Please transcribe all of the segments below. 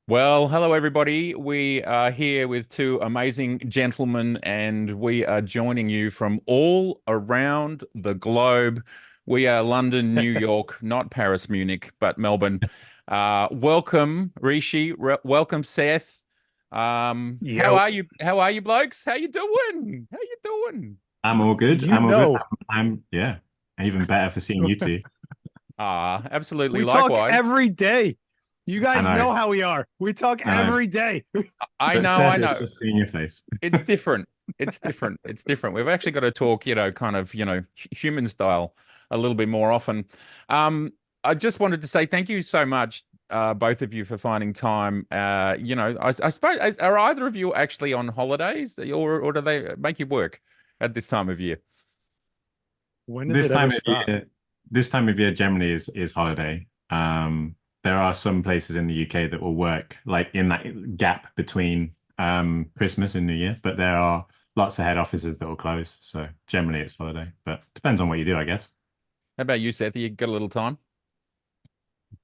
Well, hello everybody. We are here with two amazing gentlemen, and we are joining you from all around the globe. We are London, New York, not Paris, Munich, but Melbourne. Welcome, Rishi. Welcome, Seth. How Yo, are you? How are you, blokes? How you doing? How you doing? I'm all good. you I'm all good. know, Yeah, even better for seeing you two. Absolutely. we talk Likewise. every day. You I guys know, know how we are. We talk I know. every day. I But know. I Seth, it's know. just seeing your face. It's different. It's different. It's different. We've actually got to talk, kind of, human style a little bit more often. Um, I just wanted to say thank you so much, both of you, for finding time. I suppose, are either of you actually on holidays, or do they make you work at this time of year? When does This it ever time of stop? year, this time of year generally is holiday. There are some places in the UK that will work like in that gap between Christmas and New Year, but there are lots of head offices that will close. So generally it's holiday, but depends on what you do, I guess. How about you, Seth? You got a little time?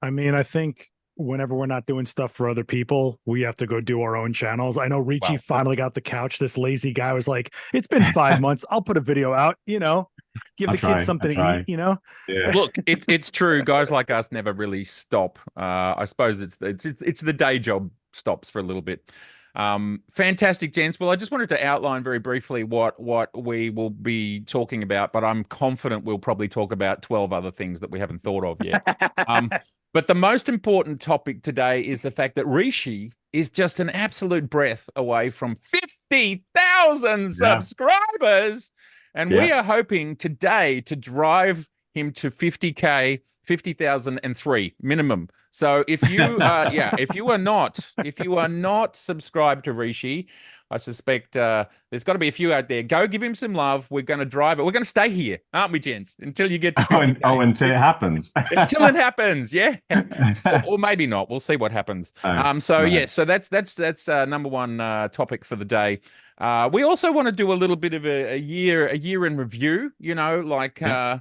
I mean, I think whenever we're not doing stuff for other people, we have to go do our own channels. I know Ricci Well, finally got the couch. This lazy guy was like, "It's been 5 months. I'll put a video out. Give I'll the kids try. something I'll to eat. try. Yeah. look, it's true. Guys like us never really stop. I suppose it's the day job stops for a little bit. Fantastic, gents. Well, I just wanted to outline very briefly what we will be talking about, but I'm confident we'll probably talk about 12 other things that we haven't thought of yet. Um, but the most important topic today is the fact that Rishi is just an absolute breath away from 50,000 Yeah. subscribers. And we Yeah. are hoping today to drive him to 50K, 50,003 minimum. So if you are not subscribed to Rishi, I suspect there's got to be a few out there. Go give him some love. We're going to drive it. We're going to stay here, aren't we, gents? Until you get to Oh, 50K. until it happens. Until it happens, yeah, or maybe not. We'll see what happens. No, So no. yes, so that's number one topic for the day. We also want to do a little bit of a year in review. Yeah.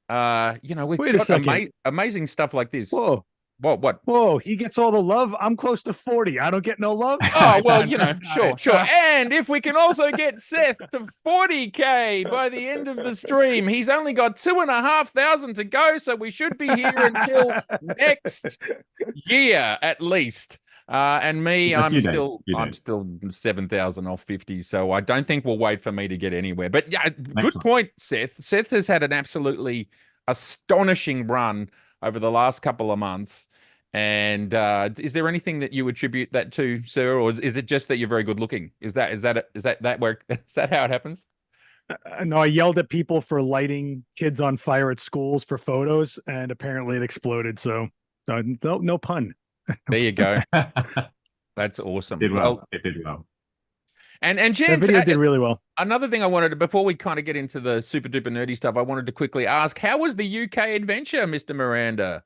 We've Wait a got second. amazing stuff like this. Whoa, What? whoa. He gets all the love. I'm close to 40. I don't get no love. All Oh, right, well, fine, fine. All sure, right. sure. And if we can also get Seth to 40K by the end of the stream, he's only got 2,500 to go, so we should be here until next year at least. And me, A few days. A few I'm days. still 7,000 off 50, so I don't think we'll wait for me to get anywhere. But yeah, good Excellent. point, Seth. Seth has had an absolutely astonishing run over the last couple of months. And is there anything that you attribute that to, sir, or is it just that you're very good looking? Is that work? Is that how it happens? No, I yelled at people for lighting kids on fire at schools for photos, and apparently it exploded. So, no pun. There you go. That's awesome. Did well. Well, It did well. and That gents, video did really well. another thing I wanted to, before we kind of get into the super duper nerdy stuff, I wanted to quickly ask, how was the UK adventure, Mr. Miranda?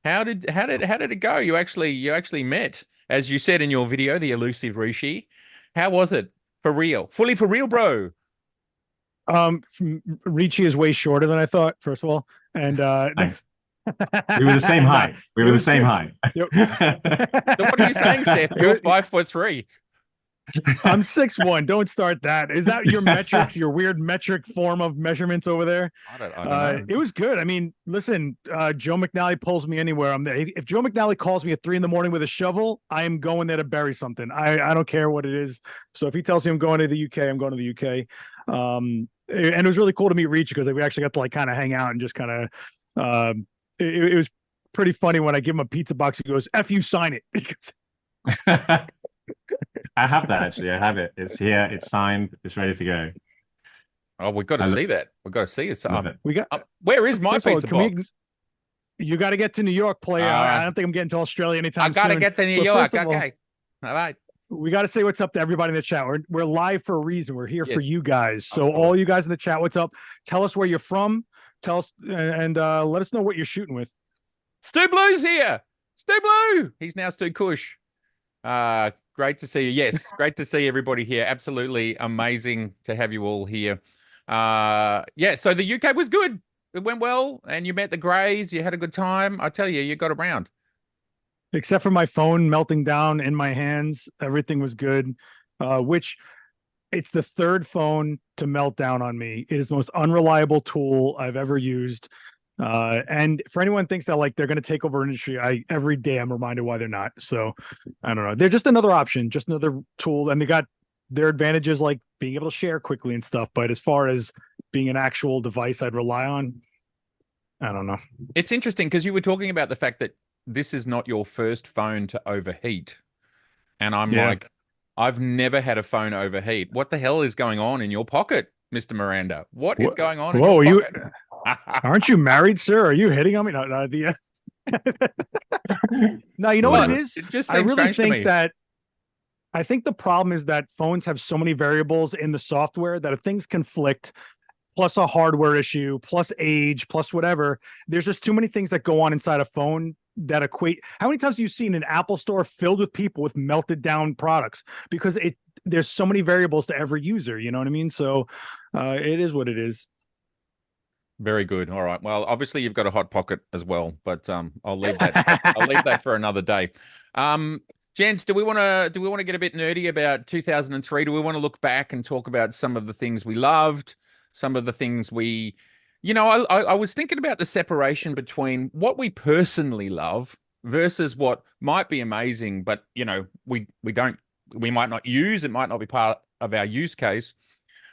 How did it go? You actually met, as you said in your video, the elusive Rishi. How was it? For real? Fully for real, bro. Ricci is way shorter than I thought. First of all, and Thanks. We were the same nah, height. We it were the was same good. height. It, So what are you saying, Seth? it You're was, 5'3". I'm 6'1". Don't start that. Is that your metrics? Your weird metric form of measurements over there? I don't know. It was good. I mean, listen, Joe McNally pulls me anywhere. I'm there. If Joe McNally calls me at 3 in the morning with a shovel, I am going there to bury something. I don't care what it is. So if he tells me I'm going to the UK, I'm going to the UK. And it was really cool to meet Reach because we actually got to like kind of hang out and just kind of. It was pretty funny when I give him a pizza box. He goes, "F you, sign it." I have that actually. I have it. It's here. It's signed. It's ready to go. Oh, we've got to I see that. We've got to see it. love it. we got. Where is my First of all, pizza can we? box? You got to get to New York, player. All I right. don't think I'm getting to Australia I anytime gotta soon. get to New But first York. of all, Okay. All right. we got to say what's up to everybody in the chat. We're live for a reason. We're here for Yes, you guys. of So all course. you guys in the chat, what's up? Tell us where you're from. Tell us and let us know what you're shooting with. Stu Blue's here. Stu Blue. He's now Stu Cush. Great to see you. Yes, great to see everybody here. Absolutely amazing to have you all here. Yeah, so the UK was good. It went well, and you met the Greys. You had a good time. I tell you, you got around. except for my phone melting down in my hands, everything was good. Which it's the third phone to melt down on me. It is the most unreliable tool I've ever used. And for anyone thinks that like they're going to take over industry, every day I'm reminded why they're not. So I don't know. They're just another option, just another tool, and they got their advantages like being able to share quickly and stuff. But as far as being an actual device I'd rely on, I don't know. It's interesting because you were talking about the fact that this is not your first phone to overheat. And I'm Yeah. like, I've never had a phone overheat. What the hell is going on in your pocket, Mr. Miranda? What is going on in Whoa, your are you pocket? aren't you married, sir? Are you hitting on me? No, no, no, you know what it Well, is? it just I seems really strange to think me. that I think the problem is that phones have so many variables in the software that if things conflict, plus a hardware issue, plus age, plus whatever, there's just too many things that go on inside a phone that equate. How many times have you seen an Apple store filled with people with melted down products? Because there's so many variables to every user, you know what I mean? So it is what it is. Very good. All right. Well, obviously you've got a hot pocket as well, but I'll leave that. I'll leave that for another day. Um, gents, do we want to get a bit nerdy about 2003? Do we want to look back and talk about some of the things we loved, some of the things we, I was thinking about the separation between what we personally love versus what might be amazing, but we might not use, it might not be part of our use case,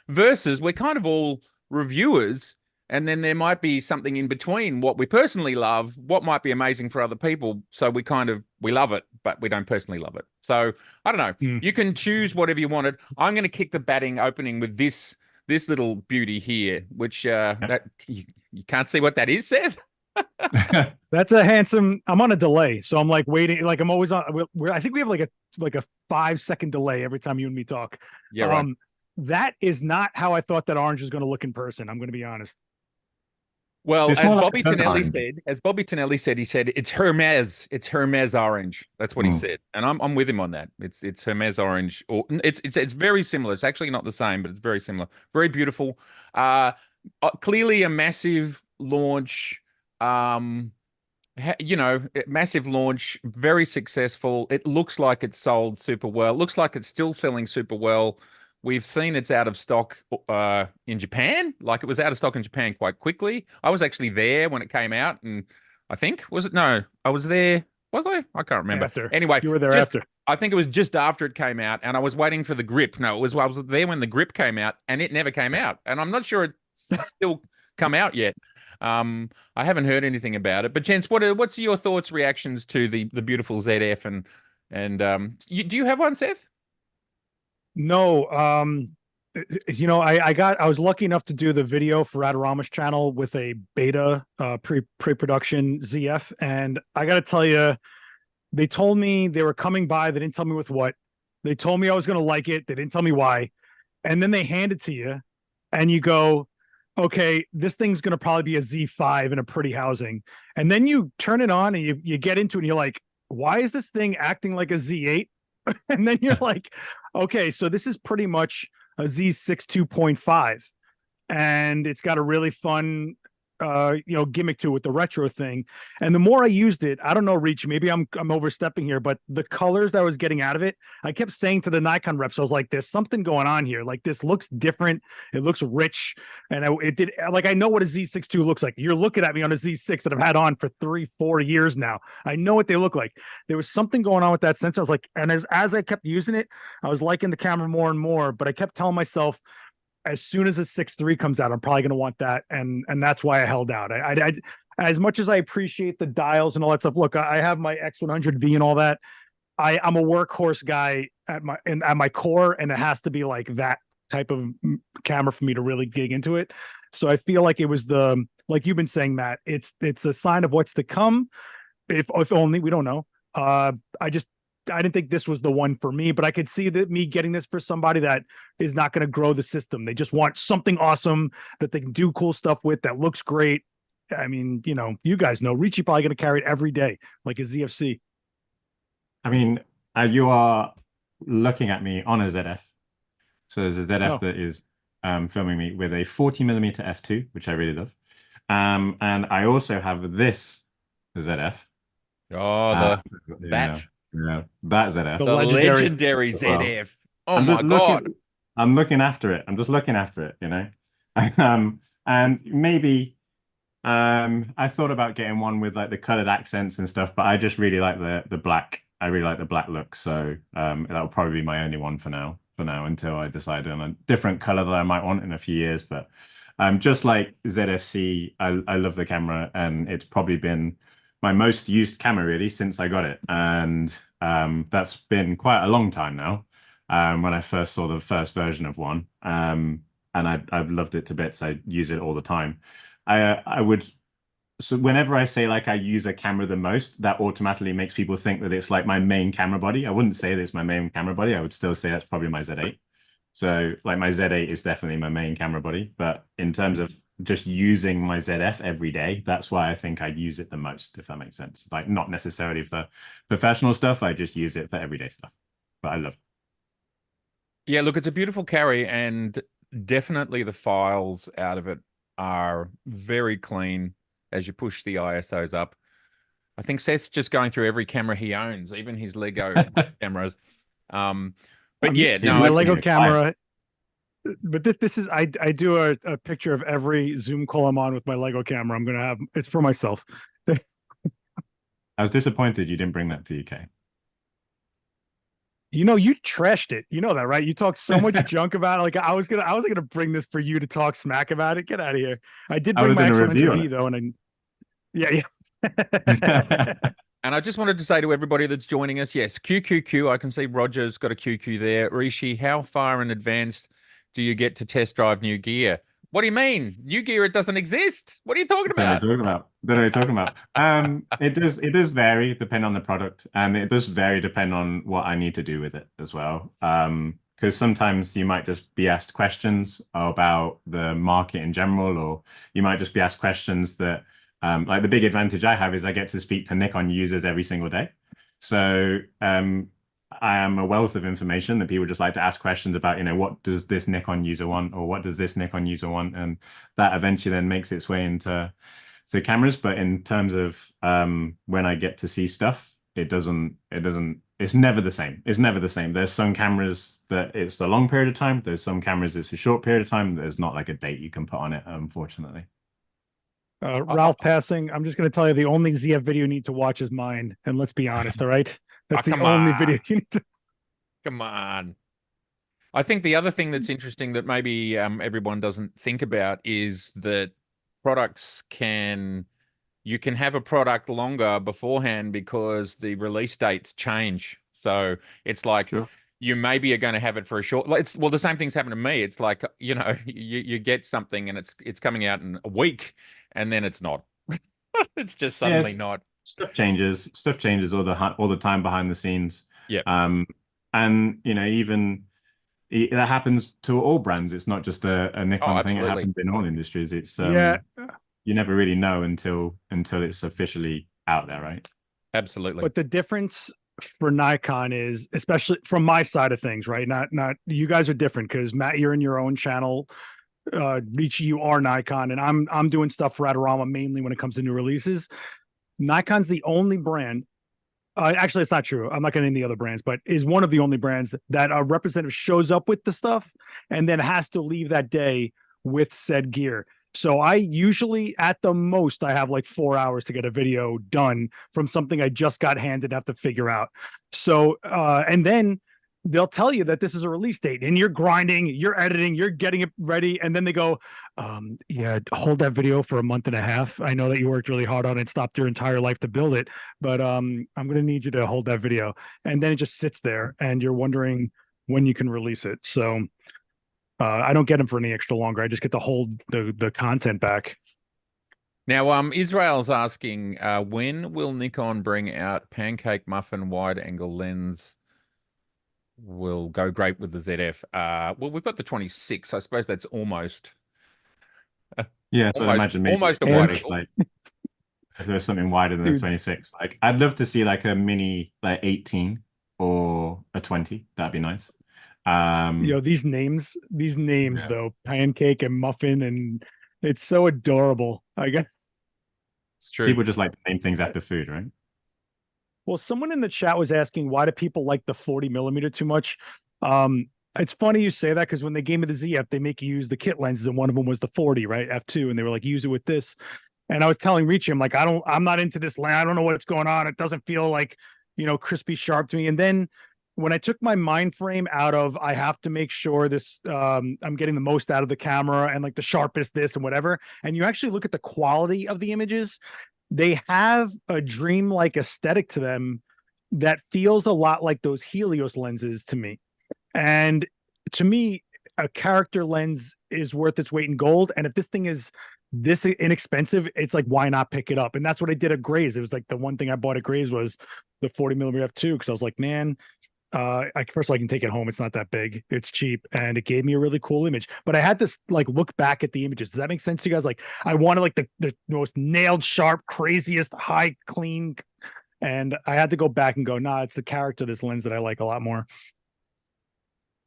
versus we're kind of all reviewers, and then there might be something in between what we personally love, what might be amazing for other people, so we love it but we don't personally love it. So I don't know, Mm. you can choose whatever you wanted. I'm going to kick the batting opening with this little beauty here, which that you can't see what that is, Seth. That's a handsome. I'm on a delay, so I'm like waiting. Like I'm always on. I think we have like a 5 second delay every time you and me talk. Yeah, right. That is not how I thought that orange is going to look in person. I'm going to be honest. Well, It's more like a burnt orange. As Bobby Tonelli said, he said it's Hermes orange. That's what he Mm. said, and I'm with him on that. It's Hermes orange, or it's very similar. It's actually not the same, but it's very similar. Very beautiful. Clearly a massive launch. Massive launch, very successful. It looks like it's sold super well. It looks like it's still selling super well. We've seen it's out of stock in Japan. Like it was out of stock in Japan quite quickly. I was actually there when it came out, and I think was it? No, I was there. Was I? I can't remember. After Anyway, you were there just after. I think it was just after it came out, and I was waiting for the grip. No, I was there when the grip came out, and it never came out, and I'm not sure it's still come out yet. I haven't heard anything about it. But gents, what's your thoughts, reactions to the beautiful ZF do you have one, Seth? No, I was lucky enough to do the video for Adorama's channel with a beta pre-production ZF, and I got to tell you, they told me they were coming by. They didn't tell me with what. They told me I was going to like it. They didn't tell me why, and then they hand it to you, and you go, okay, this thing's going to probably be a Z5 in a pretty housing, and then you turn it on and you get into it, and you're like, why is this thing acting like a Z8? And then you're like, okay, so this is pretty much a Z6 2.5, and it's got a really fun gimmick to it with the retro thing. And the more I used it, I don't know, Reach, maybe I'm overstepping here, but the colors that I was getting out of it, I kept saying to the Nikon reps, I was like, there's something going on here. Like this looks different, it looks rich. And it did, like, I know what a Z6 II looks like. You're looking at me on a Z6 that I've had on for 3-4 years now. I know what they look like. There was something going on with that sensor. I was like, and as I kept using it, I was liking the camera more and more, but I kept telling myself, as soon as a 6.3 comes out, I'm probably going to want that, and that's why I held out. I as much as I appreciate the dials and all that stuff. Look, I have my X100V and all that. I'm a workhorse guy at my core, and it has to be like that type of camera for me to really dig into it. So I feel like it was like you've been saying, Matt. It's a sign of what's to come. If only we don't know. I didn't think this was the one for me, but I could see that me getting this for somebody that is not going to grow the system. They just want something awesome that they can do cool stuff with that looks great. I mean, you guys know Ricci probably going to carry it every day like a ZFC. I mean, you are looking at me on a ZF. So there's a ZF that is filming me with a 40mm f2, which I really love. And I also have this ZF, Oh, Uh, the yeah, that yeah, that ZF The the legendary. legendary as well. ZF. Oh I'm my just God. looking after it. I'm just looking after it, you know. And maybe I thought about getting one with like the colored accents and stuff, but I just really like the black. I really like the black look, so that'll probably be my only one for now. For now, until I decide on a different color that I might want in a few years. But just like ZFC, I love the camera, and it's probably been my most used camera really since I got it, and that's been quite a long time now. When I first saw the first version of one, and I've loved it to bits. I use it all the time. I would so whenever I say like I use a camera the most, that automatically makes people think that it's like my main camera body. I wouldn't say that it's my main camera body. I would still say that's probably my Z8. So like my Z8 is definitely my main camera body. But in terms of just using my ZF every day, that's why I think I use it the most, if that makes sense. Like not necessarily for professional stuff. I just use it for everyday stuff. But I love it. Yeah, look, it's a beautiful carry, and definitely the files out of it are very clean as you push the ISOs up. I think Seth's just going through every camera he owns, even his Lego cameras. Um, but yeah, He's no, My it's making Lego me a client. camera. But this is I do a picture of every Zoom call I'm on with my Lego camera. I'm gonna have it's for myself. I was disappointed you didn't bring that to UK. You know, you trashed it. You know that, right? You talked so much junk about it. Like I was gonna bring this for you to talk smack about it. Get out of here. I did I would bring have my done a review on X100V though, and I yeah, yeah. it. and I just wanted to say to everybody that's joining us, yes, QQQ. I can see Roger's got a QQ there. Rishi, how far in advance do you get to test drive new gear? What do you mean? New gear, it doesn't exist. What are you talking Don't know what about? you're talking about. Don't know what you're talking about. It does vary depending on the product, and it does vary depending on what I need to do with it as well. Because sometimes you might just be asked questions about the market in general, or you might just be asked questions that, like the big advantage I have is I get to speak to Nikon users every single day. So I am a wealth of information that people just like to ask questions about, what does this Nikon user want, or what does this Nikon user want, and that eventually then makes its way into cameras. But in terms of when I get to see stuff, it's never the same. It's never the same. There's some cameras that it's a long period of time. There's some cameras it's a short period of time. There's not like a date you can put on it, unfortunately. I, Ralph passing. I'm just gonna tell you the only ZF video you need to watch is mine. And let's be honest, all right? oh, That's the come only video on. you need to. Come on. I think the other thing that's interesting that maybe everyone doesn't think about is that products you can have a product longer beforehand because the release dates change. So it's like Sure. you maybe are going to have it for a short. Well, the same thing's happened to me. It's like you get something and it's coming out in a week, and then it's not. It's just suddenly Yes, not. stuff changes. Stuff changes all the time behind the scenes. Yeah. Um, and even that happens to all brands. It's not just a Oh, Nikon thing. It absolutely. happens in all industries. It's Yeah, you never really know until it's officially out there, right? Absolutely. but the difference for Nikon is, especially from my side of things, right? Not you guys are different because Matt, you're in your own channel. Ricci, you are Nikon, and I'm doing stuff for Adorama mainly when it comes to new releases. Nikon's the only brand. Actually, it's not true. I'm not going to name the other brands, but is one of the only brands that a representative shows up with the stuff and then has to leave that day with said gear. So I usually, at the most, I have like 4 hours to get a video done from something I just got handed, have to figure out. So, and then they'll tell you that this is a release date and you're grinding, you're editing, you're getting it ready. And then they go, yeah, hold that video for a month and a half. I know that you worked really hard on it, stopped your entire life to build it, but I'm gonna need you to hold that video. And then it just sits there and you're wondering when you can release it. So I don't get them for any extra longer. I just get to hold the content back. Now, Israel's asking, when will Nikon bring out pancake muffin wide angle lens? Will go great with the ZF. Well, we've got the 26. I suppose that's almost, Yeah, so I imagine maybe almost a wide And angle. if there's something wider than a dude, 26, like I'd love to see like a mini like 18 or a 20. That'd be nice. these names Yeah. though, pancake and muffin, and it's so adorable. I guess It's true. People just like to name things after food, right? Well, someone in the chat was asking why do people like the 40 millimeter too much? It's funny you say that because when they gave me the ZF, they make you use the kit lenses, and one of them was the 40, right? F2, and they were like, use it with this. And I was telling Ricci, I'm like, I'm not into this land. I don't know what's going on. It doesn't feel like, crispy sharp to me. And then when I took my mind frame out of, I have to make sure this, I'm getting the most out of the camera and like the sharpest this and whatever. And you actually look at the quality of the images, they have a dreamlike aesthetic to them that feels a lot like those Helios lenses to me. And to me, a character lens is worth its weight in gold. And if this thing is this inexpensive, it's like, why not pick it up? And that's what I did at Grays. It was like the one thing I bought at Grays was the 40 millimeter f2 because I was like, man, first of all, I can take it home. It's not that big. It's cheap, and it gave me a really cool image. But I had to like look back at the images. Does that make sense to you guys? Like, I wanted like the most nailed sharp, craziest, high clean, and I had to go back and go, nah, it's the character of this lens that I like a lot more.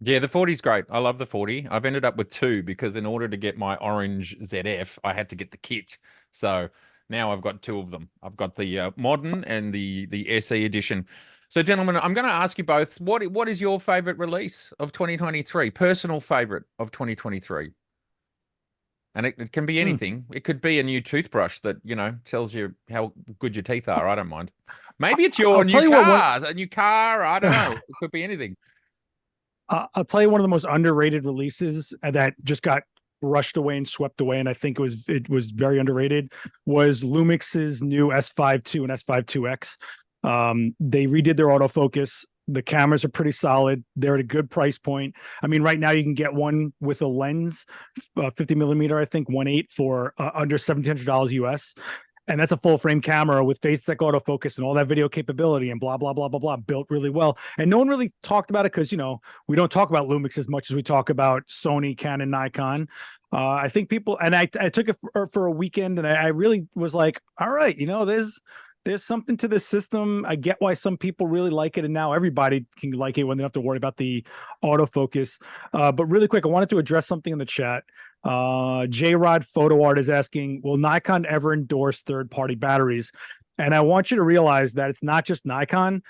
Yeah, the 40 is great. I love the 40. I've ended up with two because in order to get my orange ZF, I had to get the kit. So now I've got two of them. I've got the modern and the SE edition. So, gentlemen, I'm going to ask you both, what is your favorite release of 2023? Personal favorite of 2023? And it can be anything. It could be a new toothbrush that, tells you how good your teeth are. I don't mind. Maybe it's your new car, a new car. I don't know. It could be anything. I'll tell you one of the most underrated releases that just got brushed away and swept away, and I think it was very underrated, was Lumix's new S5 II and S5 IIX. They redid their autofocus. The cameras are pretty solid. They're at a good price point. I mean, right now you can get one with a lens, 50 millimeter, I think 1.8 for under $1,700 US. And that's a full frame camera with face tech autofocus and all that video capability and blah, blah, blah, blah, blah, built really well. And no one really talked about it because, we don't talk about Lumix as much as we talk about Sony, Canon, Nikon. I think people, and I took it for a weekend, and I really was like, all right, there's something to this system. I get why some people really like it, and now everybody can like it when they don't have to worry about the autofocus. But really quick, I wanted to address something in the chat. J-Rod Photo Art is asking, will Nikon ever endorse third-party batteries? And I want you to realize that it's not just Nikon.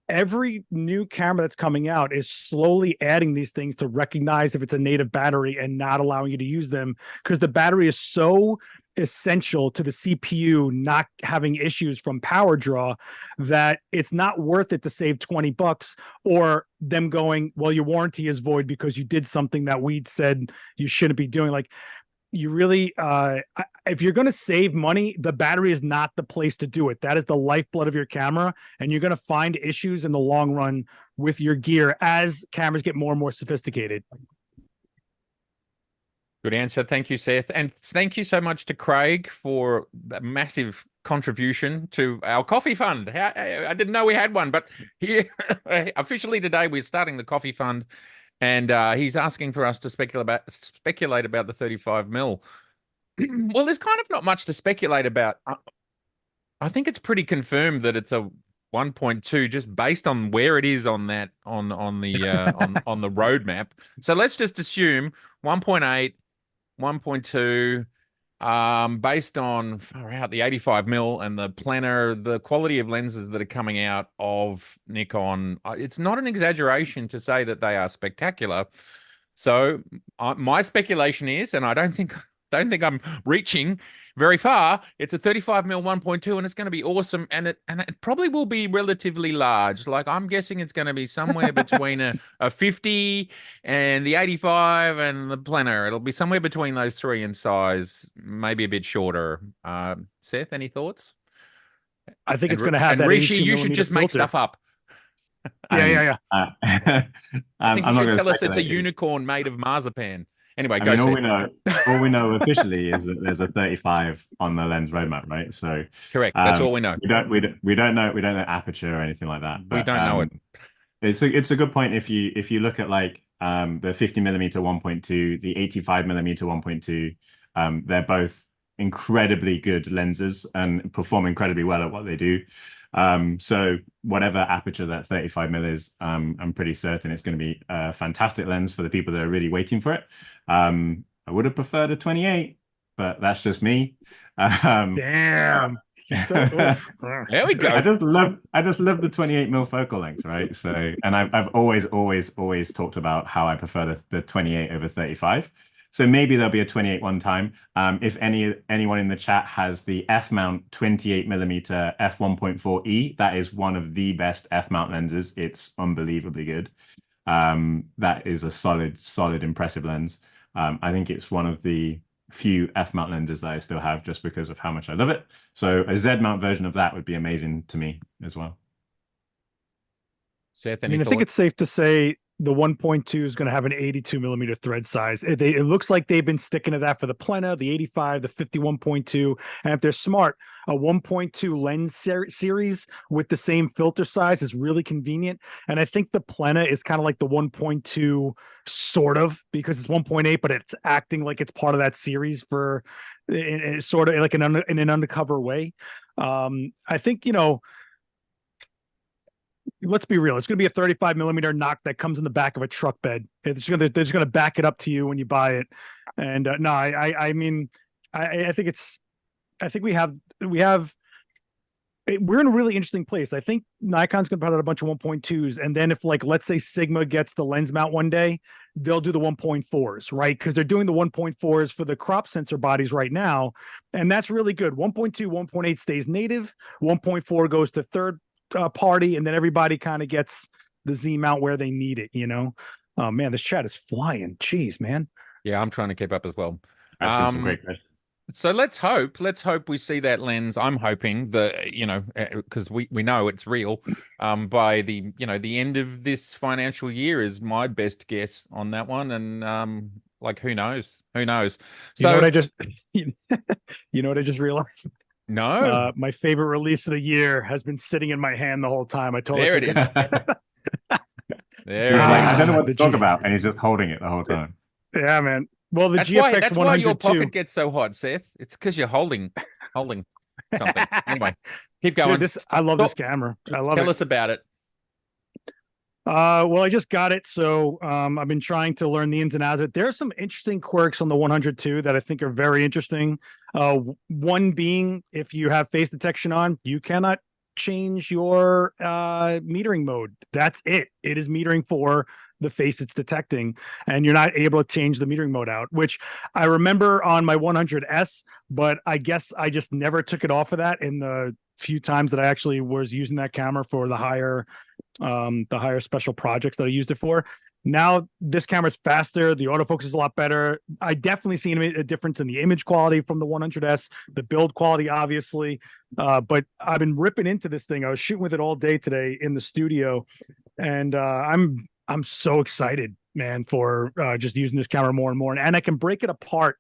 Every new camera that's coming out is slowly adding these things to recognize if it's a native battery and not allowing you to use them because the battery is so essential to the CPU not having issues from power draw that it's not worth it to save $20 or them going, well, your warranty is void because you did something that we said you shouldn't be doing. Like, you really, if you're going to save money, the battery is not the place to do it. That is the lifeblood of your camera, and you're going to find issues in the long run with your gear as cameras get more and more sophisticated. Good answer. Thank you, Seth. And thank you so much to Craig for that massive contribution to our coffee fund. I didn't know we had one, but here, officially today, we're starting the coffee fund. And he's asking for us to speculate about the 35 mil. Well, there's kind of not much to speculate about. I think it's pretty confirmed that it's a 1.2 just based on where it is on that on the on the roadmap. So let's just assume 1.8, 1.2. Based on the 85 mil and the planner, the quality of lenses that are coming out of Nikon, it's not an exaggeration to say that they are spectacular. So my speculation is, and I don't think I'm reaching very far, it's a 35 mil 1.2 and it's going to be awesome, and it probably will be relatively large. Like, I'm guessing it's going to be somewhere between a 50 and the 85 and the planner. It'll be somewhere between those three in size, maybe a bit shorter. Seth, any thoughts? I think it's going to have that. Ricci, you should just make stuff up. Yeah. I think you should tell us it's a unicorn made of marzipan. Anyway, all we know officially is that there's a 35 on the lens roadmap, right? So correct. That's all we know. We don't know aperture or anything like that. But, we don't know it. It's a good point if you look at like the 50 millimeter 1.2, the 85 millimeter 1.2. They're both incredibly good lenses and perform incredibly well at what they do. So whatever aperture that 35 mil is, I'm pretty certain it's going to be a fantastic lens for the people that are really waiting for it. I would have preferred a 28, but that's just me. Damn. So, oof. There we go. I just love the 28 mil focal length, right? So, and I've always talked about how I prefer the 28 over 35. So maybe there'll be a 28 one time. If anyone in the chat has the F mount 28 millimeter f1.4e, that is one of the best F mount lenses. It's unbelievably good. That is a solid, impressive lens. I think it's one of the few F mount lenses that I still have just because of how much I love it. So a Z mount version of that would be amazing to me as well. Seth, I any mean, I think thoughts? it's safe to say the 1.2 is going to have an 82 millimeter thread size. It looks like they've been sticking to that for the Plena, the 85, the 51.2. And if they're smart, a 1.2 lens series with the same filter size is really convenient. And I think the Plena is kind of like the 1.2 sort of, because it's 1.8, but it's acting like it's part of that series for sort of like in an undercover way. I think, let's be real. It's going to be a 35 millimeter knock that comes in the back of a truck bed. They're just going to back it up to you when you buy it. And no, I mean, I think we're in a really interesting place. I think Nikon's going to put out a bunch of 1.2s, and then if, like, let's say Sigma gets the lens mount one day, they'll do the 1.4s, right? Because they're doing the 1.4s for the crop sensor bodies right now, and that's really good. 1.2, 1.8 stays native. 1.4 goes to third party, and then everybody kind of gets the Z mount where they need it. Oh man, this chat is flying. Jeez, man. Yeah, I'm trying to keep up as well. Asking some great questions. So let's hope we see that lens. I'm hoping that, because we know it's real, by the end of this financial year is my best guess on that one. And like, who knows? Who knows? You know what So I just you know what I just realized? no, My favorite release of the year has been sitting in my hand the whole time. I totally there it forget. is. There He's it like, is. I don't know what The to talk G. about, and he's just holding it the whole time. Yeah, man. Well, the That's why GFX that's why your 102. pocket gets so hot, Seth. It's because you're holding something. Anyway, keep Dude, going. I love this Talk- camera. I love Tell it. us about it. Well, I just got it, so I've been trying to learn the ins and outs of it. There are some interesting quirks on the 102 that I think are very interesting. One being, if you have face detection on, you cannot change your metering mode. That's it. It is metering for the face it's detecting, and you're not able to change the metering mode out, which I remember on my 100S, but I guess I just never took it off of that in the few times that I actually was using that camera for the higher special projects that I used it for. Now this camera's faster. The autofocus is a lot better. I definitely seen a difference in the image quality from the 100S, the build quality, obviously. But I've been ripping into this thing. I was shooting with it all day today in the studio, and I'm so excited, man, for just using this camera more and more. And I can break it apart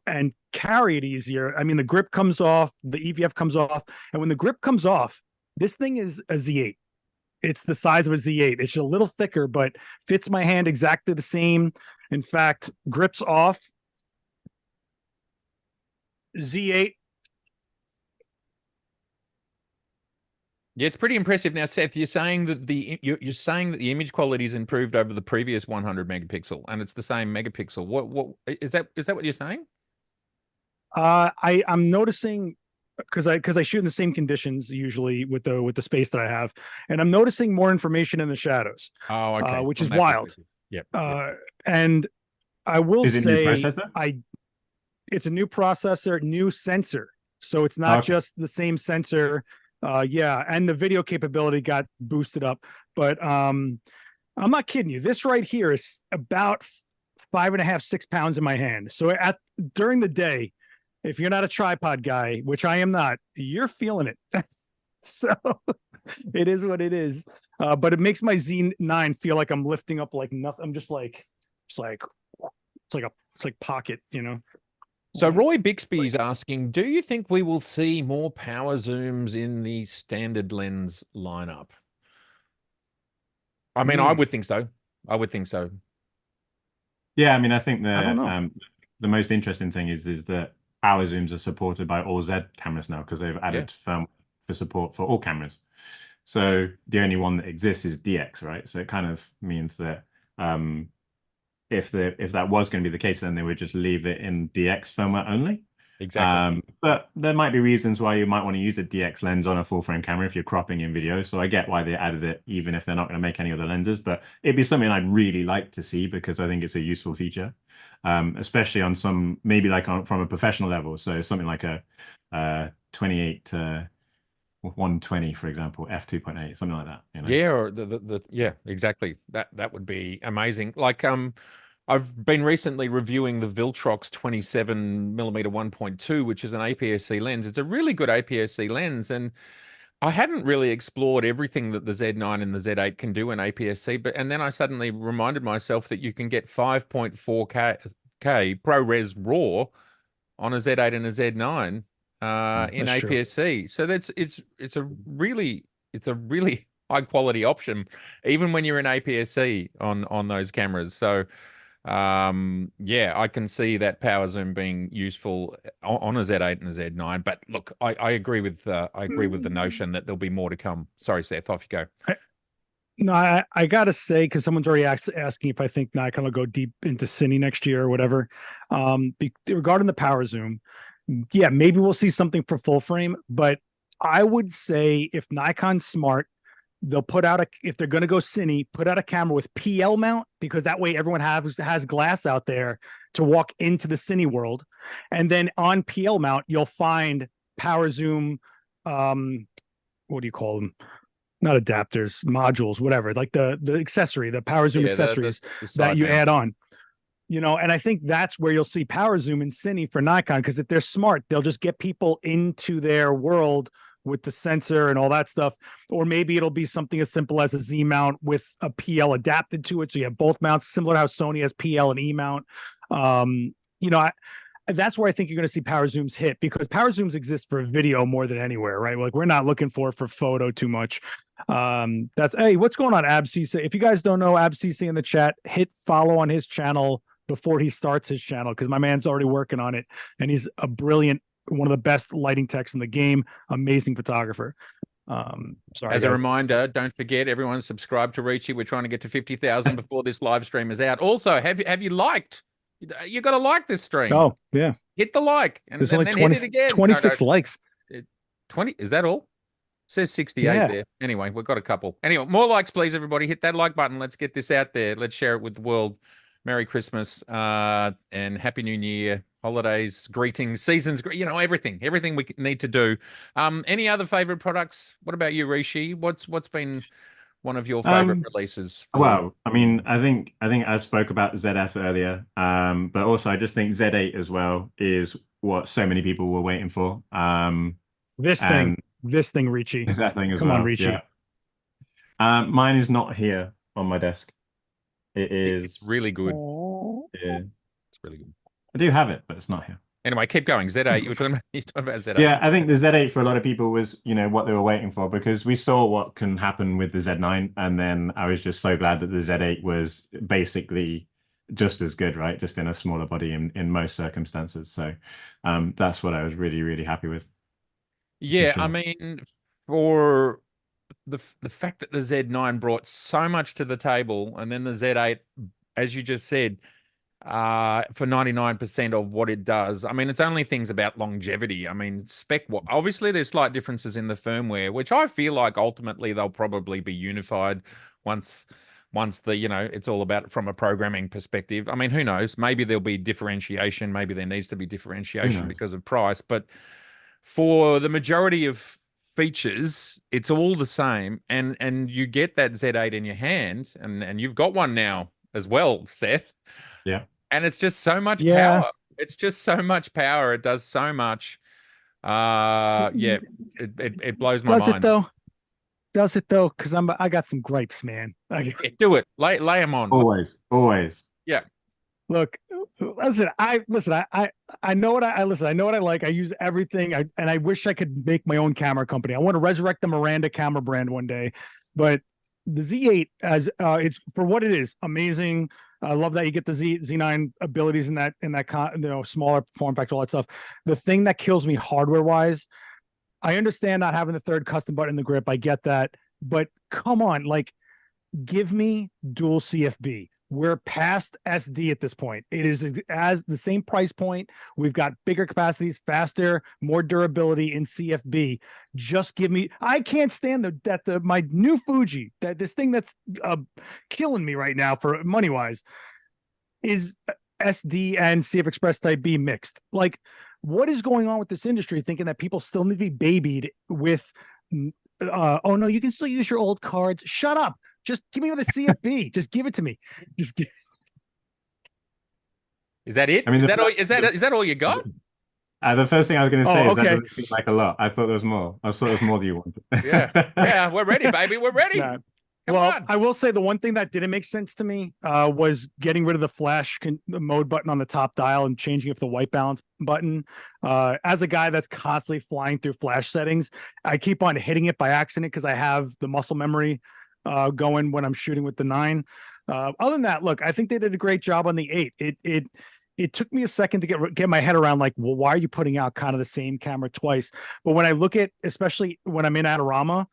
and carry it easier. I mean, the grip comes off, the EVF comes off, and when the grip comes off, this thing is a Z8. It's the size of a Z8. It's a little thicker, but fits my hand exactly the same. In fact, grips off. Z8. Yeah, it's pretty impressive. Now, Seth, you're saying that you're saying that the image quality is improved over the previous 100 megapixel, and it's the same megapixel. What is that? Is that what you're saying? I'm noticing, because I shoot in the same conditions usually with the space that I have, and I'm noticing more information in the shadows. Oh, okay. Which From is that wild. perspective. Yep. And I will Is it new say, processor? it's a new processor, new sensor, so it's not just the same sensor. Yeah, and the video capability got boosted up, but I'm not kidding you. This right here is about 5.5, 6 pounds in my hand. So during the day, if you're not a tripod guy, which I am not, you're feeling it. So it is what it is. But it makes my Z9 feel like I'm lifting up like nothing. I'm just like, it's like pocket, So Roy Bixby's asking, do you think we will see more power zooms in the standard lens lineup? I mean, I would think so. I would think so. Yeah, I mean, I think I don't know. the most interesting thing is that power zooms are supported by all Z cameras now because they've added firmware for support for all cameras. So the only one that exists is DX, right? So it kind of means that if that was going to be the case, then they would just leave it in DX firmware only. Exactly. But there might be reasons why you might want to use a DX lens on a full frame camera if you're cropping in video. So I get why they added it, even if they're not going to make any other lenses. But it'd be something I'd really like to see because I think it's a useful feature, especially on some maybe like from a professional level. So something like a 28 to 120, for example, f2.8, something like that. You know? Yeah, or the yeah, exactly. That would be amazing. Like I've been recently reviewing the Viltrox 27mm 1.2, which is an APS-C lens. It's a really good APS-C lens, and I hadn't really explored everything that the Z9 and the Z8 can do in APS-C, and then I suddenly reminded myself that you can get 5.4K ProRes RAW on a Z8 and a Z9 in That's true. APS-C. So it's a really high quality option, even when you're in APS-C on those cameras. So yeah, I can see that power zoom being useful on a Z8 and a Z9. But look, I agree with the notion that there'll be more to come. Sorry, Seth, off you go. No, I gotta say, because someone's already asking if I think Nikon will go deep into Cine next year or whatever. Regarding the power zoom, yeah, maybe we'll see something for full frame, but I would say if Nikon's smart, they'll put out if they're going to go Cine, put out a camera with PL mount, because that way everyone has glass out there to walk into the Cine world. And then on PL mount, you'll find power zoom, what do you call them? Not adapters, modules, whatever, like the accessory, the power zoom Yeah, accessories the that side you mount. add on. And I think that's where you'll see power zoom and Cine for Nikon, because if they're smart, they'll just get people into their world with the sensor and all that stuff. Or maybe it'll be something as simple as a Z mount with a PL adapted to it. So you have both mounts, similar to how Sony has PL and E mount. That's where I think you're going to see power zooms hit, because power zooms exist for video more than anywhere, right? Like we're not looking for photo too much. Hey, what's going on, AbCC? If you guys don't know AbCC in the chat, hit follow on his channel before he starts his channel, because my man's already working on it, and he's a brilliant, one of the best lighting techs in the game, amazing photographer. Sorry, As a guys. reminder, don't forget, everyone subscribe to Ricci. We're trying to get to 50,000 before this live stream is out. Also, have you liked? You got to like this stream. Oh yeah, Hit the like and there's only then 20, hit it again. 26 likes. 20. Is that all? Says 68 Yeah. there. Anyway, we've got a couple. Anyway, more likes, please, everybody. Hit that like button. Let's get this out there. Let's share it with the world. Merry Christmas and Happy New Year, holidays, greetings, seasons, everything we need to do. Any other favorite products? What about you, Rishi? What's been one of your favorite releases? Well, I mean, I think I spoke about ZF earlier, but also I just think Z8 as well is what so many people were waiting for. This thing, Ricci. Is that thing as Come well. on, Ricci. Yeah. Mine is not here on my desk. It's really good. Yeah. It's really good. I do have it, but it's not here. Anyway, keep going. Z8. You're talking about Z8. Yeah, I think the Z8 for a lot of people was, what they were waiting for, because we saw what can happen with the Z9, and then I was just so glad that the Z8 was basically just as good, right? Just in a smaller body in most circumstances. So that's what I was really, really happy with. Yeah, sure. I mean, for the fact that the Z9 brought so much to the table, and then the Z8, as you just said, for 99% of what it does. I mean, it's only things about longevity. I mean, obviously there's slight differences in the firmware, which I feel like ultimately they'll probably be unified once it's all about from a programming perspective. I mean, who knows? Maybe there'll be differentiation. Maybe there needs to be differentiation because of price. But for the majority of features, it's all the same. And you get that Z8 in your hand, and you've got one now as well, Seth. Yeah. And it's just so much Yeah. power. It's just so much power. It does so much. Yeah, it blows my mind. Does it though? Because I got some gripes, man. Yeah, do it. Lay them on. Always. Yeah. Look, listen. I know what I know what I like. I use everything. And I wish I could make my own camera company. I want to resurrect the Miranda camera brand one day. But the Z8, as it's for what it is, amazing. I love that you get the Z9 abilities in that smaller form factor, all that stuff. The thing that kills me hardware wise, I understand not having the third custom button in the grip. I get that, but come on, like, give me dual CFB. we're past SD at this point. It is as the same price point. We've got bigger capacities, faster, more durability in CFB. Just give me. I can't stand my new Fuji, that this thing that's killing me right now for money wise, is SD and CF Express Type B mixed. Like, what is going on with this industry? Thinking that people still need to be babied with. Oh no, you can still use your old cards. Shut up. Just give me the CFB. Just give it to me. Just give... Is that it? I mean, is that all you got? The first thing I was going to say is that okay. doesn't seem like a lot. I thought there was more. I thought there was more than you wanted. Yeah, we're ready, baby. We're ready. Nah. Come Well, on. I will say the one thing that didn't make sense to me was getting rid of the flash mode button on the top dial and changing it for the white balance button. As a guy that's constantly flying through flash settings, I keep on hitting it by accident because I have the muscle memory going when I'm shooting with the 9. Other than that, look, I think they did a great job on the 8. It took me a second to get my head around, like, well, why are you putting out kind of the same camera twice? But when I look at, especially when I'm in Adorama,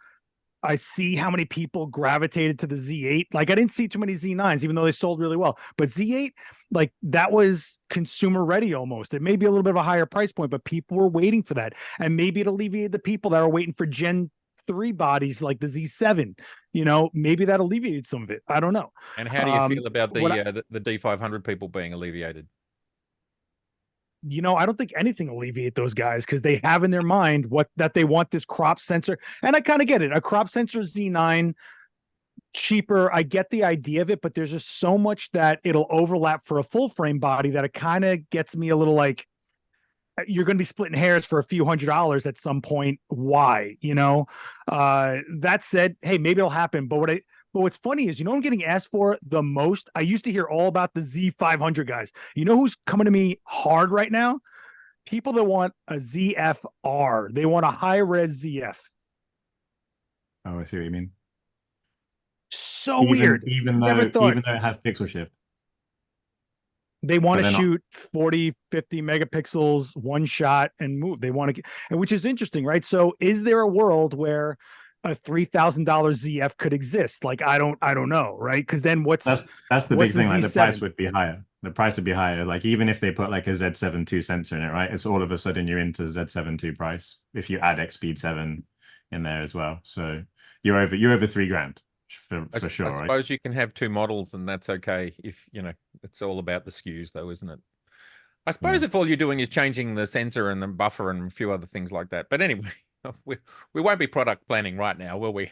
I see how many people gravitated to the Z8. Like, I didn't see too many Z9s, even though they sold really well. But Z8, like, that was consumer ready almost. It may be a little bit of a higher price point, but people were waiting for that. And maybe it alleviated the people that are waiting for Gen 3 bodies like the Z7. You know, maybe that alleviated some of it. I don't know. And how do you feel about the D500 people being alleviated? You know, I don't think anything alleviate those guys because they have in their mind that they want this crop sensor. And I kind of get it. A crop sensor Z9, cheaper. I get the idea of it, but there's just so much that it'll overlap for a full frame body that it kind of gets me a little like, you're going to be splitting hairs for a few $100s at some point. Why? You know, that said, hey, maybe it'll happen. But what's funny is, you know, I'm getting asked for the most. I used to hear all about the Z500 guys. You know who's coming to me hard right now? People that want a ZFR. They want a high res ZF. Oh, I see what you mean. So weird. Even though it has pixel shift. They want to shoot 40, 50 megapixels, one shot and move. They want to, and which is interesting, right? So is there a world where a $3,000 ZF could exist? Like, I don't know, right? Because then that's the big thing. Like, the price would be higher. The price would be higher. Like, even if they put like a Z7 II sensor in it, right? It's all of a sudden you're into Z7 II price if you add X-Speed 7 in there as well. So you're over $3,000 for sure. I suppose you can have 2 models and that's okay if, you know, it's all about the SKUs though, isn't it? I suppose if all you're doing is changing the sensor and the buffer and a few other things like that. But anyway, we won't be product planning right now, will we?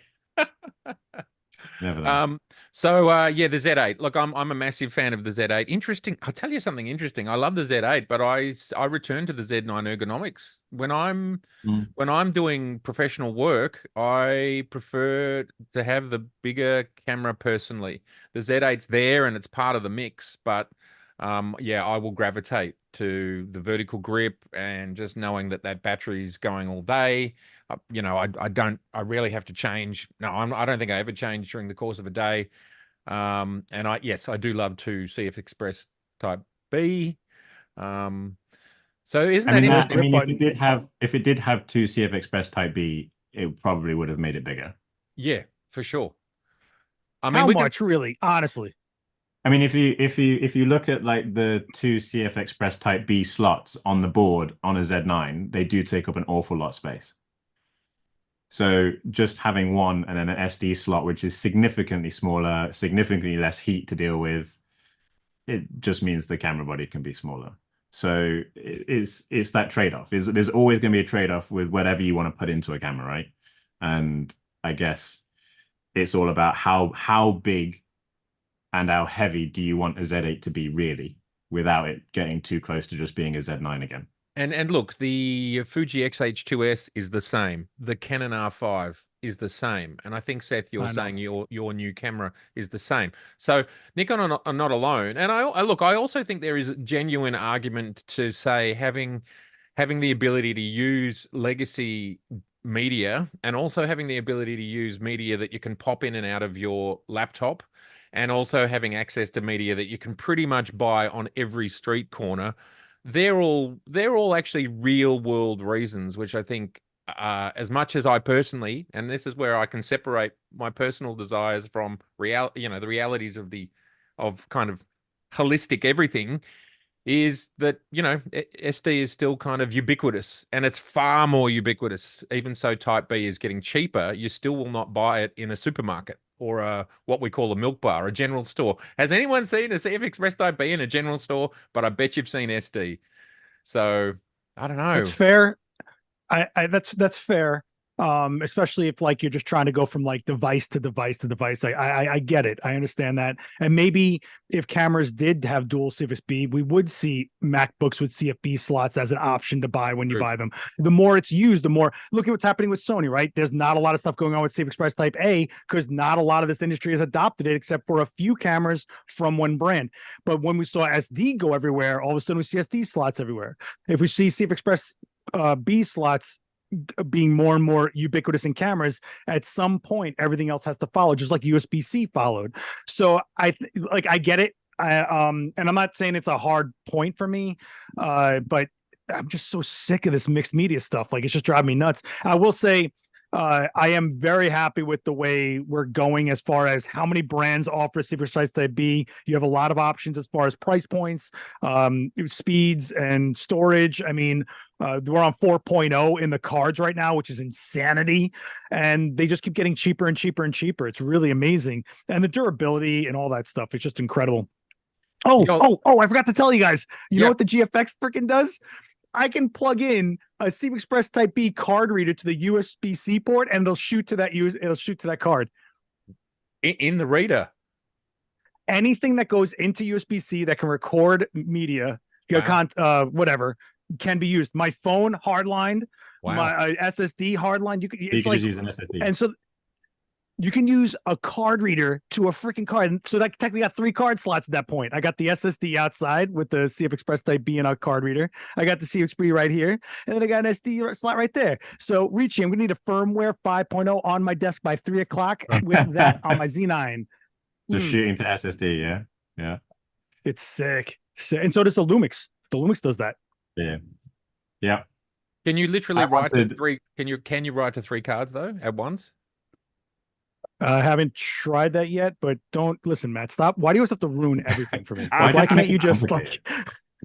Never know. Yeah, the Z8. Look, I'm a massive fan of the Z8. Interesting. I'll tell you something interesting. I love the Z8, but I return to the Z9 ergonomics when I'm doing professional work. I prefer to have the bigger camera personally. The Z8's there and it's part of the mix, but yeah, I will gravitate to the vertical grip and just knowing that battery's going all day. You know, I rarely have to change. No, I don't think I ever change during the course of a day. And yes, I do love to CF Express Type B. So isn't that interesting? I mean, if it did have 2 CF Express Type B, it probably would have made it bigger. Yeah, for sure. I mean, how much really, honestly? I mean, if you look at like the 2 CF Express Type B slots on the board on a Z9, they do take up an awful lot of space. So just having one and then an SD slot, which is significantly smaller, significantly less heat to deal with, it just means the camera body can be smaller. So it's that trade-off. There's always going to be a trade-off with whatever you want to put into a camera, right? And I guess it's all about how big and how heavy do you want a Z8 to be really, without it getting too close to just being a Z9 again. And look, the Fuji X-H2S is the same. The Canon R5 is the same. And I think, Seth, you're saying your new camera is the same. So Nikon are not alone. And I also think there is a genuine argument to say having the ability to use legacy media and also having the ability to use media that you can pop in and out of your laptop, and also having access to media that you can pretty much buy on every street corner. They're all actually real world reasons, which I think, as much as I personally, and this is where I can separate my personal desires from the realities of the of kind of holistic everything is that, SD is still kind of ubiquitous, and it's far more ubiquitous. Even so, Type B is getting cheaper. You still will not buy it in a supermarket or what we call a milk bar, a general store. Has anyone seen a CF Express Type B in a general store? But I bet you've seen SD. So I don't That's know. fair. That's fair. Especially if like you're just trying to go from like device to device to device. I get it. I understand that. And maybe if cameras did have dual CFSB, we would see MacBooks with CFB slots as an option to buy when you buy them. The more it's used, the more. Look at what's happening with Sony, right? There's not a lot of stuff going on with CF Express Type A because not a lot of this industry has adopted it except for a few cameras from one brand. But when we saw SD go everywhere, all of a sudden we see SD slots everywhere. If we see CF Express B slots being more and more ubiquitous in cameras, at some point everything else has to follow, just like USB-C followed. So I get it. And I'm not saying it's a hard point for me, but I'm just so sick of this mixed media stuff. Like, it's just driving me nuts. I will say I am very happy with the way we're going as far as how many brands offer Super Size Type B. You have a lot of options as far as price points, speeds, and storage. I mean, we're on 4.0 in the cards right now, which is insanity. And they just keep getting cheaper and cheaper and cheaper. It's really amazing. And the durability and all that stuff is just incredible. Oh, I forgot to tell you guys. You know what the GFX freaking does? I can plug in a CF Express Type B card reader to the USB-C port, and it'll shoot to that card. In the reader. Anything that goes into USB-C that can record media, whatever, can be used. My phone hardlined, my SSD hardlined. You can just use an SSD, and so you can use a card reader to a freaking card. And so that technically got 3 card slots at that point. I got the SSD outside with the CF Express Type B and a card reader. I got the CXP right here, and then I got an SD slot right there. So, Ricci, I'm gonna need a firmware 5.0 on my desk by 3 o'clock with that on my Z9. Just shooting to SSD, yeah. It's sick. And so does the Lumix. The Lumix does that. Yeah. Can you literally write to 3? Can you write to 3 cards though at once? I haven't tried that yet, but don't listen, Matt. Stop. Why do you always have to ruin everything for me? Why can't you just like?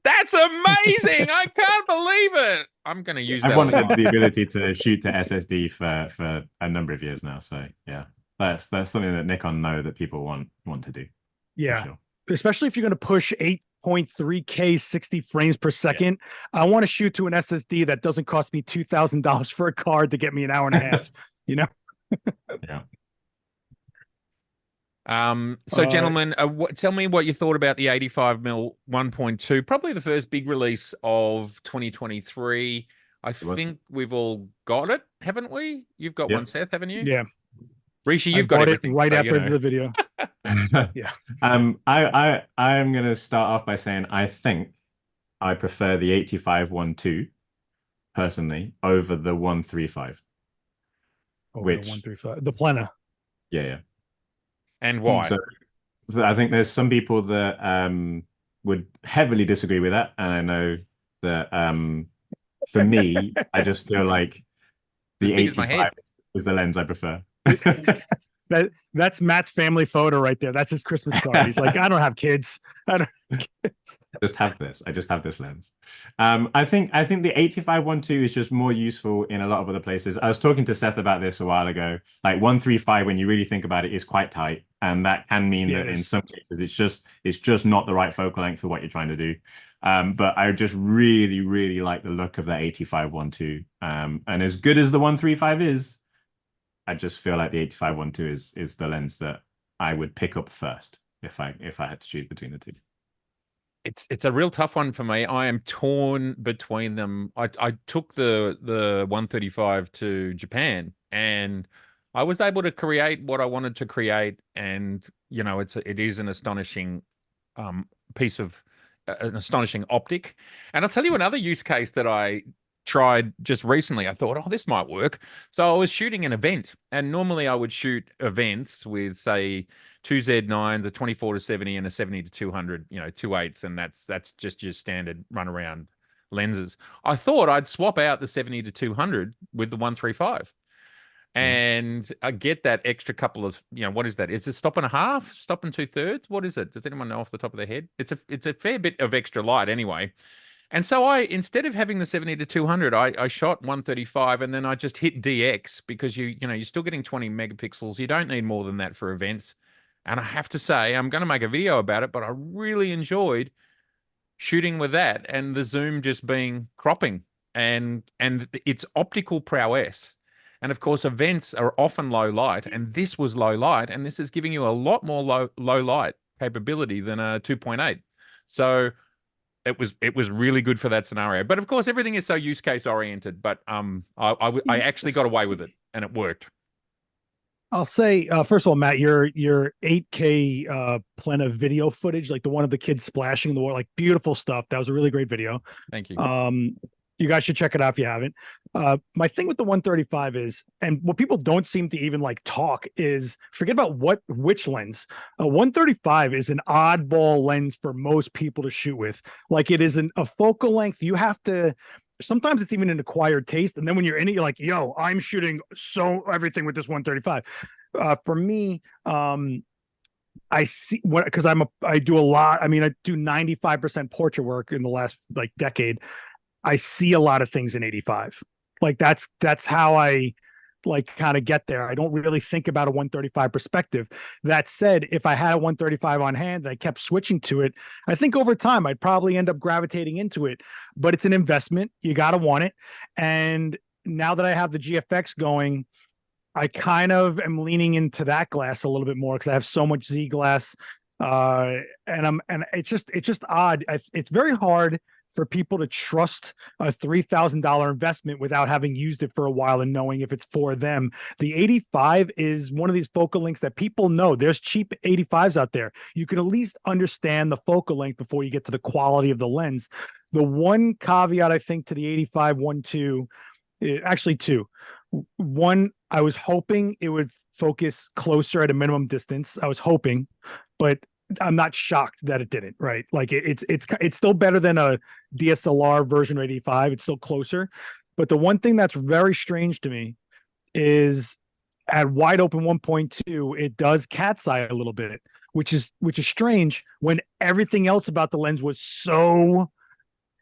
That's amazing! I can't believe it. I'm going to use that. I've wanted the ability to shoot to SSD for a number of years now. So yeah, that's something that Nikon know that people want to do. Yeah, sure. Especially if you're going to push 8.3K 60 frames per second. I want to shoot to an SSD that doesn't cost me $2,000 for a card to get me an hour and a half. Yeah. So gentlemen, tell me what you thought about the 85mm 1.2, probably the first big release of 2023. I think we've all got it, haven't we? You've got one, Seth, haven't you? Yeah. Ricci, you've got everything. It right after the video. Yeah. I am going to start off by saying I think I prefer the 85-1.2 personally over the 135. Which the 135, the Plena. Yeah. And why? So I think there's some people that would heavily disagree with that, and I know that for me, I just feel like the 85 is the lens I prefer. That's Matt's family photo right there. That's his Christmas card. He's like, I don't have kids. I just have this. I just have this lens. I think the 85-1.2 is just more useful in a lot of other places. I was talking to Seth about this a while ago. Like 135, when you really think about it, is quite tight, and that can mean that in some cases it's just not the right focal length for what you're trying to do. But I just really like the look of that 85-1.2. And as good as the 135 is, I just feel like the 85-1.2 is the lens that I would pick up first if I had to choose between the two. It's a real tough one for me. I am torn between them. I took the 135 to Japan, and I was able to create what I wanted to create, and it is an astonishing piece of an astonishing optic. And I'll tell you another use case that I tried just recently. I thought, this might work. So I was shooting an event, and normally I would shoot events with, say, 2Z9, the 24-70, and a 70-200, 2.8s, and that's just your standard runaround lenses. I thought I'd swap out the 70-200 with the 135. And I get that extra couple of, what is that? Is it stop and a half, stop and 2/3? What is it? Does anyone know off the top of their head? It's a fair bit of extra light anyway. And so instead of having the 70 to 200, I shot 135 and then I just hit DX because you're still getting 20 megapixels. You don't need more than that for events. And I have to say, I'm going to make a video about it, but I really enjoyed shooting with that and the zoom just being cropping and its optical prowess. And of course, events are often low light, and this was low light, and this is giving you a lot more low light capability than a 2.8. So it was really good for that scenario. But of course, everything is so use case oriented. But I actually got away with it, and it worked. I'll say, first of all, Matt, your 8K Plena video footage, like the one of the kids splashing in the water, like beautiful stuff. That was a really great video. Thank you. You guys should check it out if you haven't. My thing with the 135 is, and what people don't seem to even like talk is, forget about which lens. A 135 is an oddball lens for most people to shoot with. Like it isn't a focal length. You have to. Sometimes it's even an acquired taste, and then when you're in it, you're like, "Yo, I'm shooting everything with this 135." For me, I see what, because I do a lot. I mean, I do 95% portrait work in the last like decade. I see a lot of things in 85. Like that's how I like kind of get there. I don't really think about a 135 perspective. That said, if I had a 135 on hand and I kept switching to it, I think over time I'd probably end up gravitating into it. But it's an investment. You got to want it. And now that I have the GFX going, I kind of am leaning into that glass a little bit more because I have so much Z glass. And it's just odd. It's very hard for people to trust a $3,000 investment without having used it for a while and knowing if it's for them. The 85 is one of these focal lengths that people know. There's cheap 85s out there. You can at least understand the focal length before you get to the quality of the lens. The one caveat, I think, to the 85 1.2, actually two. One, I was hoping it would focus closer at a minimum distance. I was hoping, but I'm not shocked that it didn't, right? Like it's still better than a DSLR version of 85. It's still closer. But the one thing that's very strange to me is at wide open 1.2, it does cat's eye a little bit, which is strange when everything else about the lens was so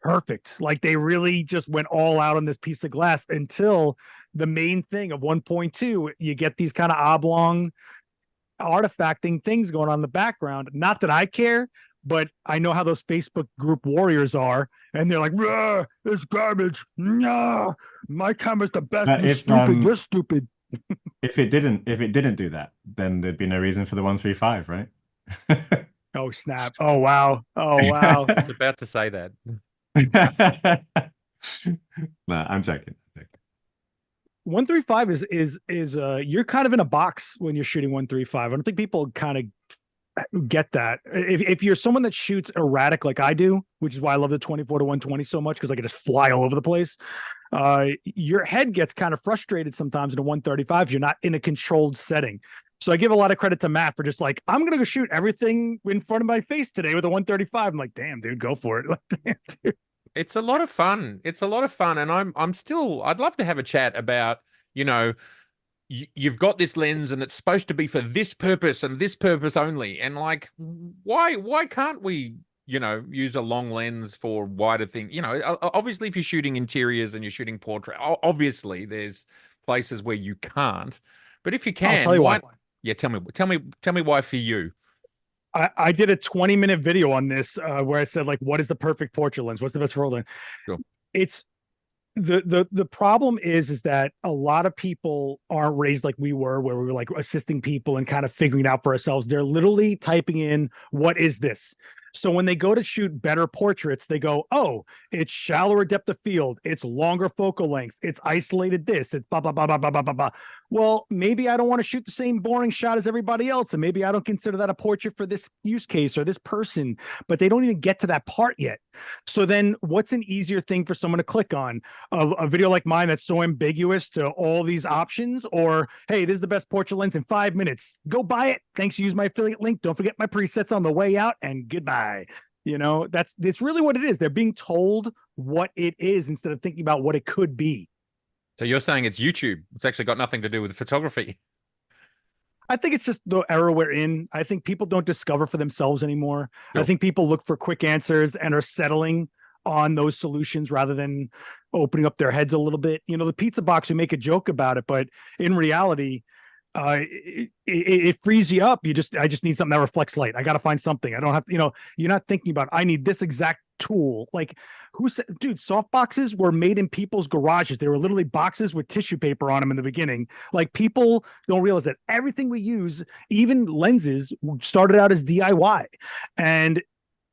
perfect. Like they really just went all out on this piece of glass until the main thing of 1.2, you get these kind of oblong artifacting things going on in the background. Not that I care, but I know how those Facebook group warriors are, and they're like, "This garbage. No, my camera's the best. But You're stupid. You're stupid." If it didn't do that, then there'd be no reason for the 135, right? Oh snap! Oh wow! Oh wow! I was about to say that. No, I'm joking. 135 is you're kind of in a box when you're shooting 135. I don't think people kind of get that. If you're someone that shoots erratic like I do, which is why I love the 24 to 120 so much, because I can just fly all over the place. Your head gets kind of frustrated sometimes in a 135 if you're not in a controlled setting. So I give a lot of credit to Matt for just like, I'm gonna go shoot everything in front of my face today with a 135. I'm like, damn, dude, go for it. Like, damn, dude. It's a lot of fun. It's a lot of fun, and I'd love to have a chat about, you've got this lens and it's supposed to be for this purpose and this purpose only, and like, why can't we, use a long lens for wider things? Obviously, if you're shooting interiors and you're shooting portrait, obviously there's places where you can't, but if you can, I'll tell you why. Yeah, tell me why for you. I did a 20-minute video on this where I said, like, what is the perfect portrait lens? What's the best photo lens? Sure. It's the problem is that a lot of people aren't raised like we were, where we were like assisting people and kind of figuring it out for ourselves. They're literally typing in, what is this? So when they go to shoot better portraits, they go, oh, it's shallower depth of field, it's longer focal lengths, it's isolated this, it's blah, blah, blah, blah, blah, blah, blah, blah. Well, maybe I don't want to shoot the same boring shot as everybody else, and maybe I don't consider that a portrait for this use case or this person, but they don't even get to that part yet. So then what's an easier thing for someone to click on? A video like mine that's so ambiguous to all these options, or, hey, this is the best portrait lens in 5 minutes. Go buy it. Thanks. Use my affiliate link. Don't forget my presets on the way out, and goodbye. That's really what it is. They're being told what it is instead of thinking about what it could be. So you're saying it's YouTube. It's actually got nothing to do with photography. I think it's just the era we're in. I think people don't discover for themselves anymore. I Sure. think people look for quick answers and are settling on those solutions rather than opening up their heads a little bit. You know, the pizza box, we make a joke about it, but in reality, it frees you up. I just need something that reflects light. I got to find something. I don't have to, you're not thinking about, I need this exact tool. Like, who said, dude, soft boxes were made in people's garages. They were literally boxes with tissue paper on them in the beginning. Like, people don't realize that everything we use, even lenses, started out as DIY. And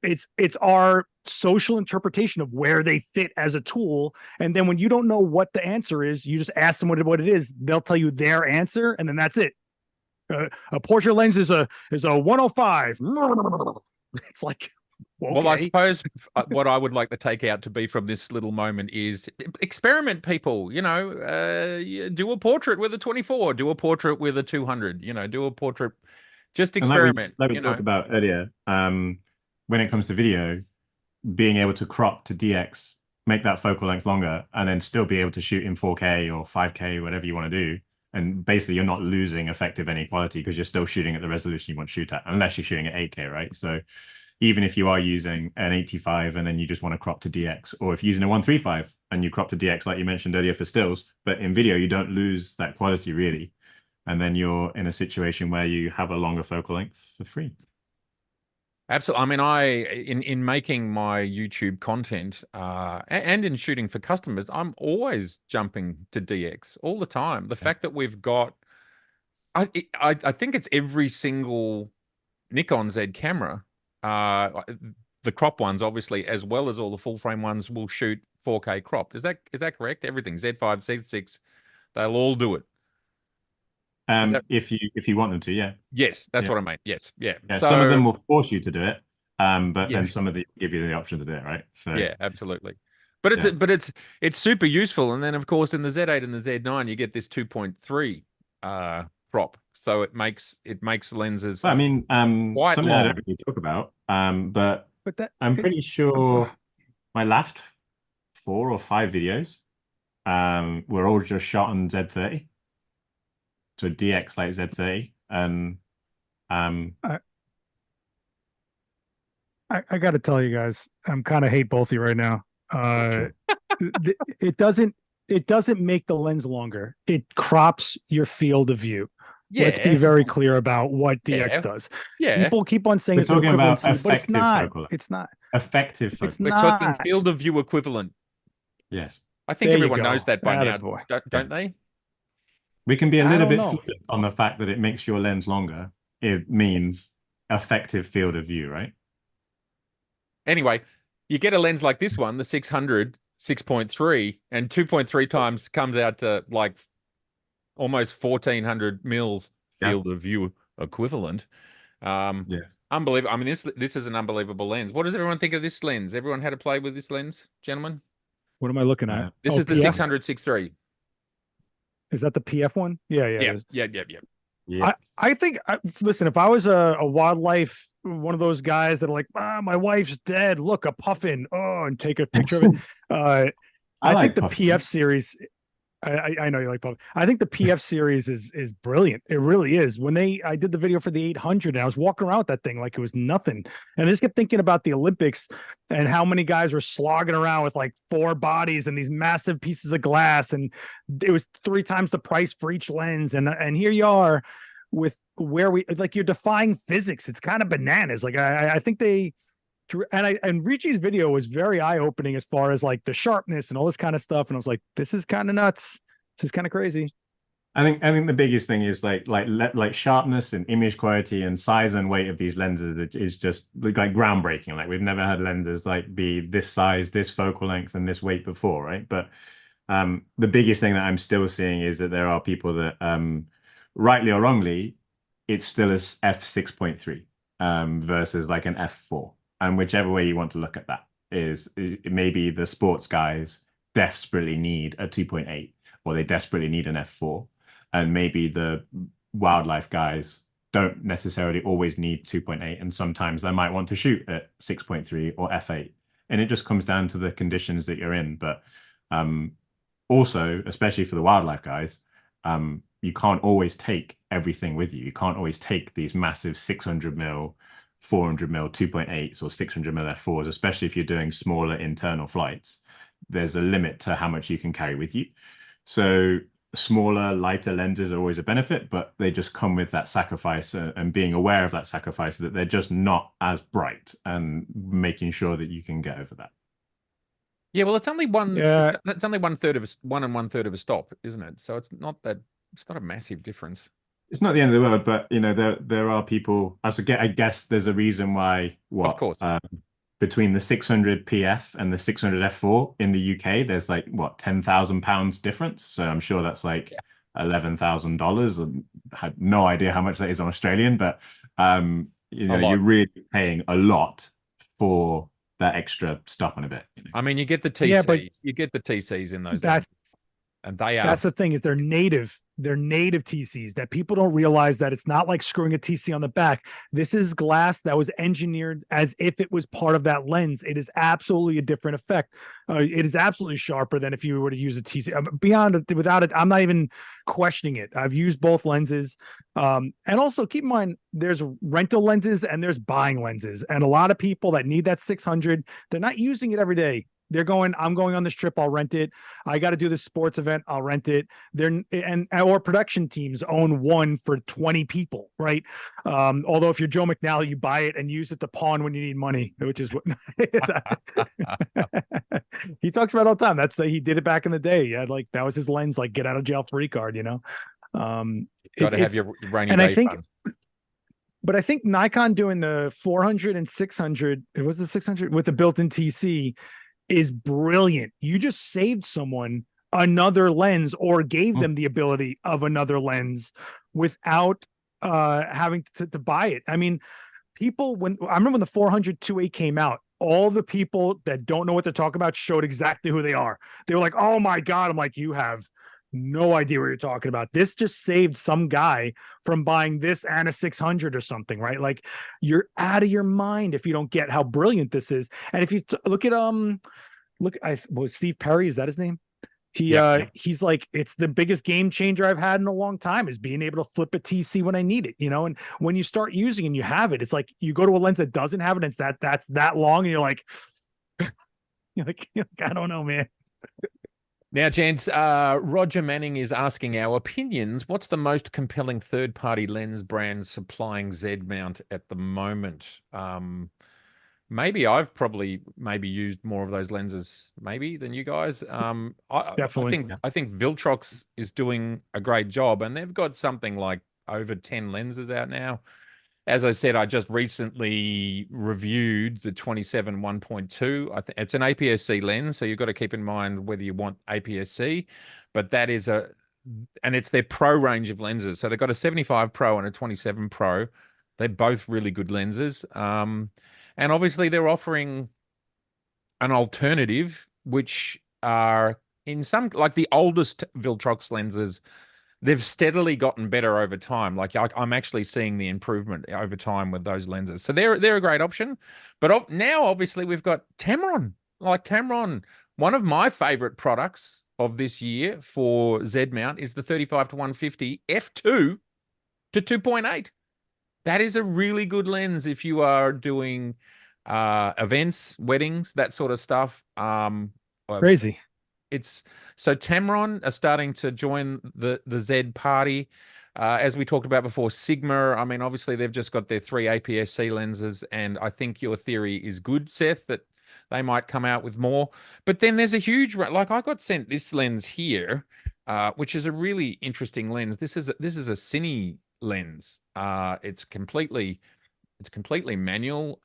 it's our social interpretation of where they fit as a tool. And then when you don't know what the answer is, you just ask them what it is. They'll tell you their answer, and then that's it. A Porsche lens is a 105. It's like, okay. Well, I suppose what I would like the takeout to be from this little moment is experiment, people. Do a portrait with a 24, do a portrait with a 200. Do a portrait. Just experiment. And like we talked about earlier, when it comes to video, being able to crop to DX, make that focal length longer, and then still be able to shoot in 4K or 5K, whatever you want to do. And basically, you're not losing effective any quality because you're still shooting at the resolution you want to shoot at, unless you're shooting at 8K, right? So even if you are using an 85 and then you just want to crop to DX, or if you're using a 135 and you crop to DX, like you mentioned earlier for stills, but in video, you don't lose that quality really. And then you're in a situation where you have a longer focal length for free. Absolutely. I mean, in making my YouTube content and in shooting for customers, I'm always jumping to DX all the time. The fact that we've got, I think it's every single Nikon Z camera, the crop ones, obviously, as well as all the full frame ones, will shoot 4K crop. Is that correct? Everything Z5, Z6, they'll all do it. If you want them to, yeah. Yes, that's what I mean. Yes, yeah. Yeah, so, some of them will force you to do it, but yeah. then some of them give you the option to do it, right? So yeah, absolutely. But it's super useful. And then of course in the Z8 and the Z9 you get this 2.3 crop, so it makes lenses. I mean, quite something long. I don't really talk about, but that I'm pretty sure my last 4 or 5 videos were all just shot on Z30. So DX like Z30, and I got to tell you guys, I'm kind of hate both of you right now. It doesn't make the lens longer. It crops your field of view. Let's be very clear about what DX does. Yeah. People keep on saying we're it's an talking about equivalency, but it's not. focal. It's not. Effective focal. It's We're not. talking field of view equivalent. Yes. I think There you everyone go. knows that by now, Attaboy. don't they? We can be a I little don't bit know. flippant on the fact that it makes your lens longer. It means effective field of view, right? Anyway, you get a lens like this one, the 600 6.3, and 2.3 times comes out to like almost 1400 mils field of view equivalent. Unbelievable. I mean, this is an unbelievable lens. What does everyone think of this lens? Everyone had to play with this lens, gentlemen? What am I looking at? This is the PF? 600 6.3. Is that the PF one? Yeah. I think, listen, if I was a wildlife, one of those guys that are like, my wife's dead, look, a puffin, and take a picture of it. I think the PF series, I know you like puffin. I think the PF series is brilliant. It really is. When I did the video for the 800, and I was walking around with that thing like it was nothing. And I just kept thinking about the Olympics and how many guys were slogging around with like 4 bodies and these massive pieces of glass. And it was 3 times the price for each lens. And here you are with where you're defying physics. It's kind of bananas. Like I think and Ricci's video was very eye-opening as far as like the sharpness and all this kind of stuff. And I was like, this is kind of nuts. This is kind of crazy. I think the biggest thing is like sharpness and image quality and size and weight of these lenses is just like groundbreaking. Like we've never had lenses like be this size, this focal length, and this weight before, right? But the biggest thing that I'm still seeing is that there are people that rightly or wrongly, it's still a f6.3 versus like an f4. And whichever way you want to look at that is maybe the sports guys desperately need a 2.8 or they desperately need an f4. And maybe the wildlife guys don't necessarily always need 2.8. And sometimes they might want to shoot at 6.3 or f8. And it just comes down to the conditions that you're in. But also, especially for the wildlife guys, you can't always take everything with you. You can't always take these massive 600 mil, 400 mil 2.8s or 600 mil f4s, especially if you're doing smaller internal flights. There's a limit to how much you can carry with you. So smaller, lighter lenses are always a benefit, but they just come with that sacrifice, and being aware of that sacrifice, that they're just not as bright, and making sure that you can get over that. Yeah, well, it's only one. Yeah, It's only one third of a, 1 1/3 of a stop, isn't it? So it's not that. It's not a massive difference. It's not the end of the world, but there are people. I guess there's a reason why Of course. between the 600 PF and the 600 F4 in the UK, there's like what, £10,000 difference. So I'm sure that's like $11,000. I had no idea how much that is on Australian, but you're really paying a lot for that extra stop on a bit. I mean, you get the TCs, Yeah, but you get the TCs in those, that and they are. that's the thing, is they're native TCs that people don't realize, that it's not like screwing a TC on the back. This is glass that was engineered as if it was part of that lens. It is absolutely a different effect. It is absolutely sharper than if you were to use a TC. Beyond it, without it, I'm not even questioning it. I've used both lenses. And also keep in mind, there's rental lenses and there's buying lenses. And a lot of people that need that 600, they're not using it every day. They're going, I'm going on this trip, I'll rent it. I got to do this sports event, I'll rent it. And our production teams own one for 20 people, right? Although if you're Joe McNally, you buy it and use it to pawn when you need money, which is what he talks about all the time. He did it back in the day. Yeah, like that was his lens, like get out of jail free card, Got to have your rainy and day I think fund. But I think Nikon doing the 400 and 600, it was the 600 with the built-in TC, is brilliant. You just saved someone another lens, or gave them the ability of another lens without having to buy it. I mean, I remember when the 400 2.8 came out, all the people that don't know what they're talking about showed exactly who they are. They were like, oh my God. I'm like, you have no idea what you're talking about. This just saved some guy from buying this and a 600 or something, right? Like, you're out of your mind if you don't get how brilliant this is. And if you look at Steve Perry, is that his name? He's like, it's the biggest game changer I've had in a long time, is being able to flip a TC when I need it, and when you start using and you have it, it's like you go to a lens that doesn't have it, and that's that long, and you're like I don't know, man. Now, gents, Roger Manning is asking our opinions. What's the most compelling third-party lens brand supplying Z mount at the moment? Maybe I've probably used more of those lenses than you guys. Definitely. I think Viltrox is doing a great job, and they've got something like over 10 lenses out now. As I said, I just recently reviewed the 27 1.2. I think it's an APS-C lens, so you've got to keep in mind whether you want APS-C, but that is and it's their pro range of lenses. So they've got a 75 Pro and a 27 Pro. They're both really good lenses. And obviously they're offering an alternative, which are in some, like the oldest Viltrox lenses, they've steadily gotten better over time. Like I'm actually seeing the improvement over time with those lenses. So they're a great option. But now, obviously, we've got Tamron. Like Tamron, one of my favorite products of this year for Z mount is the 35 to 150 f2 to 2.8. That is a really good lens if you are doing events, weddings, that sort of stuff. Crazy. So Tamron are starting to join the Z party. As we talked about before, Sigma, I mean, obviously they've just got their 3 APS-C lenses, and I think your theory is good, Seth, that they might come out with more. But then there's a huge, like I got sent this lens here, which is a really interesting lens. This is a cine lens. It's completely manual,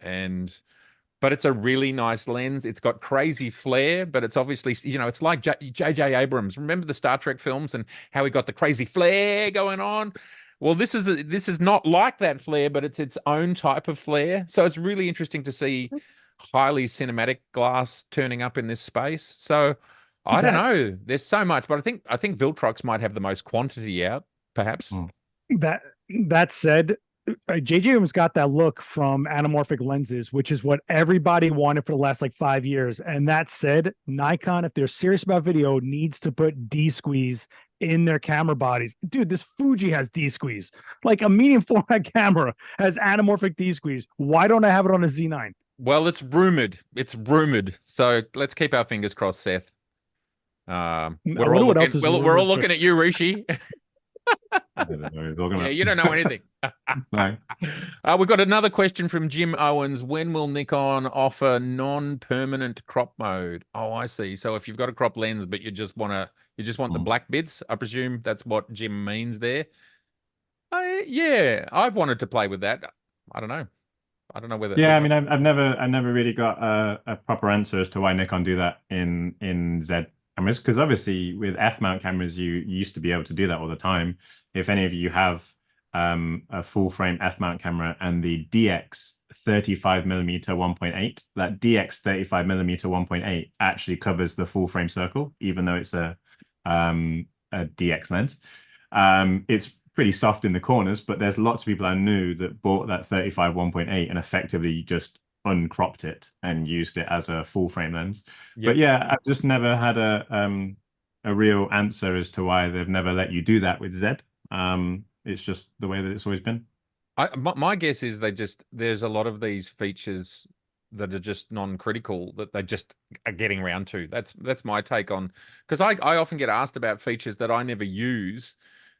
but it's a really nice lens. It's got crazy flare, but it's obviously, it's like J.J. Abrams. Remember the Star Trek films and how he got the crazy flare going on? Well, this is not like that flare, but it's its own type of flare. So it's really interesting to see highly cinematic glass turning up in this space. So I don't know. There's so much, but I think Viltrox might have the most quantity out, perhaps. That said, JJ Abrams got that look from anamorphic lenses, which is what everybody wanted for the last like 5 years. And that said, Nikon, if they're serious about video, needs to put D squeeze in their camera bodies. Dude, this Fuji has D squeeze. Like a medium format camera has anamorphic D squeeze. Why don't I have it on a Z9? Well, it's rumored. It's rumored. So let's keep our fingers crossed, Seth. I We're wonder all what looking. else is We're all rumored, looking at you, Rishi. I don't know what you're talking Yeah, about. you don't know anything. No. We've got another question from Jim Owens. When will Nikon offer non-permanent crop mode? Oh, I see. So if you've got a crop lens, but you just want the black bits, I presume that's what Jim means there. Yeah, I've wanted to play with that. I don't know. I don't know whether. Yeah, I mean, I've never really got a proper answer as to why Nikon do that in Z cameras, because obviously with F mount cameras you used to be able to do that all the time. If any of you have a full frame F mount camera and the DX 35mm 1.8, that DX 35mm 1.8 actually covers the full frame circle, even though it's a DX lens. It's pretty soft in the corners, but there's lots of people I knew that bought that 35 1.8 and effectively just uncropped it and used it as a full frame lens. Yep. But yeah, I've just never had a real answer as to why they've never let you do that with Z. It's just the way that it's always been. My guess is there's a lot of these features that are just non-critical that they just are getting around to. That's my take on, because I often get asked about features that I never use,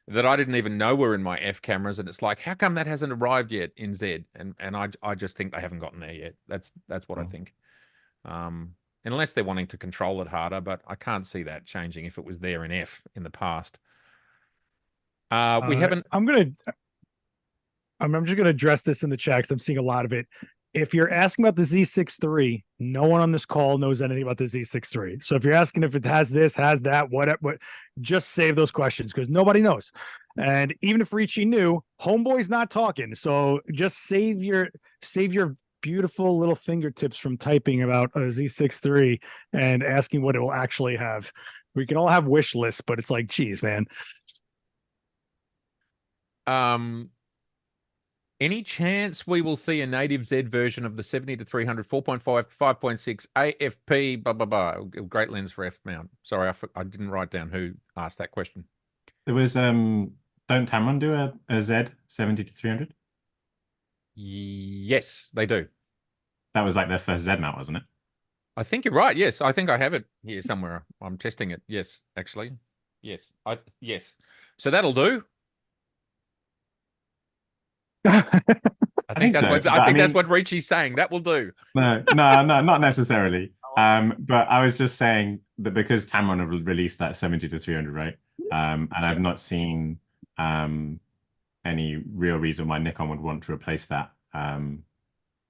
that I didn't even know were in my F cameras, and it's like, how come that hasn't arrived yet in Z? And I just think they haven't gotten there yet. That's what I think. Unless they're wanting to control it harder, but I can't see that changing if it was there in F in the past. We haven't. I'm just gonna address this in the chat because I'm seeing a lot of it. If you're asking about the Z6 III, no one on this call knows anything about the Z6 III. So if you're asking if it has this, has that, what just save those questions because nobody knows. And even if Ricci knew, homeboy's not talking. So just save your beautiful little fingertips from typing about a Z6 III and asking what it will actually have. We can all have wish lists, but it's like, geez, man. Any chance we will see a native Z version of the 70-300 4.5 5.6 AFP blah blah blah? Great lens for F mount. Sorry, I didn't write down who asked that question. There was don't Tamron do a Z 70-300? Yes, they do. That was like their first Z mount, wasn't it? I think you're right. Yes, I think I have it here somewhere. I'm testing it. Yes, actually. Yes. Yes. So that'll do. I think that's what Ricci's saying. That will do. No, not necessarily. But I was just saying that because Tamron have released that 70-300, right? And I've not seen any real reason why Nikon would want to replace that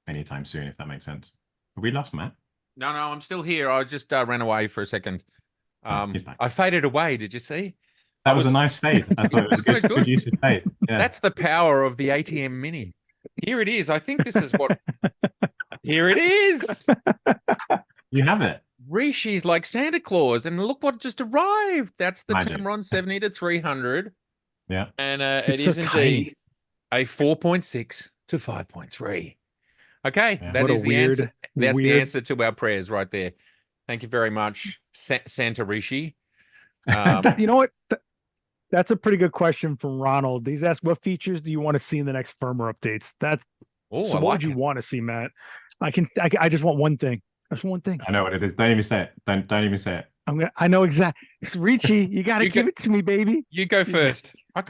anytime soon, if that makes sense. Have we lost Matt? No, I'm still here. I just ran away for a second. He's back. I faded away. Did you see? That was a nice fade. I thought it was a good use of fade. Yeah. That's the power of the ATM Mini. Here it is. I think this is what. Here it is. You have it. Rishi's like Santa Claus, and look what just arrived. That's the Magic. Tamron 70-300. Yeah, and it is indeed a 4.6 to 5.3. Okay, Yeah. that What a is the weird- answer. That's the weird- answer to our prayers right there. Thank you very much, Santa Rishi. You know what? That's a pretty good question from Ronald. He's asked, what features do you want to see in the next firmware updates? Oh, So I what like would you it. want to see, Matt? I just want one thing. Just one thing. I know what it is. Don't even say it. Don't even say it. I know exactly. Ricci, you got to give it to me, baby. You go first. I'm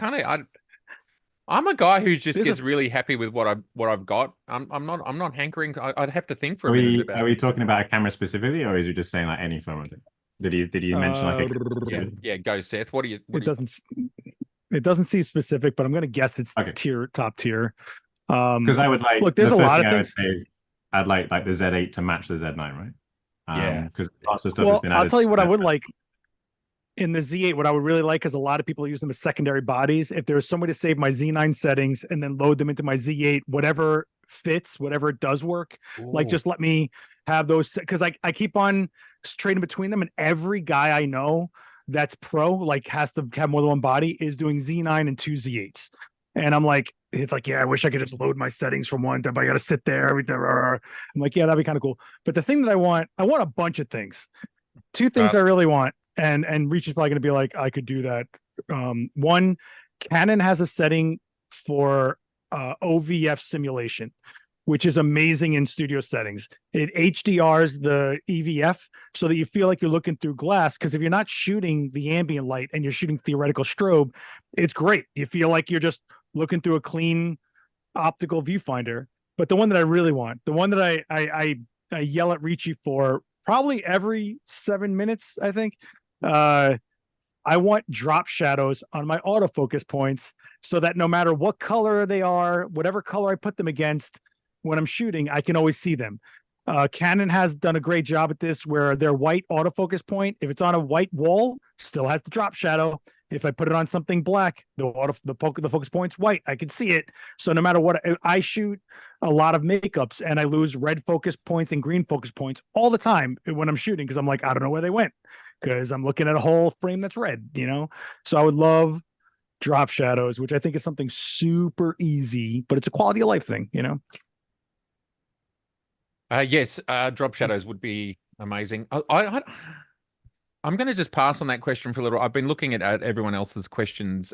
a guy who just There's gets really happy with what I've got. I'm not hankering. I'd have to think for a Are minute we about are we talking about a camera specifically, or is he just saying like any phone? Did he mention like a Yeah, go Seth. What do you? It doesn't seem specific, but I'm going to guess it's Okay. top tier. Because I would like look, there's the a first lot thing of I would things. say is I'd like the Z8 to match the Z9, right? Yeah. Because lots of stuff Well, has been I'll added tell you to what I would Z9. like in the Z8. What I would really like is a lot of people use them as secondary bodies. If there's some way to save my Z9 settings and then load them into my Z8, whatever fits, whatever it does work, like just let me have those, because I keep on trading between them, and every guy I know that's pro, like has to have more than one body, is doing Z9 and two Z8s. And I'm like, it's like, yeah, I wish I could just load my settings from one time, but I got to sit there every time. I'm like, yeah, that'd be kind of cool. But the thing that I want a bunch of things. Two things Right. I really want, and Reach is probably going to be like, I could do that. One, Canon has a setting for OVF simulation, which is amazing in studio settings. It HDRs the EVF so that you feel like you're looking through glass. Because if you're not shooting the ambient light and you're shooting theoretical strobe, it's great. You feel like you're just looking through a clean optical viewfinder. But the one that I really want, the one that I yell at Ricci for probably every 7 minutes, I think. I want drop shadows on my autofocus points so that no matter what color they are, whatever color I put them against, when I'm shooting, I can always see them. Canon has done a great job at this where their white autofocus point, if it's on a white wall, still has the drop shadow. If I put it on something black, the focus point's white. I can see it. So no matter what, I shoot a lot of makeups and I lose red focus points and green focus points all the time when I'm shooting because I'm like, I don't know where they went because I'm looking at a whole frame that's red, you know? So I would love drop shadows, which I think is something super easy, but it's a quality of life thing, you know? Yes, drop shadows would be amazing. I'm going to just pass on that question for a little. I've been looking at everyone else's questions.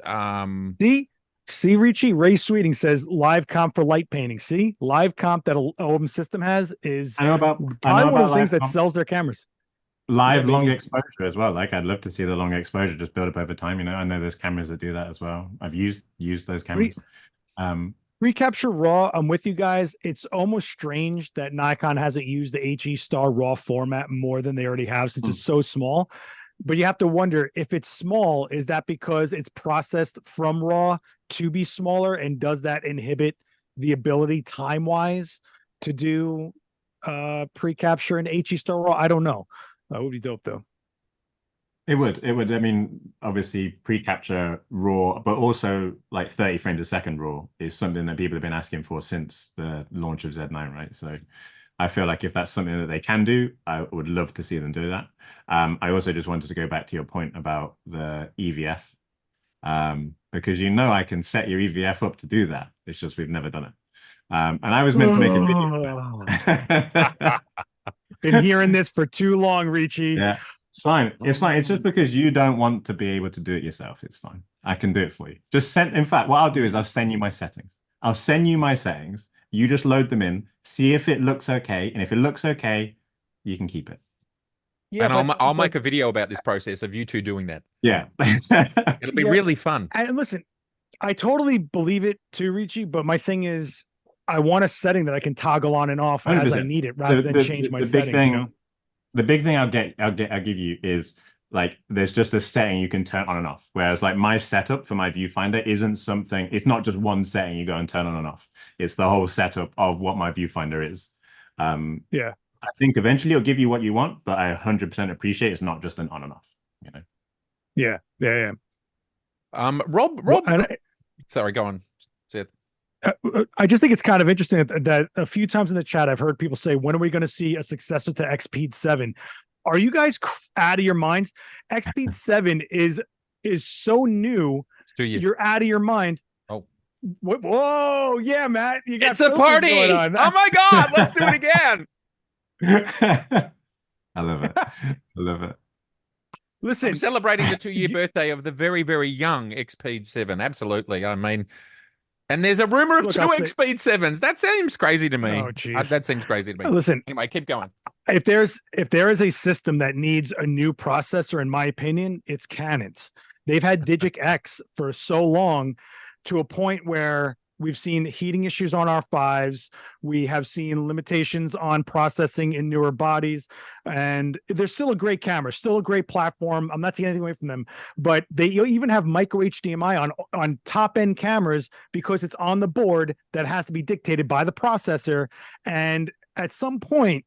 See, Ricci, Ray Sweeting says live comp for light painting. See, live comp that OM system has is I know about probably one of the things live that sells their cameras. live Yeah, long baby. exposure as well. Like I'd love to see the long exposure just build up over time. You know, I know there's cameras that do that as well. I've used those cameras. Recapture RAW, I'm with you guys. It's almost strange that Nikon hasn't used the HE Star RAW format more than they already have since it's so small. But you have to wonder if it's small, is that because it's processed from RAW to be smaller? And does that inhibit the ability time-wise to do pre-capture in HE Star RAW? I don't know. That would be dope though. It would. It would. I mean, obviously pre-capture RAW, but also like 30 frames a second RAW is something that people have been asking for since the launch of Z9, right? So I feel like if that's something that they can do, I would love to see them do that. I also just wanted to go back to your point about the EVF, because you know I can set your EVF up to do that. It's just we've never done it. And I was meant to make a video. Been hearing this for too long, Ricci. Yeah. It's fine. It's fine. It's just because you don't want to be able to do it yourself. It's fine. I can do it for you. Just send, in fact, what I'll do is I'll send you my settings. I'll send you my settings. You just load them in, see if it looks okay. And if it looks okay, you can keep it. Yeah, and I'll make a video about this process of you two doing that. Yeah. It'll be really fun. And listen, I totally believe it too, Ricci, but my thing is I want a setting that I can toggle on and off 100%. As I need it rather than change my settings, you know? The big thing I'll give you is like there's just a setting you can turn on and off. Whereas like my setup for my viewfinder isn't something, it's not just one setting you go and turn on and off. It's the whole setup of what my viewfinder is. Yeah. I think eventually it'll give you what you want, but I 100% appreciate it's not just an on and off, you know. Yeah. Rob, sorry, go on, Seth. I just think it's kind of interesting that a few times in the chat I've heard people say, when are we going to see a successor to XPEED 7? Are you guys out of your minds? XPEED 7 is so new. It's 2 years. You're out of your mind. Oh. Whoa, yeah, Matt. You got it's a party. Going on. Oh my God, let's do it again. I love it. I love it. Listen, I'm celebrating the 2-year birthday of the very, very young XPEED 7. Absolutely. I mean, and there's a rumor of 2 XPEED 7s. That seems crazy to me. Oh, geez. That seems crazy to me. Listen, anyway, keep going. If there is a system that needs a new processor, in my opinion, it's Canon's. They've had Digic X for so long to a point where we've seen heating issues on R5s. We have seen limitations on processing in newer bodies. And they're still a great camera, still a great platform. I'm not taking anything away from them. But they even have micro HDMI on top-end cameras because it's on the board that has to be dictated by the processor. And at some point,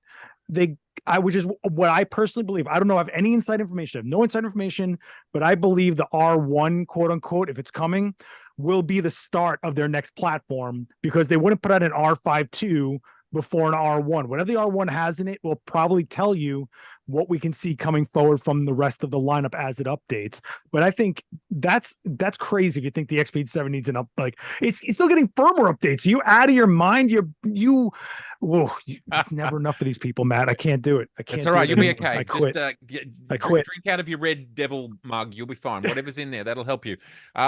which is what I personally believe. I don't know, I have any inside information. I have no inside information, but I believe the R1, quote unquote, if it's coming, will be the start of their next platform because they wouldn't put out an R5 II before an R1. Whatever the R1 has in it will probably tell you what we can see coming forward from the rest of the lineup as it updates. But I think that's crazy if you think the X-Speed 7 needs an up. Like it's still getting firmware updates. You out of your mind? It's never enough for these people, Matt. I can't do it. I can't. It's all right. You'll be okay. I quit. Just I quit. drink out of your Red Devil mug. You'll be fine. Whatever's in there, that'll help you.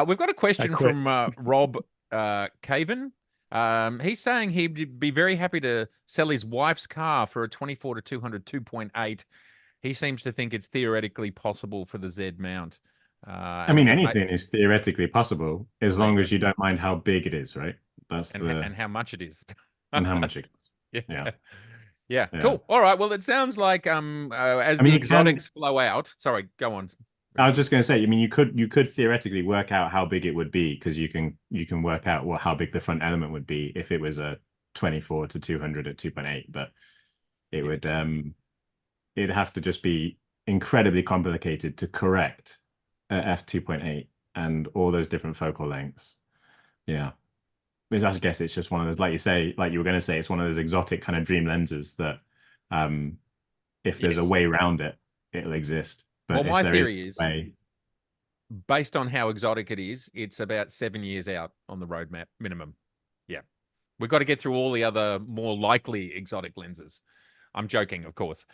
We've got a question from Rob Caven. He's saying he'd be very happy to sell his wife's car for a 24 to 200 2.8. He seems to think it's theoretically possible for the Z mount. I mean, anything is theoretically possible as long as you don't mind how big it is, right? And how much it is. And how much it costs. Yeah. Cool. All right. Well, it sounds like as the exotics flow out. Sorry, go on. I was just going to say, I mean, you could theoretically work out how big it would be because you can work out how big the front element would be if it was a 24 to 200 at 2.8, but it would it'd have to just be incredibly complicated to correct f2.8 and all those different focal lengths. Yeah. I guess it's just one of those, like you say, like you were going to say, it's one of those exotic kind of dream lenses that if there's a way around it, it'll exist. But well, my theory is, based on how exotic it is, it's about 7 years out on the roadmap minimum. Yeah. We've got to get through all the other more likely exotic lenses. I'm joking, of course.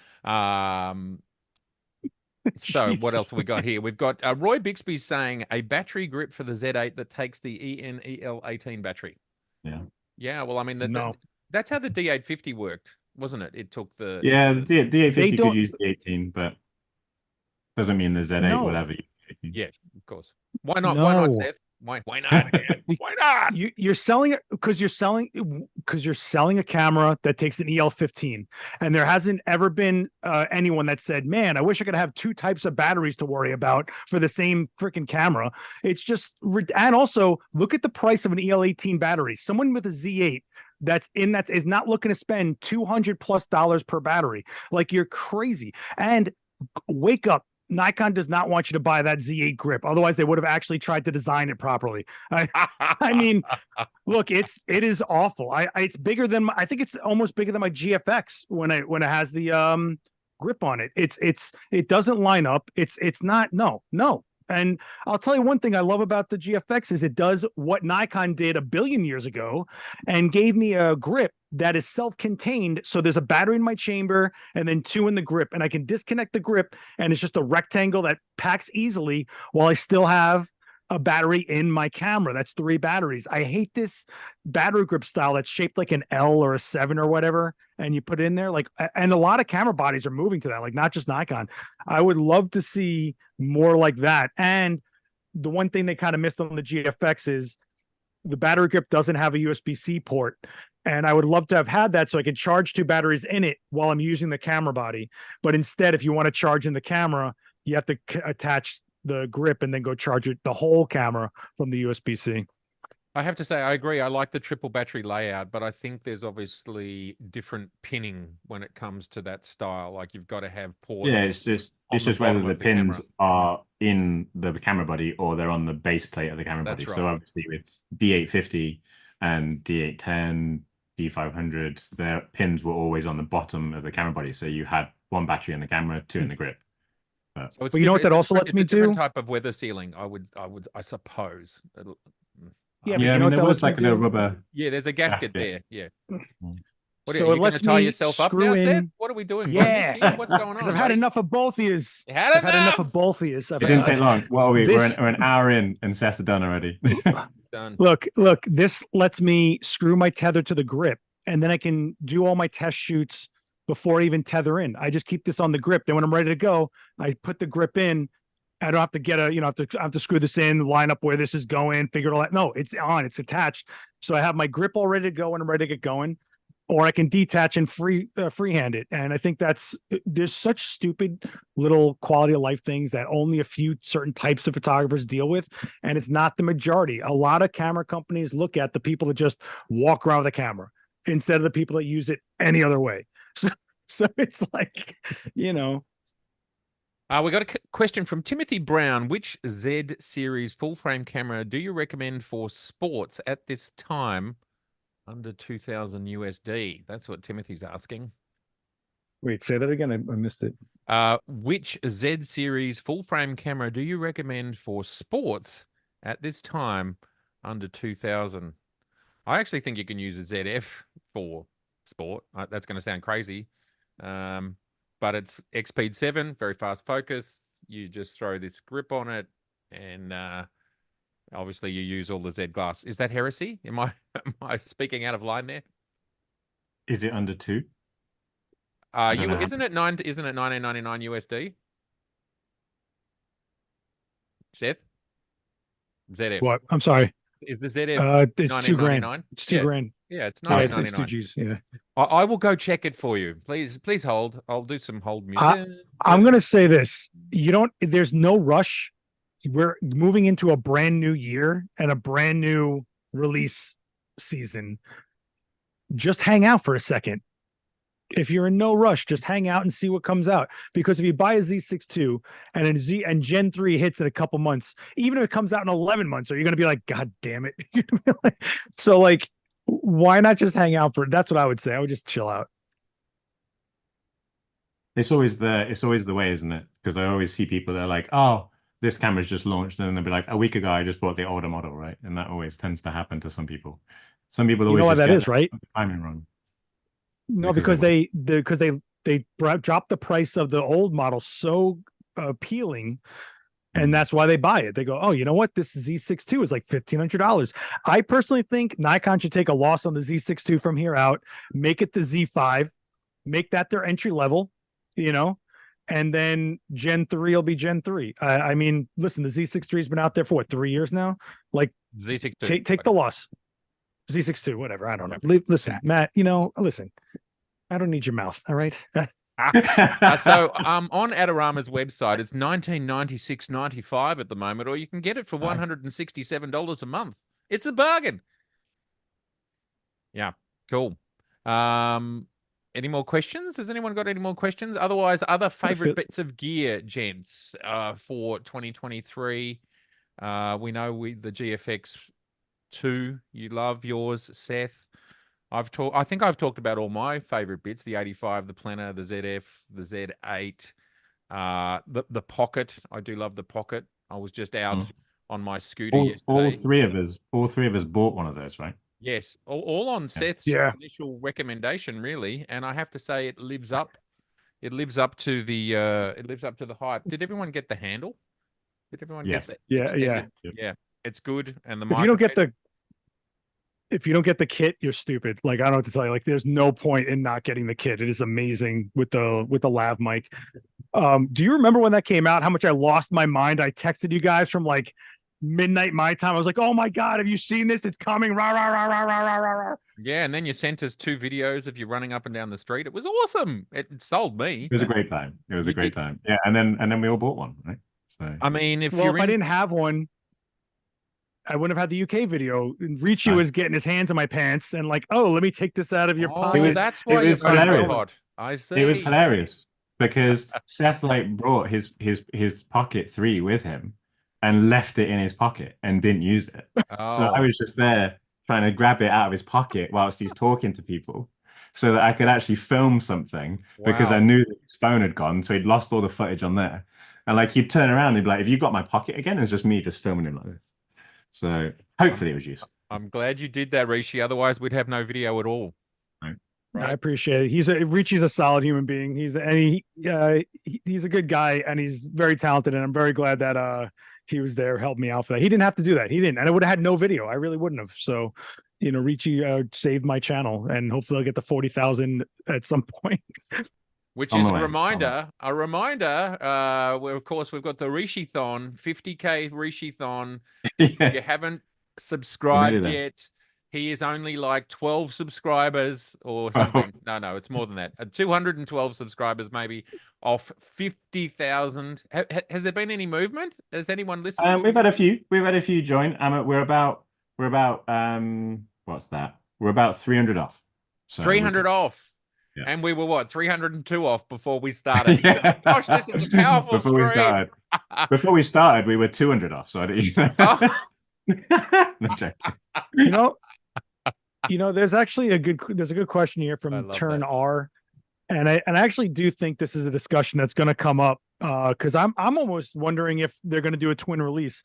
So what else have we got here? We've got Roy Bixby saying a battery grip for the Z8 that takes the ENEL18 battery. Yeah. Yeah. Well, I mean, that's how the D850 worked, wasn't it? It took the the D850 could use the 18, but doesn't mean the Z8 will ever use the 18. Yeah, of course. Why not? Why not, Seth? Why not? Why not? You're selling it because you're selling a camera that takes an EL15, and there hasn't ever been anyone that said, "Man, I wish I could have two types of batteries to worry about for the same freaking camera." It's just, and also look at the price of an EL18 battery. Someone with a Z8 that is not looking to spend $200+ per battery. Like, you're crazy. And wake up. Nikon does not want you to buy that Z8 grip. Otherwise, they would have actually tried to design it properly. I mean, look, it is awful. It's bigger than I think it's almost bigger than my GFX when it has the grip on it. It doesn't line up. It's not no. And I'll tell you one thing I love about the GFX is it does what Nikon did a billion years ago and gave me a grip that is self-contained. So there's a battery in my chamber and then two in the grip, and I can disconnect the grip and it's just a rectangle that packs easily while I still have a battery in my camera. That's 3 batteries. I hate this battery grip style that's shaped like an L or a 7 or whatever, and you put it in there. Like, and a lot of camera bodies are moving to that, like not just Nikon. I would love to see more like that. And the one thing they kind of missed on the GFX is the battery grip doesn't have a USB-C port. And I would love to have had that so I could charge 2 batteries in it while I'm using the camera body. But instead, if you want to charge in the camera, you have to attach the grip and then go charge the whole camera from the USB-C. I have to say, I agree. I like the triple battery layout, but I think there's obviously different pinning when it comes to that style. Like, you've got to have ports. Yeah, it's just whether the pins are in the camera body or they're on the base plate of the camera body. Right. So obviously with D850 and D810, D500, their pins were always on the bottom of the camera body. So you had 1 battery in the camera, 2 in the grip. So it's you know what that also lets me do? Different type of weather sealing. I suppose. Yeah, I mean, there was like a little rubber. Yeah, there's a gasket there. Yeah. What so are you going to tie yourself up now, Seth? What are we doing? Yeah. What's going on? I've had enough of both of yous. I've had enough of both of yous. It didn't take long. What are we? We're an hour in and Seth's done already. Done. Look, this lets me screw my tether to the grip, and then I can do all my test shoots before I even tether in. I just keep this on the grip. Then when I'm ready to go, I put the grip in. I don't have to get I have to screw this in, line up where this is going, figure it all out. No, it's on, it's attached. So I have my grip all ready to go and I'm ready to get going, or I can detach and freehand it. And I think there's such stupid little quality of life things that only a few certain types of photographers deal with. And it's not the majority. A lot of camera companies look at the people that just walk around with a camera instead of the people that use it any other way. So it's like, we got a question from Timothy Brown. Which Z series full frame camera do you recommend for sports at this time Under 2000 USD. That's what Timothy's asking. Wait, say that again. I missed it. Which Z series full frame camera do you recommend for sports at this time under 2000? I actually think you can use a ZF for sport. That's going to sound crazy. But it's X-Speed 7, very fast focus. You just throw this grip on it, and obviously you use all the Z glass. Is that heresy? Am I speaking out of line there? Is it under 2? Isn't it 1999 USD? Seth? ZF. What? I'm sorry. Is the ZF it's $2,000. It's $2,000. Yeah, it's Yeah, it's 1999. 2 Gs. Yeah. I will go check it for you. Please hold. I'll do some hold music. I'm gonna say this. There's no rush. We're moving into a brand new year and a brand new release season. Just hang out for a second. If you're in no rush, just hang out and see what comes out. Because if you buy a Z6 II and Gen 3 hits in a couple months, even if it comes out in 11 months, are you going to be like, God damn it? So like, why not just hang out that's what I would say. I would just chill out. It's always the way, isn't it? Because I always see people that are like, oh, this camera's just launched, and then they'll be like, a week ago I just bought the older model, right? And that always tends to happen to some people. Some people always why that is, right? Timing wrong. No, because they dropped the price of the old model so appealing, and that's why they buy it. They go, oh, you know what? This Z6 II is like $1,500. I personally think Nikon should take a loss on the Z6 II from here out, make it the Z5, make that their entry level, and then Gen 3 will be Gen 3. I mean, listen, the Z6 III has been out there for what, 3 years now? Like, Z6 II. Take the loss. Z6 II, whatever. I don't know. Listen, Matt, listen, I don't need your mouth. All right. So on Adorama's website, it's $1996.95 at the moment, or you can get it for $167 a month. It's a bargain. Yeah, cool. Any more questions? Has anyone got any more questions? Otherwise, other favorite bits of gear, gents, for 2023. We know the GFX 2, you love yours, Seth. I think I've talked about all my favorite bits: the 85, the Planner, the ZF, the Z8, the Pocket. I do love the Pocket. I was just out on my scooter yesterday. All three of us bought one of those, right? Yes, all on Seth's initial recommendation, really, and I have to say it lives up. It lives up to the hype. Did everyone get the handle? Did everyone get that? Yeah. It's good, and if you don't get the kit, you're stupid. Like, I don't know what to tell you. Like, there's no point in not getting the kit. It is amazing with the lav mic. Do you remember when that came out? How much I lost my mind? I texted you guys from like midnight my time. I was like, "Oh my god, have you seen this? It's coming!" Rah, rah, rah, rah, rah, rah, rah. Yeah, and then you sent us 2 videos of you running up and down the street. It was awesome. It sold me. It was a great time. Yeah, and then we all bought one, right? So I mean, if I didn't have one, I wouldn't have had the UK video. Ricci was getting his hands in my pants and like, oh, let me take this out of your pocket. That's why you're so hot. I see. It was hilarious because Seth like brought his Pocket 3 with him and left it in his pocket and didn't use it. So I was just there trying to grab it out of his pocket whilst he's talking to people so that I could actually film something because I knew that his phone had gone. So he'd lost all the footage on there. And like, he'd turn around and he'd be like, have you got my pocket again? It's just me just filming him like this. So hopefully it was useful. I'm glad you did that, Ricci. Otherwise, we'd have no video at all. Right. I appreciate it. Ricci's a solid human being. He's a good guy and he's very talented. And I'm very glad that he was there, helped me out for that. He didn't have to do that. He didn't, and I would have had no video. I really wouldn't have. So, Ricci saved my channel, and hopefully I'll get the 40,000 at some point. Which is a reminder. Where of course we've got the Ricci-thon, 50K Ricci-thon. If you haven't subscribed yet, he is only like 12 subscribers or something. No, it's more than that. 212 subscribers, maybe, off 50,000. Has there been any movement? Has anyone listened? We've had a few. We've had a few join. We're about what's that? We're about 300 off. So 300 off. Yeah. And we were 302 off before we started. Gosh, this is a powerful stream. Before we started, we were 200 off. So I didn't. No, There's actually there's a good question here I from love Turn that. R. And I actually do think this is a discussion that's going to come up because I'm almost wondering if they're going to do a twin release.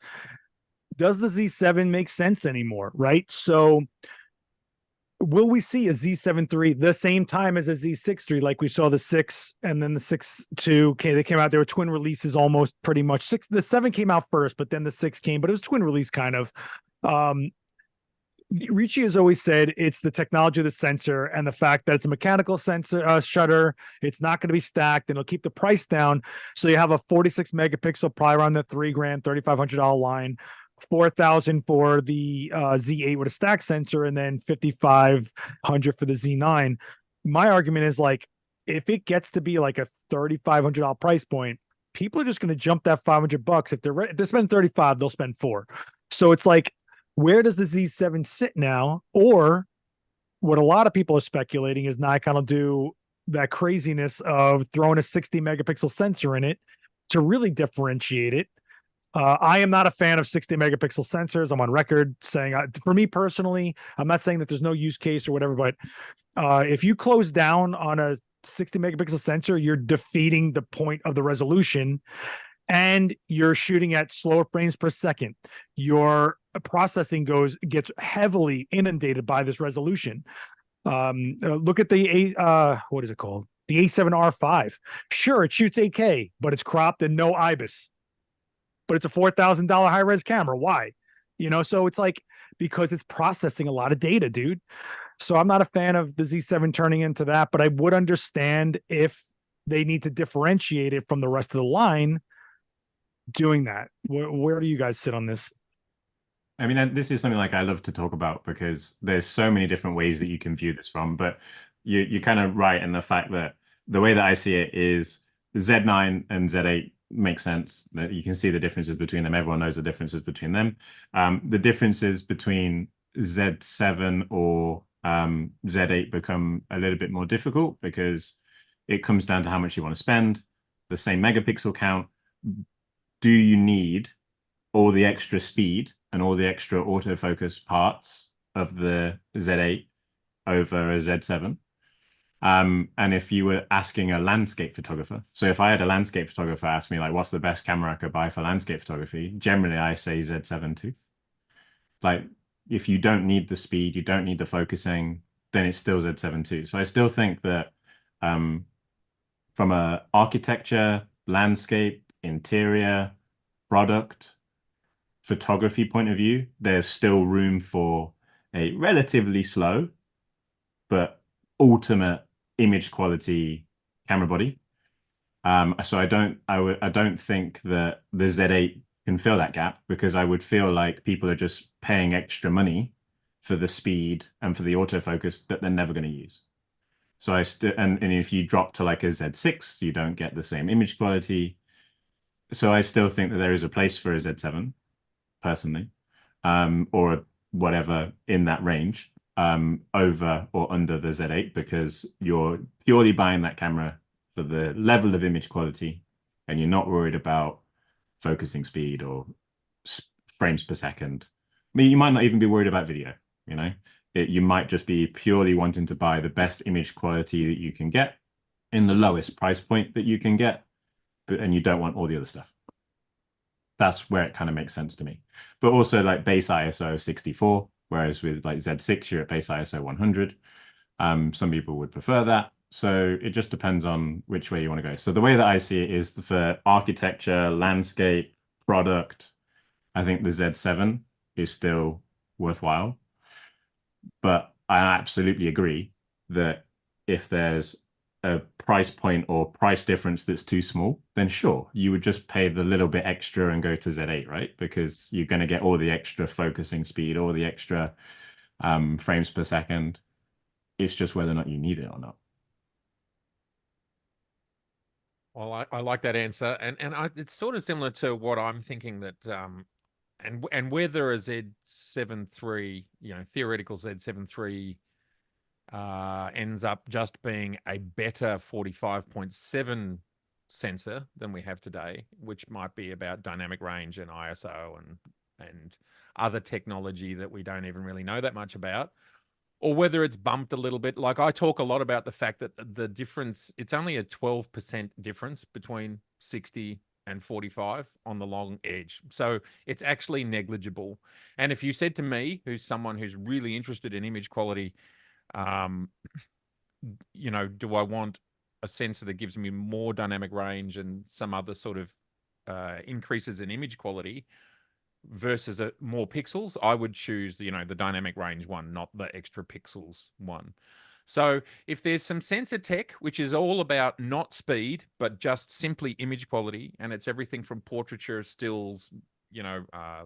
Does the Z7 make sense anymore? Right. So will we see a Z7 III the same time as a Z6 III, like we saw the 6 and then the 6 II? Okay, they came out. They were twin releases almost pretty much. The 7 came out first, but then the 6 came, but it was twin release kind of. Um, Ricci has always said it's the technology of the sensor and the fact that it's a mechanical sensor shutter. It's not going to be stacked, and it'll keep the price down. So you have a 46 megapixel, probably around the $3,000, $3,500 line, 4,000 for the Z8 with a stack sensor, and then 5,500 for the Z9. My argument is like, if it gets to be like a $3,500 price point, people are just going to jump that $500. If they're spending 35, they'll spend four. So it's like, where does the Z7 sit now? Or what a lot of people are speculating is Nikon will do that craziness of throwing a 60 megapixel sensor in it to really differentiate it. I am not a fan of 60 megapixel sensors. I'm on record saying, for me personally, I'm not saying that there's no use case or whatever, but if you close down on a 60 megapixel sensor, you're defeating the point of the resolution, and you're shooting at slower frames per second. Your processing gets heavily inundated by this resolution. Look at the what is it called? The A7R5. Sure, it shoots 8K, but it's cropped and no IBIS. But it's a $4,000 high res camera. Why? So it's like, because it's processing a lot of data, dude. So I'm not a fan of the Z7 turning into that, but I would understand if they need to differentiate it from the rest of the line doing that. Where do you guys sit on this? I mean, this is something like I love to talk about because there's so many different ways that you can view this from. But you're kind of right in the fact that the way that I see it is Z9 and Z8 make sense. That you can see the differences between them. Everyone knows the differences between them. The differences between Z7 or Z8 become a little bit more difficult because it comes down to how much you want to spend, the same megapixel count. Do you need all the extra speed and all the extra autofocus parts of the Z8 over a Z7? And if you were asking a landscape photographer, so if I had a landscape photographer ask me, like, what's the best camera I could buy for landscape photography? Generally, I say Z7 too. Like, if you don't need the speed, you don't need the focusing, then it's still Z7 too. So I still think that from a architecture, landscape, interior, product, photography point of view, there's still room for a relatively slow but ultimate image quality camera body. So I don't think that the Z8 can fill that gap, because I would feel like people are just paying extra money for the speed and for the autofocus that they're never going to use. So and if you drop to like a Z6, you don't get the same image quality. So I still think that there is a place for a Z7 personally, or whatever in that range, over or under the Z8, because you're purely buying that camera for the level of image quality, and you're not worried about focusing speed or frames per second. I mean, you might not even be worried about video, you might just be purely wanting to buy the best image quality that you can get in the lowest price point that you can get, and you don't want all the other stuff. That's where it kind of makes sense to me. But also like base ISO 64, whereas with like Z6, you're at base ISO 100. Some people would prefer that. So it just depends on which way you want to go. So the way that I see it is for architecture, landscape, product, I think the Z7 is still worthwhile. But I absolutely agree that if there's a price point or price difference that's too small, then sure, you would just pay the little bit extra and go to Z8, right? Because you're going to get all the extra focusing speed, all the extra frames per second. It's just whether or not you need it or not. Well, I like that answer, and it's sort of similar to what I'm thinking that and whether a Z7 III, theoretical Z7 III ends up just being a better 45.7 sensor than we have today, which might be about dynamic range and ISO and other technology that we don't even really know that much about, or whether it's bumped a little bit. Like I talk a lot about the fact that the difference, it's only a 12% difference between 60 and 45 on the long edge. So it's actually negligible. And if you said to me, who's someone who's really interested in image quality, um, do I want a sensor that gives me more dynamic range and some other sort of increases in image quality versus more pixels? I would choose the dynamic range one, not the extra pixels one. So if there's some sensor tech, which is all about not speed, but just simply image quality, and it's everything from portraiture, stills,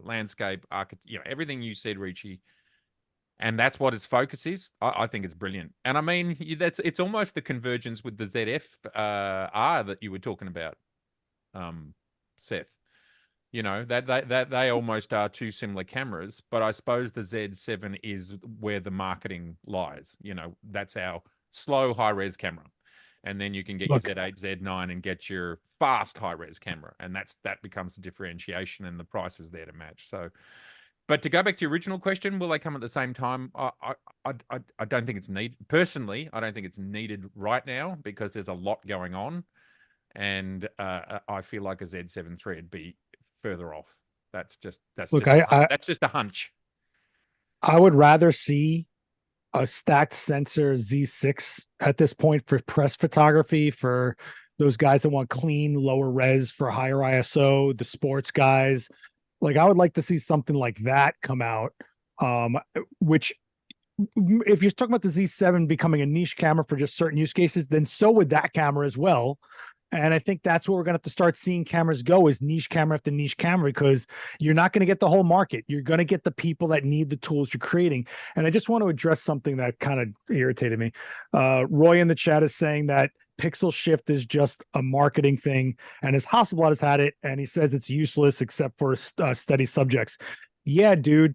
landscape, everything you said, Ricci, and that's what its focus is. I think it's brilliant. And I mean, it's almost the convergence with the ZF R that you were talking about, Seth. That they almost are two similar cameras, but I suppose the Z7 is where the marketing lies. That's our slow high res camera, and then you can get your Z8, Z9, and get your fast high res camera, and that becomes the differentiation, and the price is there to match. So, but to go back to your original question, will they come at the same time? I don't think it's needed. Personally, I don't think it's needed right now because there's a lot going on, and I feel like a Z7 III would be further off. That's just a hunch. I would rather see a stacked sensor Z6 at this point for press photography, for those guys that want clean, lower res, for higher ISO, the sports guys. Like, I would like to see something like that come out, which, if you're talking about the Z7 becoming a niche camera for just certain use cases, then so would that camera as well. And I think that's where we're going to have to start seeing cameras go, is niche camera after niche camera, because you're not going to get the whole market. You're going to get the people that need the tools you're creating. And I just want to address something that kind of irritated me. Roy in the chat is saying that pixel shift is just a marketing thing, and his Hasselblad has had it, and he says it's useless except for study subjects. Yeah, dude.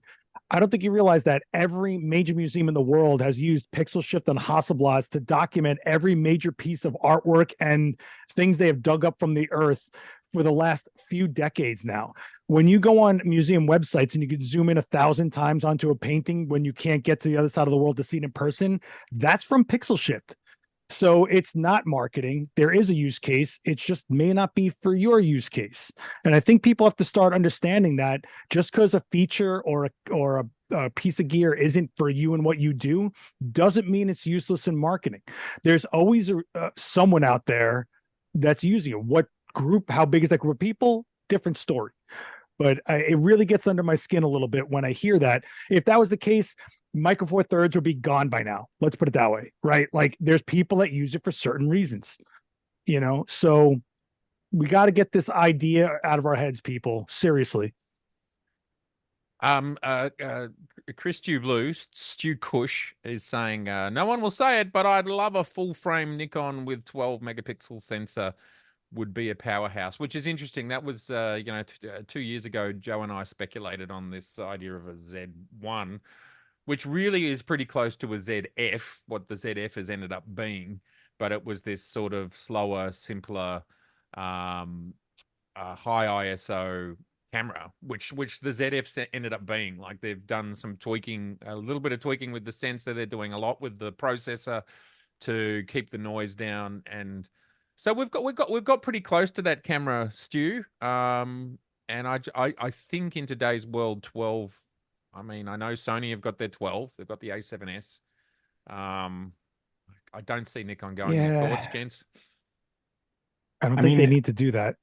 I don't think you realize that every major museum in the world has used pixel shift on Hasselblads to document every major piece of artwork and things they have dug up from the earth for the last few decades now. When you go on museum websites and you can zoom in 1,000 times onto a painting when you can't get to the other side of the world to see it in person, that's from pixel shift. So it's not marketing. There is a use case. It just may not be for your use case. And I think people have to start understanding that just because a feature or a piece of gear isn't for you and what you do doesn't mean it's useless in marketing. There's always someone out there that's using it. What group, how big is that group of people? Different story. But it really gets under my skin a little bit when I hear that. If that was the case, Micro Four Thirds would be gone by now. Let's put it that way, right? Like, there's people that use it for certain reasons, so we got to get this idea out of our heads, people. Seriously. Chris Stu Cush is saying, no one will say it, but I'd love a full frame Nikon with 12 megapixel sensor. Would be a powerhouse, which is interesting. That was, 2 years ago, Joe and I speculated on this idea of a Z1, which really is pretty close to a ZF, what the ZF has ended up being. But it was this sort of slower, simpler, high ISO camera, which the ZF ended up being. Like, they've done some tweaking, a little bit of tweaking with the sensor. They're doing a lot with the processor to keep the noise down, and so we've got pretty close to that camera, Stu. And I think in today's world, 12. I mean, I know Sony have got their 12. They've got the A7S. I don't see Nikon going there. Thoughts, gents? I don't think they need to do that.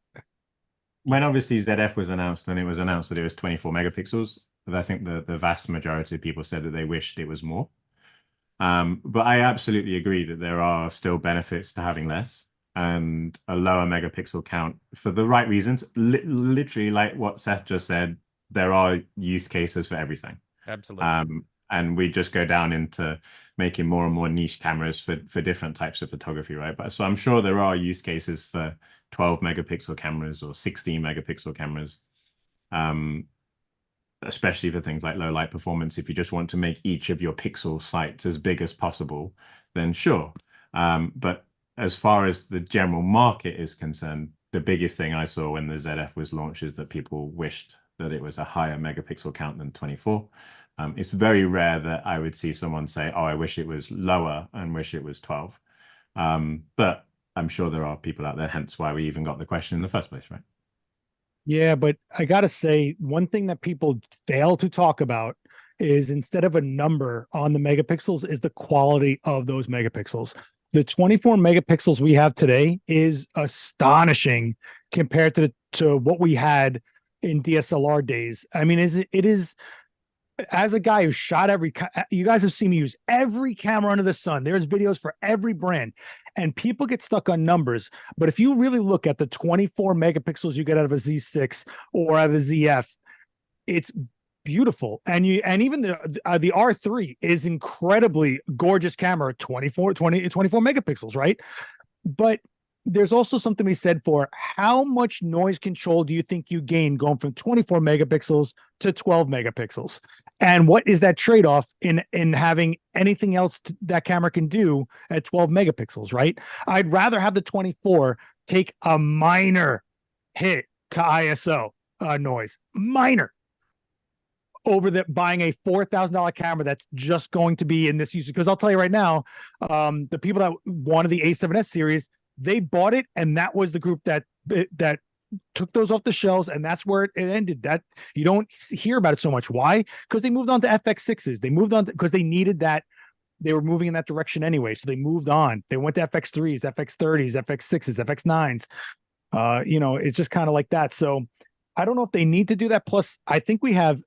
When obviously ZF was announced, and it was announced that it was 24 megapixels, but I think the vast majority of people said that they wished it was more. But I absolutely agree that there are still benefits to having less and a lower megapixel count for the right reasons. Literally, like what Seth just said, there are use cases for everything. Absolutely. And we just go down into making more and more niche cameras for different types of photography, right? But so I'm sure there are use cases for 12 megapixel cameras or 16 megapixel cameras, especially for things like low light performance. If you just want to make each of your pixel sites as big as possible, then sure. But as far as the general market is concerned, the biggest thing I saw when the ZF was launched is that people wished that it was a higher megapixel count than 24. It's very rare that I would see someone say, "Oh, I wish it was lower and wish it was 12." But I'm sure there are people out there, hence why we even got the question in the first place, right? Yeah, but I gotta say, one thing that people fail to talk about is instead of a number on the megapixels, is the quality of those megapixels. The 24 megapixels we have today is astonishing compared to what we had in DSLR days. I mean, it is as a guy who shot you guys have seen me use every camera under the sun. There's videos for every brand, and people get stuck on numbers. But if you really look at the 24 megapixels you get out of a Z6 or out of a ZF, it's beautiful. And even the R3 is incredibly gorgeous camera, 24 megapixels, right? But there's also something we said for how much noise control do you think you gain going from 24 megapixels to 12 megapixels? And what is that trade-off in having anything else that camera can do at 12 megapixels, right? I'd rather have the 24 take a minor hit to ISO noise, minor, over the buying a $4,000 camera that's just going to be in this use. Because I'll tell you right now, the people that wanted the A7S series, they bought it, and that was the group that took those off the shelves, and that's where it ended. That you don't hear about it so much. Why? Because they moved on to FX6s. They moved on because they needed that. They were moving in that direction anyway, so they moved on. They went to FX3s, FX30s, FX6s, FX9s. It's just kind of like that. So I don't know if they need to do that. Plus, I think we have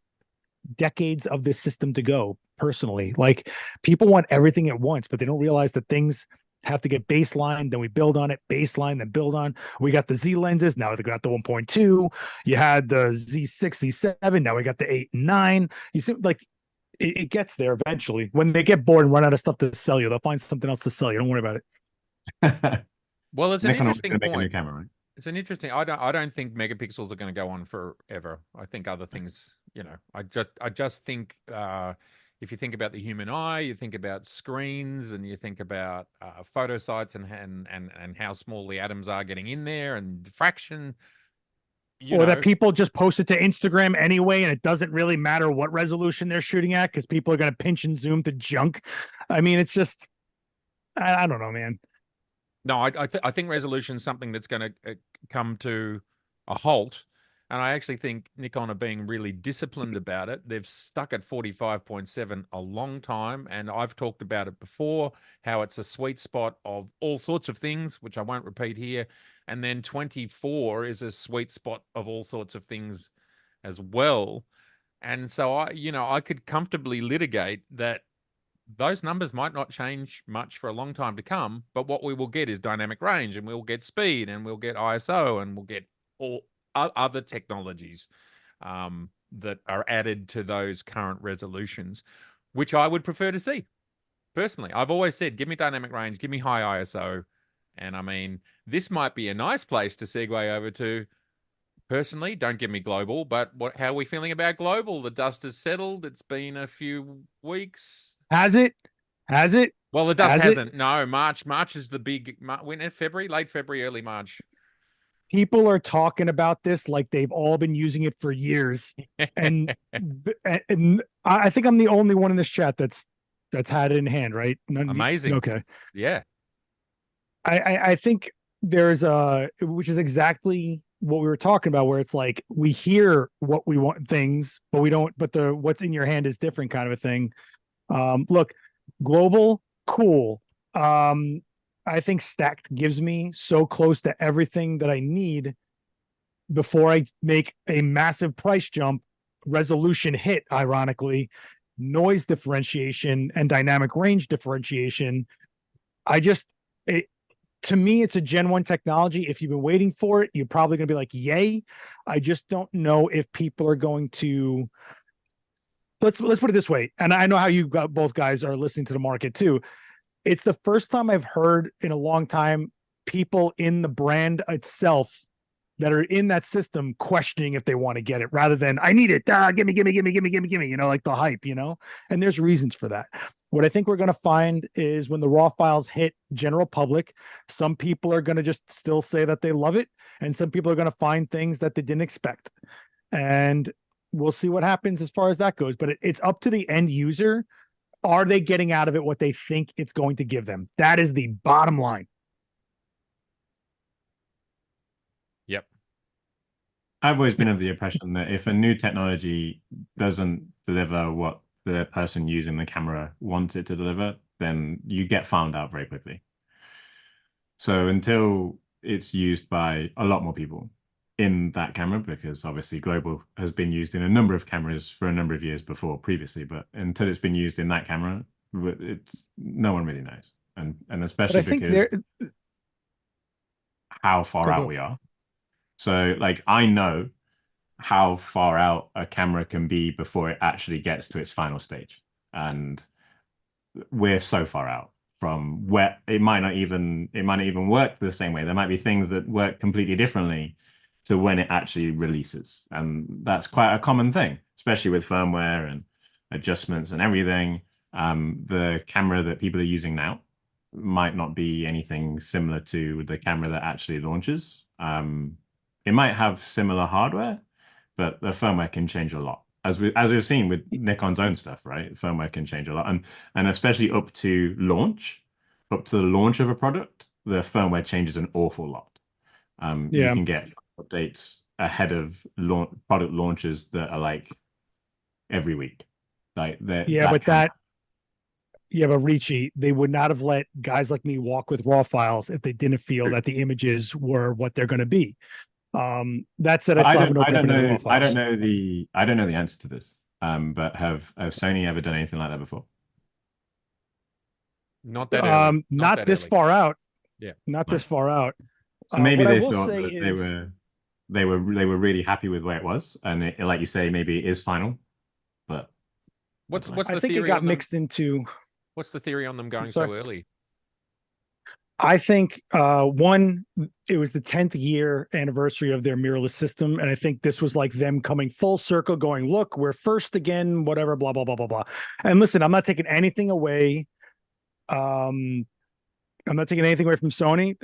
decades of this system to go. Personally, like, people want everything at once, but they don't realize that things have to get baseline, then we build on it, baseline, then build on. We got the Z lenses, now we got the 1.2. You had the Z6, Z7, now we got the 8 and 9. You see, like, it gets there eventually. When they get bored and run out of stuff to sell you, they'll find something else to sell you. Don't worry about it. Well, it's an interesting make a new point. camera, right? It's an interesting. I don't think megapixels are going to go on forever. I think other things. I just think if you think about the human eye, you think about screens, and you think about photo sites and how small the atoms are getting in there, and diffraction. That people just post it to Instagram anyway, and it doesn't really matter what resolution they're shooting at because people are going to pinch and zoom to junk. I mean, it's just, I don't know, man. No, I think resolution is something that's going to come to a halt. And I actually think Nikon are being really disciplined about it. They've stuck at 45.7 a long time. And I've talked about it before, how it's a sweet spot of all sorts of things, which I won't repeat here. And then 24 is a sweet spot of all sorts of things as well. And so I could comfortably litigate that those numbers might not change much for a long time to come, but what we will get is dynamic range, and we'll get speed, and we'll get ISO, and we'll get all other technologies that are added to those current resolutions, which I would prefer to see. Personally, I've always said, give me dynamic range, give me high ISO. And I mean, this might be a nice place to segue over to. Personally, don't give me global, but how are we feeling about global? The dust has settled. It's been a few weeks. Has it? Well, the dust hasn't. No, March is the big. When in February, late February, early March. People are talking about this like they've all been using it for years, and I think I'm the only one in this chat that's had it in hand, right? Amazing. Okay. Yeah. I think there's which is exactly what we were talking about, where it's like we hear what we want things, but we don't. But the what's in your hand is different, kind of a thing. Look, global, cool. I think stacked gives me so close to everything that I need before I make a massive price jump, resolution hit, ironically, noise differentiation and dynamic range differentiation. To me, it's a Gen 1 technology. If you've been waiting for it, you're probably going to be like, yay. I just don't know if people are going to. Let's put it this way. And I know how you both guys are listening to the market too. It's the first time I've heard in a long time people in the brand itself that are in that system questioning if they want to get it, rather than I need it. Give me, like the hype, and there's reasons for that. What I think we're going to find is when the raw files hit general public, some people are going to just still say that they love it, and some people are going to find things that they didn't expect. And we'll see what happens as far as that goes. But it's up to the end user. Are they getting out of it what they think it's going to give them? That is the bottom line. Yep. I've always been of the impression that if a new technology doesn't deliver what the person using the camera wants it to deliver, then you get found out very quickly. So until it's used by a lot more people in that camera, because obviously global has been used in a number of cameras for a number of years previously, but until it's been used in that camera, it's no one really knows. And especially because how far out we are. So like I know how far out a camera can be before it actually gets to its final stage. And we're so far out from where it might not even work the same way. There might be things that work completely differently to when it actually releases. And that's quite a common thing, especially with firmware and adjustments and everything. The camera that people are using now might not be anything similar to the camera that actually launches. It might have similar hardware, but the firmware can change a lot. As we've seen with Nikon's own stuff, right? Firmware can change a lot. And especially up to the launch of a product, the firmware changes an awful lot. You can get updates ahead of product launches that are like every week. Like that. Yeah, but Ricci, they would not have let guys like me walk with raw files if they didn't feel that the images were what they're going to be. That said, I don't know the answer to this. But have Sony ever done anything like that before? Not that early. Not this far out. Yeah, not this far out. So maybe they thought that they were really happy with where it was, and like you say, maybe it is final. But what's the I think theory it got mixed into. What's the theory on them going so early? I think one, it was the 10th year anniversary of their mirrorless system, and I think this was like them coming full circle, going, "Look, we're first again." Whatever, blah blah blah blah blah. And listen, I'm not taking anything away. I'm not taking anything away from Sony.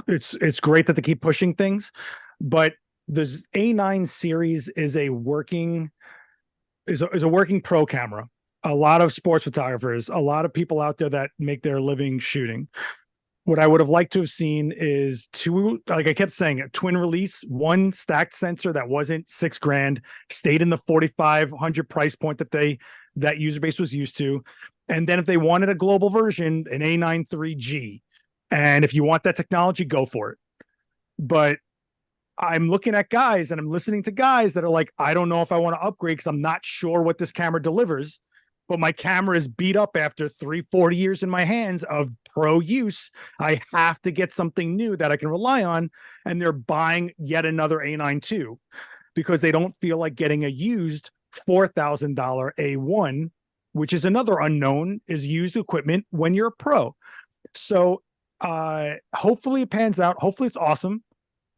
It's great that they keep pushing things, but the A9 series is a working pro camera. A lot of sports photographers, a lot of people out there that make their living shooting. What I would have liked to have seen is two, like I kept saying, a twin release, one stacked sensor that wasn't $6,000, stayed in the 4,500 price point that user base was used to. And then if they wanted a global version, an A9 3G. And if you want that technology, go for it. But I'm looking at guys and I'm listening to guys that are like, I don't know if I want to upgrade because I'm not sure what this camera delivers. But my camera is beat up after 3-4 years in my hands of pro use. I have to get something new that I can rely on. And they're buying yet another A9 II because they don't feel like getting a used $4,000 A1, which is another unknown, is used equipment when you're a pro. So hopefully it pans out. Hopefully it's awesome.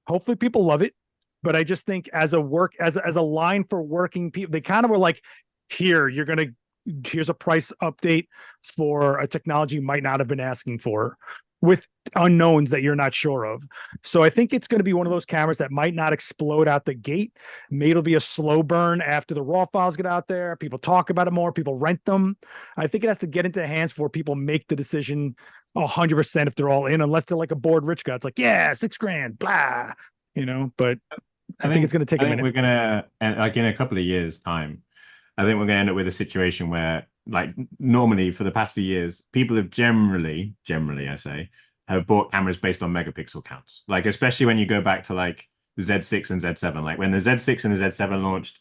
Hopefully people love it. But I just think as a line for working people, they kind of were like, here's a price update for a technology you might not have been asking for with unknowns that you're not sure of. So I think it's going to be one of those cameras that might not explode out the gate. Maybe it'll be a slow burn after the raw files get out there. People talk about it more. People rent them. I think it has to get into the hands before people make the decision 100% if they're all in, unless they're like a bored rich guy. It's like, yeah, $6,000, blah, but I think it's going to take a minute. We're going to, like in a couple of years' time, I think we're going to end up with a situation where, like, normally for the past few years, people have generally, I say, have bought cameras based on megapixel counts. Like, especially when you go back to like the Z6 and Z7. Like when the Z6 and the Z7 launched,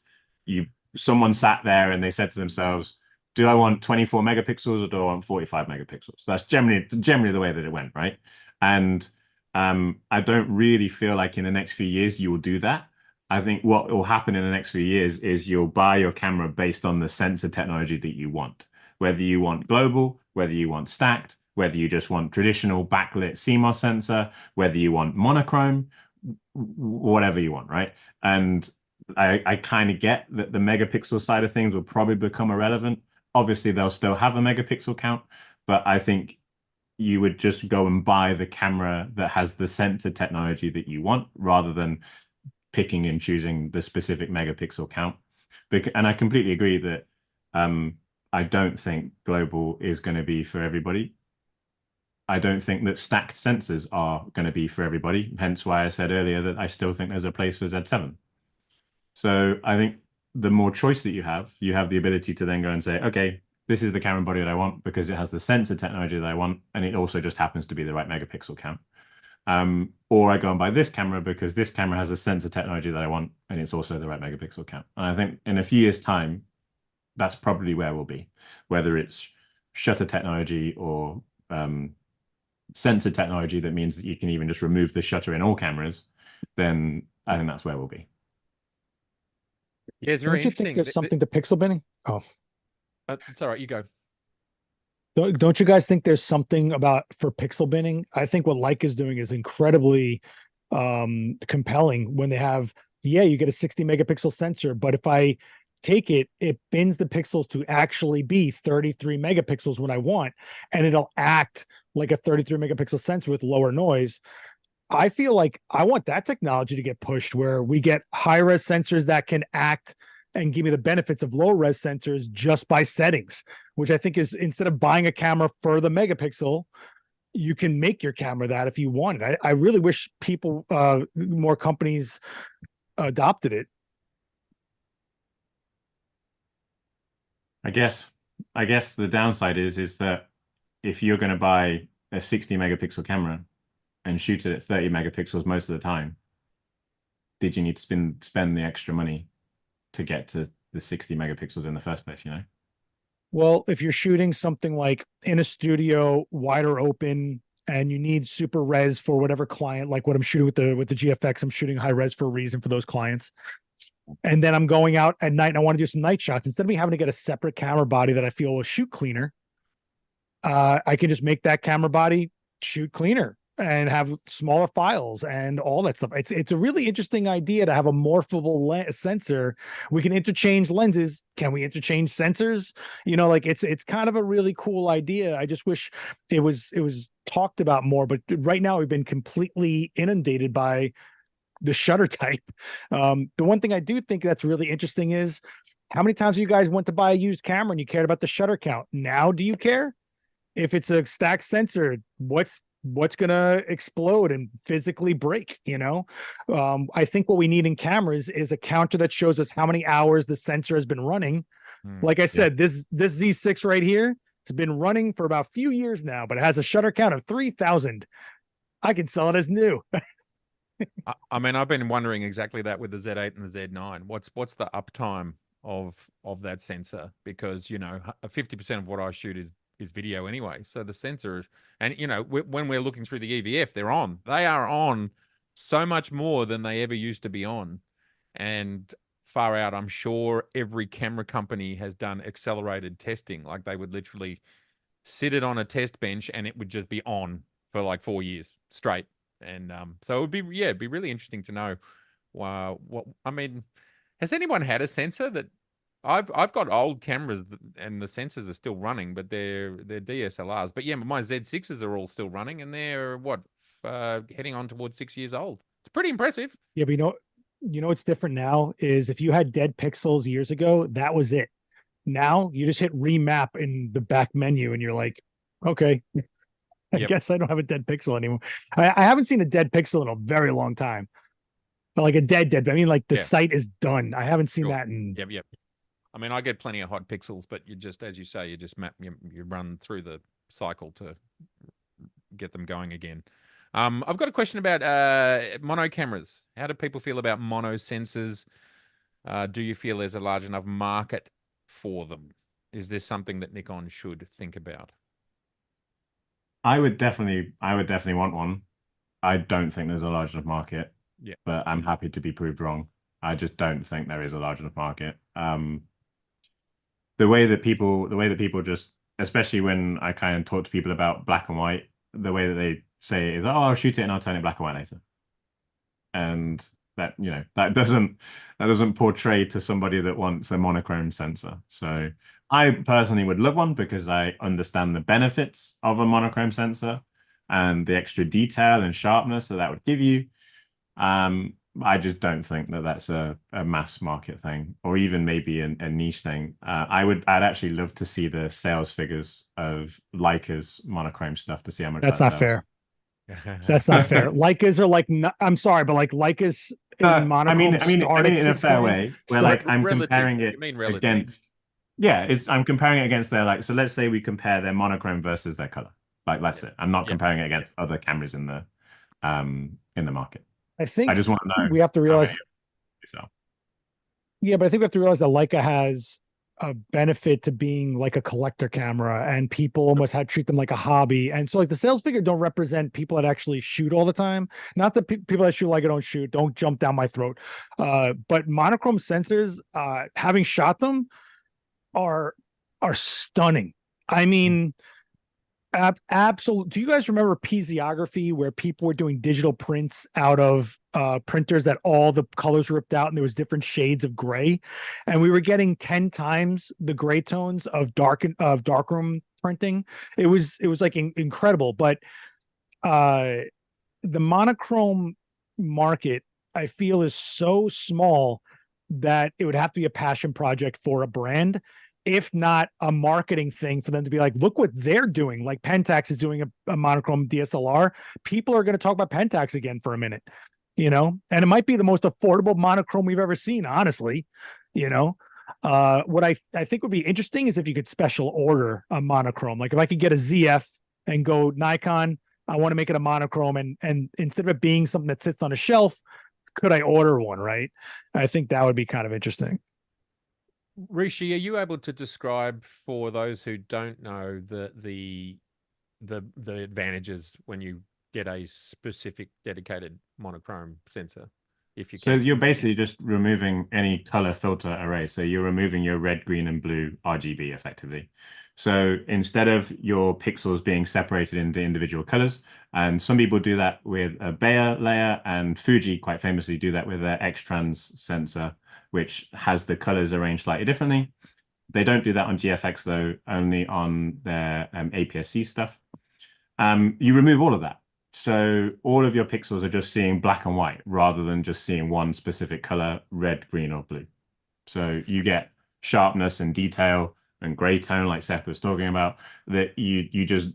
someone sat there and they said to themselves, "Do I want 24 megapixels or do I want 45 megapixels?" That's generally the way that it went, right? And I don't really feel like in the next few years you will do that. I think what will happen in the next few years is you'll buy your camera based on the sensor technology that you want. Whether you want global, whether you want stacked, whether you just want traditional backlit CMOS sensor, whether you want monochrome, whatever you want, right? And I kind of get that the megapixel side of things will probably become irrelevant. Obviously, they'll still have a megapixel count, but I think you would just go and buy the camera that has the sensor technology that you want rather than picking and choosing the specific megapixel count. And I completely agree that I don't think global is going to be for everybody. I don't think that stacked sensors are going to be for everybody. Hence why I said earlier that I still think there's a place for Z7. So I think the more choice that you have the ability to then go and say, okay, this is the camera body that I want because it has the sensor technology that I want, and it also just happens to be the right megapixel count. Or I go and buy this camera because this camera has the sensor technology that I want, and it's also the right megapixel count. And I think in a few years' time, that's probably where we'll be, whether it's shutter technology or sensor technology that means that you can even just remove the shutter in all cameras, then I think that's where we'll be. Yeah, it's very Don't you think interesting. there's something to pixel binning? Oh, It's all right. You go. don't you guys think there's something about for pixel binning? I think what Leica is doing is incredibly compelling when they have, yeah, you get a 60 megapixel sensor, but if I take it, it bins the pixels to actually be 33 megapixels when I want, and it'll act like a 33 megapixel sensor with lower noise. I feel like I want that technology to get pushed where we get high res sensors that can act and give me the benefits of low res sensors just by settings, which I think is, instead of buying a camera for the megapixel, you can make your camera that if you want it. I really wish people, more companies adopted it. I guess the downside is that if you're going to buy a 60 megapixel camera and shoot it at 30 megapixels most of the time, did you need to spend the extra money to get to the 60 megapixels in the first place, you know? Well, if you're shooting something like in a studio, wider open, and you need super res for whatever client, like what I'm shooting with the GFX, I'm shooting high res for a reason for those clients. And then I'm going out at night and I want to do some night shots. Instead of me having to get a separate camera body that I feel will shoot cleaner, I can just make that camera body shoot cleaner and have smaller files and all that stuff. It's a really interesting idea to have a morphable sensor. We can interchange lenses. Can we interchange sensors? You know, like it's kind of a really cool idea. I just wish it was talked about more. But right now we've been completely inundated by the shutter type. The one thing I do think that's really interesting is how many times you guys went to buy a used camera and you cared about the shutter count. Now, do you care? If it's a stacked sensor, what's gonna explode and physically break, you know? I think what we need in cameras is a counter that shows us how many hours the sensor has been running. Like I said, this Z6 right here, it's been running for about a few years now, but it has a shutter count of 3,000. I can sell it as new. I mean, I've been wondering exactly that with the Z8 and the Z9. What's the uptime of that sensor? Because, you know, 50% of what I shoot is video anyway. So the sensor, and you know, when we're looking through the EVF, they are on so much more than they ever used to be on. And far out, I'm sure every camera company has done accelerated testing. Like they would literally sit it on a test bench and it would just be on for like 4 years straight. And so it'd be really interesting to know. What I mean, has anyone had a sensor that I've got old cameras and the sensors are still running, but they're DSLRs. But yeah, my Z6s are all still running, and they're heading on towards 6 years old. It's pretty impressive. Yeah, but you know what's different now is if you had dead pixels years ago, that was it. Now you just hit remap in the back menu, and you're like, okay, I guess I don't have a dead pixel anymore. I haven't seen a dead pixel in a very long time. But like a dead. I mean, like the site is done. I haven't seen that in. Yep. I mean, I get plenty of hot pixels, but you just, as you say, you just you run through the cycle to get them going again. I've got a question about mono cameras. How do people feel about mono sensors? Do you feel there's a large enough market for them? Is this something that Nikon should think about? I would definitely want one. I don't think there's a large enough market. Yeah. But I'm happy to be proved wrong. I just don't think there is a large enough market. The way that people just, especially when I kind of talk to people about black and white, the way that they say is, "Oh, I'll shoot it and I'll turn it black and white later," and that, you know, that doesn't portray to somebody that wants a monochrome sensor. So I personally would love one because I understand the benefits of a monochrome sensor and the extra detail and sharpness that would give you. I just don't think that that's a mass market thing, or even maybe a niche thing. I'd actually love to see the sales figures of Leica's monochrome stuff to see how much That's that not sells. fair. That's not fair. Leicas are like, I'm sorry, but like Leicas in monochrome I start mean at it in a six fair grand. way, where like I'm Relative. comparing it You mean relative? against, yeah, I'm comparing it against their like. So let's say we compare their monochrome versus their color. Like that's it. I'm not Yeah. comparing it against other cameras in the market. I I think just want to know we have to how many realize, they sell. yeah, but I think we have to realize that Leica has a benefit to being like a collector camera, and people almost had treat them like a hobby. And so, like, the sales figure don't represent people that actually shoot all the time. Not that people that shoot Leica don't shoot. Don't jump down my throat. But monochrome sensors, having shot them, are are stunning. I mean, absolutely. Do you guys remember piezoography, where people were doing digital prints out of printers that all the colors ripped out and there was different shades of gray, and we were getting 10 times the gray tones of darkroom printing? It was like incredible. But uh the monochrome market, I feel, is so small that it would have to be a passion project for a brand, if not a marketing thing for them to be like, look what they're doing. Like Pentax is doing a monochrome DSLR. People are going to talk about Pentax again for a minute, and it might be the most affordable monochrome we've ever seen, honestly. you know. What I think would be interesting is if you could special order a monochrome. Like if I could get a ZF and go Nikon, I want to make it a monochrome, and instead of it being something that sits on a shelf, could I order one, right? I think that would be kind of interesting. Rishi, are you able to describe for those who don't know the advantages when you get a specific dedicated monochrome sensor, if you So can? you're basically just removing any color filter array. So you're removing your red, green, and blue RGB effectively. So instead of your pixels being separated into individual colors, and some people do that with a Bayer layer, and Fuji quite famously do that with their X-Trans sensor, which has the colors arranged slightly differently. They don't do that on GFX though, only on their APS-C stuff. You remove all of that. So all of your pixels are just seeing black and white rather than just seeing one specific color, red, green, or blue. So you get sharpness and detail and gray tone, like Seth was talking about, that you just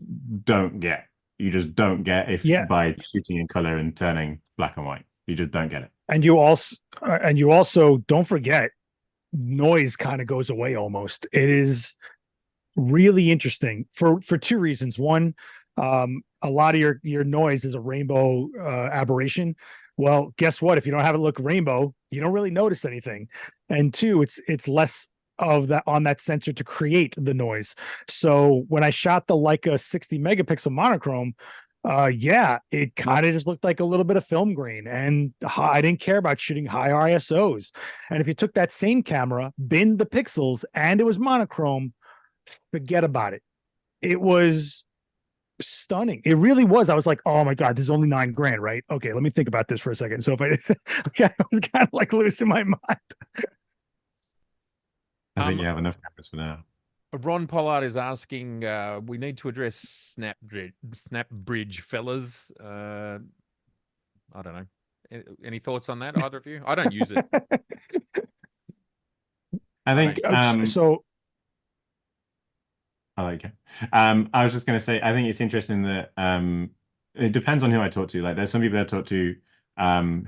don't get. You just don't get if Yeah, by shooting in color and turning black and white. You just don't get it. and you also don't forget, noise kind of goes away almost. It is really interesting for two reasons. One, a lot of your noise is a rainbow aberration. Well, guess what? If you don't have it look rainbow, you don't really notice anything. And two, it's less of that on that sensor to create the noise. So when I shot the Leica 60 megapixel monochrome, yeah, it kind of just looked like a little bit of film grain, and I didn't care about shooting high ISOs. And if you took that same camera, binned the pixels, and it was monochrome, forget about it. It was stunning. It really was. I was like, oh my God, this is only 9 grand, right? Okay, let me think about this for a second. So if I, yeah, I was kind of like losing my mind. I think you have enough cameras for now. Ron Pollard is asking, we need to address Snap Bridge, fellas. I don't know. Any thoughts on that, either of you? I don't use it. I think So I like it. I was just going to say, I think it's interesting that it depends on who I talk to. Like, there's some people I talk to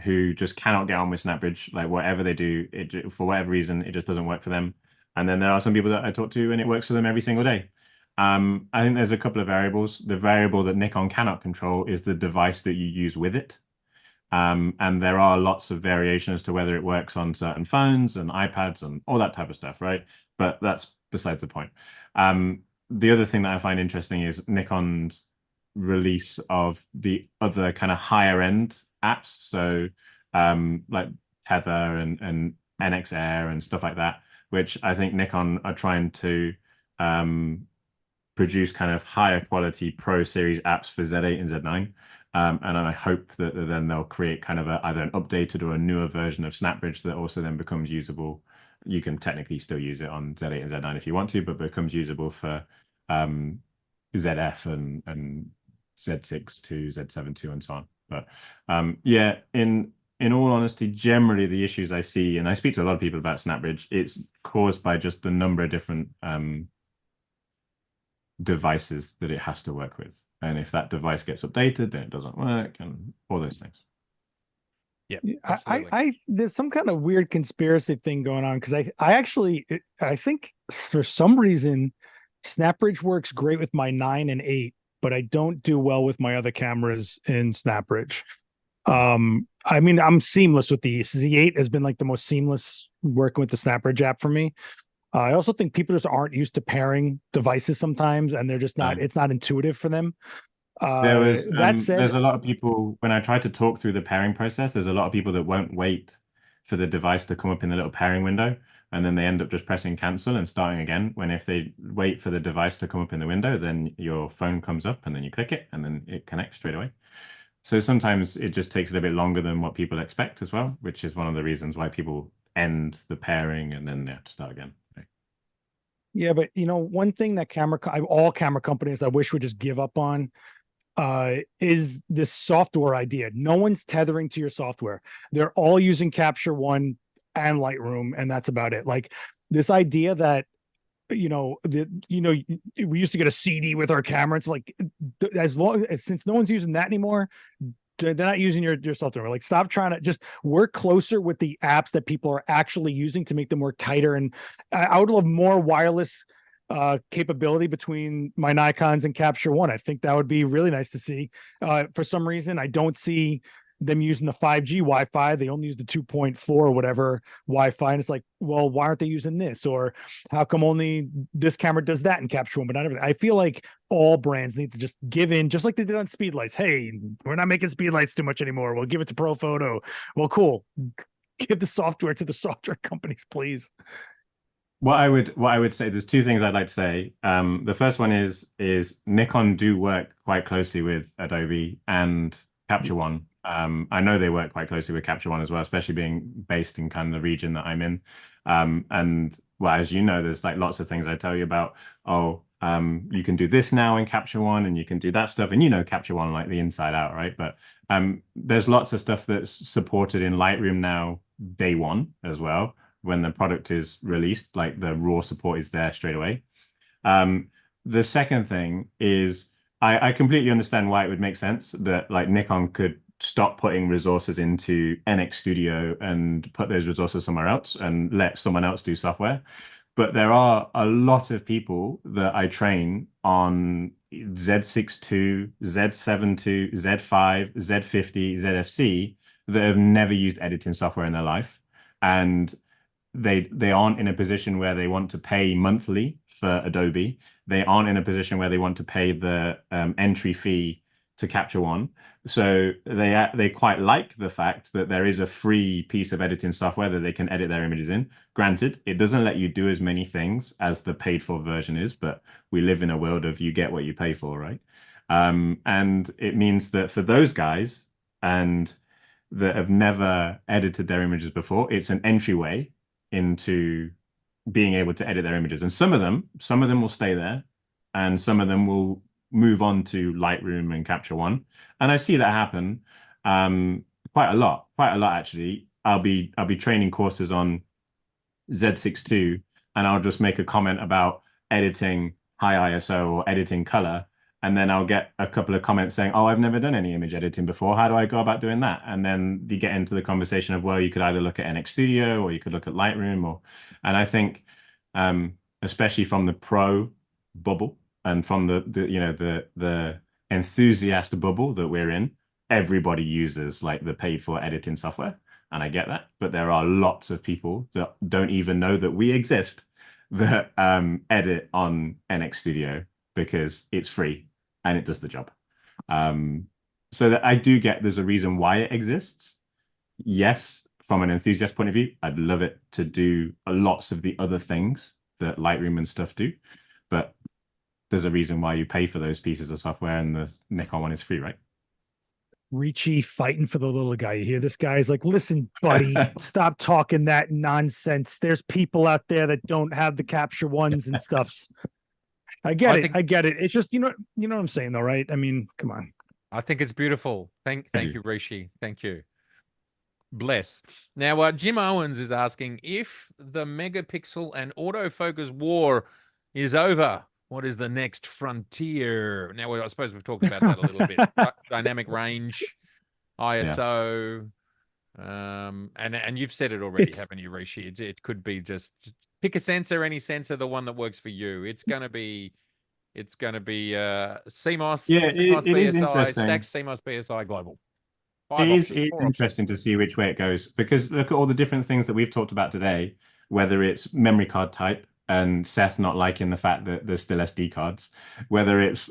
who just cannot get on with SnapBridge. Like, whatever they do, for whatever reason, it just doesn't work for them. And then there are some people that I talk to, and it works for them every single day. I think there's a couple of variables. The variable that Nikon cannot control is the device that you use with it. And there are lots of variations to whether it works on certain phones and iPads and all that type of stuff, right? But that's besides the point. The other thing that I find interesting is Nikon's release of the other kind of higher end apps. So like Tether and NX Air and stuff like that, which I think Nikon are trying to produce kind of higher quality Pro Series apps for Z8 and Z9. And I hope that then they'll create kind of either an updated or a newer version of SnapBridge that also then becomes usable. You can technically still use it on Z8 and Z9 if you want to, but becomes usable for ZF and Z6 to Z7 2 and so on. But yeah, in in all honesty, generally the issues I see, and I speak to a lot of people about SnapBridge, it's caused by just the number of different devices that it has to work with. And if that device gets updated, then it doesn't work and all those things. Yeah, I, absolutely. there's some kind of weird conspiracy thing going on because I think for some reason SnapBridge works great with my 9 and 8, but I don't do well with my other cameras in SnapBridge. I mean, I'm seamless with the Z8 has been like the most seamless working with the SnapBridge app for me. I also think people just aren't used to pairing devices sometimes, and they're just not. Um, It's not intuitive for them. That there's said, a lot of people when I try to talk through the pairing process, there's a lot of people that won't wait for the device to come up in the little pairing window, and then they end up just pressing cancel and starting again. When if they wait for the device to come up in the window, then your phone comes up and then you click it and then it connects straight away. So sometimes it just takes a little bit longer than what people expect as well, which is one of the reasons why people end the pairing and then they have to start again. yeah, but one thing that all camera companies I wish would just give up on is this software idea. No one's tethering to your software. They're all using Capture One and Lightroom, and that's about it. Like this idea that we used to get a CD with our camera. It's like as long as since no one's using that anymore, they're not using your software. Like stop trying to just work closer with the apps that people are actually using to make them work tighter. And I would love more wireless capability between my Nikons and Capture One. I think that would be really nice to see. For some reason, I don't see them using the 5G Wi-Fi. They only use the 2.4 or whatever Wi-Fi. And it's like, well, why aren't they using this? Or how come only this camera does that in Capture One, but not everything? I feel like all brands need to just give in, just like they did on speedlights. Hey, we're not making speedlights too much anymore. We'll give it to Profoto. Well, cool. Give the software to the software companies, please. What I would say, there's two things I'd like to say. The first one is Nikon do work quite closely with Adobe and Capture One. I know they work quite closely with Capture One as well, especially being based in kind of the region that I'm in. And well, as you know, there's like lots of things I tell you about. Oh, you can do this now in Capture One, and you can do that stuff, and Capture One like the inside out, right? But there's lots of stuff that's supported in Lightroom now, day one as well when the product is released, like the raw support is there straight away. The second thing is I completely understand why it would make sense that like Nikon could stop putting resources into NX Studio and put those resources somewhere else and let someone else do software. But there are a lot of people that I train on Z6 II, Z7 II, Z5, Z50, ZFC that have never used editing software in their life. And they aren't in a position where they want to pay monthly for Adobe. They aren't in a position where they want to pay the entry fee to Capture One. So they quite like the fact that there is a free piece of editing software that they can edit their images in. Granted, it doesn't let you do as many things as the paid for version is, but we live in a world of you get what you pay for, right? And it means that for those guys and that have never edited their images before, it's an entryway into being able to edit their images. And some of them will stay there, and some of them will move on to Lightroom and Capture One. And I see that happen quite a lot actually. I'll be training courses on Z6 II, and I'll just make a comment about editing high ISO or editing color. And then I'll get a couple of comments saying, oh, I've never done any image editing before. How do I go about doing that? And then you get into the conversation of, well, you could either look at NX Studio or you could look at Lightroom. And I think, especially from the pro bubble and from the enthusiast bubble that we're in, everybody uses like the paid for editing software. And I get that. But there are lots of people that don't even know that we exist that edit on NX Studio because it's free and it does the job. So that I do get there's a reason why it exists. Yes, from an enthusiast point of view, I'd love it to do lots of the other things that Lightroom and stuff do, but there's a reason why you pay for those pieces of software, and the Nikon one is free, right? Ricci fighting for the little guy. You hear this guy's like, listen, buddy, stop talking that nonsense. There's people out there that don't have the Capture Ones and stuffs. I get it. I get it. It's just you know what I'm saying though, right? I mean, come on. I think it's beautiful. Thank you, Rishi. Thank you. Bless. Now, Jim Owens is asking if the megapixel and autofocus war is over. What is the next frontier? Now, I suppose we've talked about that a little bit. Dynamic range, ISO, and you've said it already, haven't you, Rishi? It could be just pick a sensor, any sensor, the one that works for you. It's gonna be CMOS, Yeah, CMOS it is BSI, interesting. Stax, CMOS BSI Global. It's Four interesting to see which way it goes because look at all the different things that we've talked about today, whether it's memory card type and Seth not liking the fact that there's still SD cards, whether it's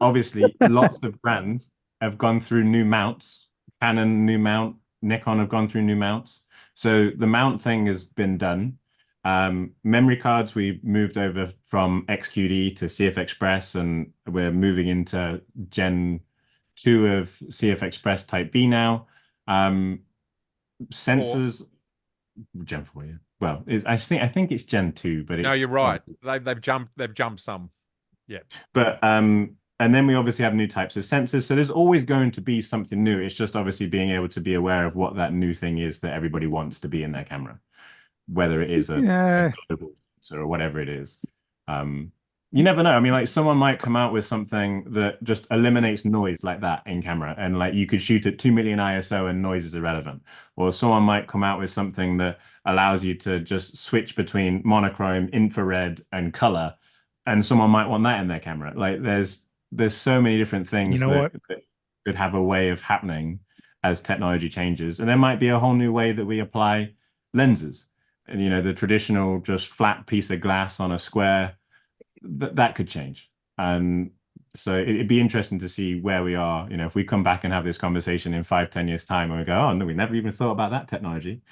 obviously lots of brands have gone through new mounts, Canon new mount, Nikon have gone through new mounts. So the mount thing has been done. Memory cards, we moved over from XQD to CF Express, and we're moving into Gen 2 of CF Express Type B now. Sensors, Gen 4, yeah. Well, I think it's Gen 2, but it's no, you're right. They've jumped some. Yeah. But and then we obviously have new types of sensors. So there's always going to be something new. It's just obviously being able to be aware of what that new thing is that everybody wants to be in their camera, whether it is a global sensor or whatever it is. You never know. I mean, like someone might come out with something that just eliminates noise like that in camera, and like you could shoot at 2 million ISO and noise is irrelevant. Or someone might come out with something that allows you to just switch between monochrome, infrared, and color, and someone might want that in their camera. Like there's so many different things that could have a way of happening as technology changes, and there might be a whole new way that we apply lenses. And the traditional just flat piece of glass on a square, that could change. And so it'd be interesting to see where we are. If we come back and have this conversation in 5-10 years time and we go, oh no, we never even thought about that technology.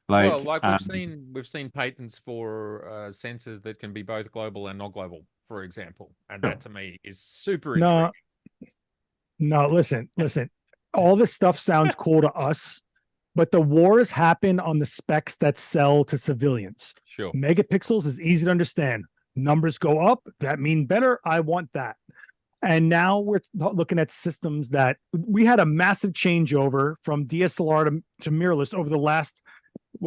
Like we've seen patents for sensors that can be both global and not global, for example. And that to me is super intriguing. No, listen. All this stuff sounds cool to us, but the wars happen on the specs that sell to civilians. Sure. Megapixels is easy to understand. Numbers go up, that mean better. I want that. And now we're looking at systems that we had a massive changeover from DSLR to mirrorless over the last,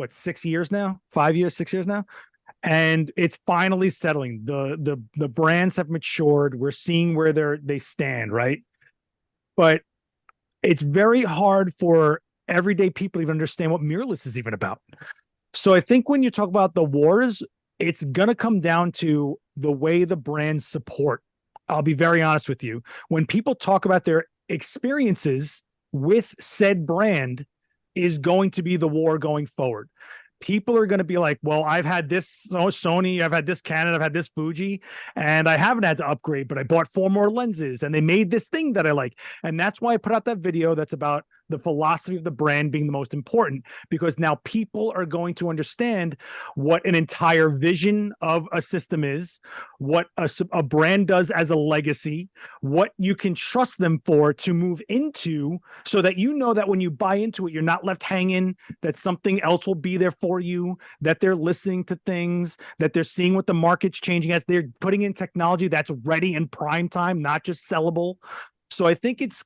6 years now? 5 years, 6 years now? And it's finally settling. The brands have matured. We're seeing where they stand, right? But it's very hard for everyday people to even understand what mirrorless is even about. So I think when you talk about the wars, it's going to come down to the way the brands support. I'll be very honest with you. When people talk about their experiences with said brand is going to be the war going forward. People are going to be like, well, I've had this Sony, I've had this Canon, I've had this Fuji, and I haven't had to upgrade, but I bought 4 more lenses and they made this thing that I like. And that's why I put out that video that's about the philosophy of the brand being the most important, because now people are going to understand what an entire vision of a system is, what a brand does as a legacy, what you can trust them for to move into, so that you know that when you buy into it, you're not left hanging, that something else will be there for you, that they're listening to things, that they're seeing what the market's changing as, they're putting in technology that's ready in prime time, not just sellable. So I think it's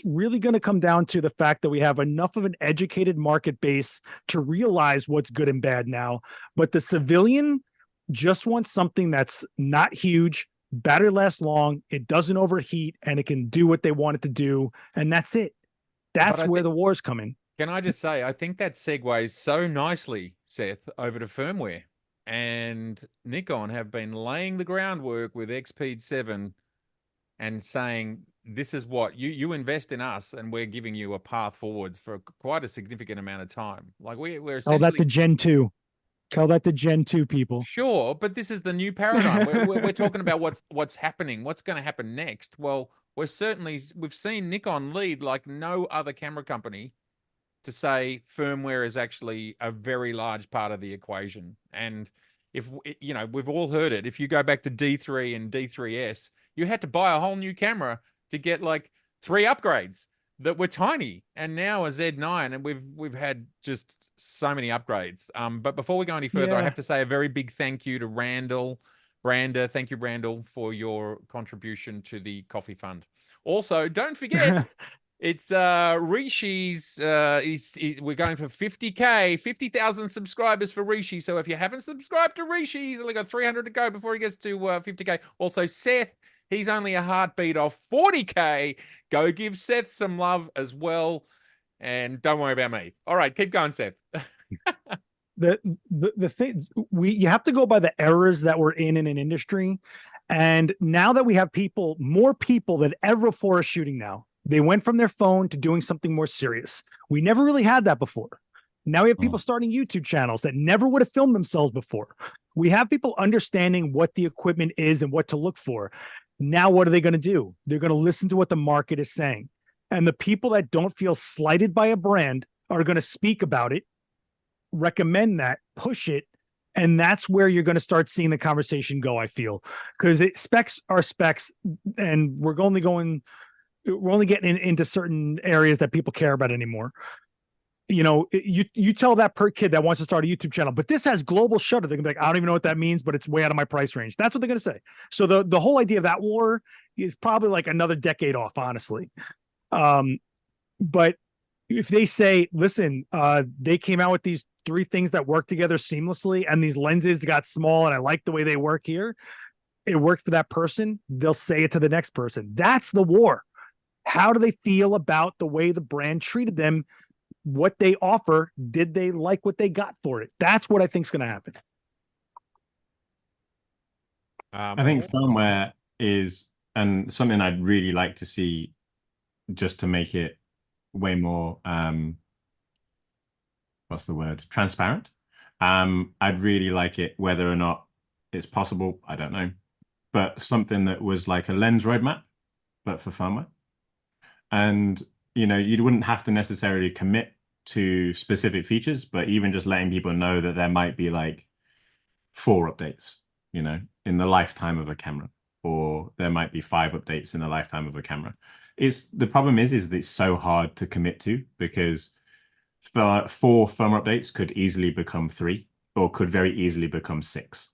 really going to come down to the fact that we have enough of an educated market base to realize what's good and bad now. But the civilian just wants something that's not huge, battery lasts long, it doesn't overheat, and it can do what they want it to do. And that's it. That's where the war's coming. Can I just say, I think that segues so nicely, Seth, over to firmware. And Nikon have been laying the groundwork with XP 7 and saying, this is what you invest in us, and we're giving you a path forwards for quite a significant amount of time. Like we're essentially... Tell that to Gen 2. Tell that to Gen 2 people. Sure, but this is the new paradigm. We're talking about what's happening, what's going to happen next. Well, we've seen Nikon lead like no other camera company to say firmware is actually a very large part of the equation. And if we've all heard it. If you go back to D3 and D3S, you had to buy a whole new camera to get like 3 upgrades that were tiny. And now a Z9, and we've had just so many upgrades. But before we go any further, I have to say a very big thank you to Brander. Thank you, Randall, for your contribution to the coffee fund. Also, don't forget It's Ricci's. We're going for 50K, 50,000 subscribers for Ricci. So if you haven't subscribed to Ricci, he's only got 300 to go before he gets to 50K. Also, Seth, he's only a heartbeat off 40K. Go give Seth some love as well, and don't worry about me. All right, keep going, Seth. The thing you have to go by the errors that we're in an industry, and now that we have more people than ever before are shooting now. They went from their phone to doing something more serious. We never really had that before. Now we have people starting YouTube channels that never would have filmed themselves before. We have people understanding what the equipment is and what to look for. Now, what are they going to do? They're going to listen to what the market is saying. And the people that don't feel slighted by a brand are going to speak about it, recommend that, push it. And that's where you're going to start seeing the conversation go, I feel, because specs are specs, and we're only getting into certain areas that people care about anymore. You know, you tell that kid that wants to start a YouTube channel, but this has global shutter. They're gonna be like, I don't even know what that means, but it's way out of my price range. That's what they're gonna say. So the whole idea of that war is probably like another decade off, honestly. But if they say, listen, they came out with these 3 things that work together seamlessly, and these lenses got small, and I like the way they work here, it worked for that person, they'll say it to the next person. That's the war. How do they feel about the way the brand treated them? What they offer? Did they like what they got for it? That's what I think is going to happen. I think firmware is, and something I'd really like to see, just to make it way more, what's the word? Transparent. I'd really like it, whether or not it's possible, I don't know, but something that was like a lens roadmap, but for firmware. And, you know, you wouldn't have to necessarily commit to specific features, but even just letting people know that there might be like 4 updates, you know, in the lifetime of a camera, or there might be 5 updates in the lifetime of a camera. The problem is that it's so hard to commit to, because 4 firmware updates could easily become 3, or could very easily become 6.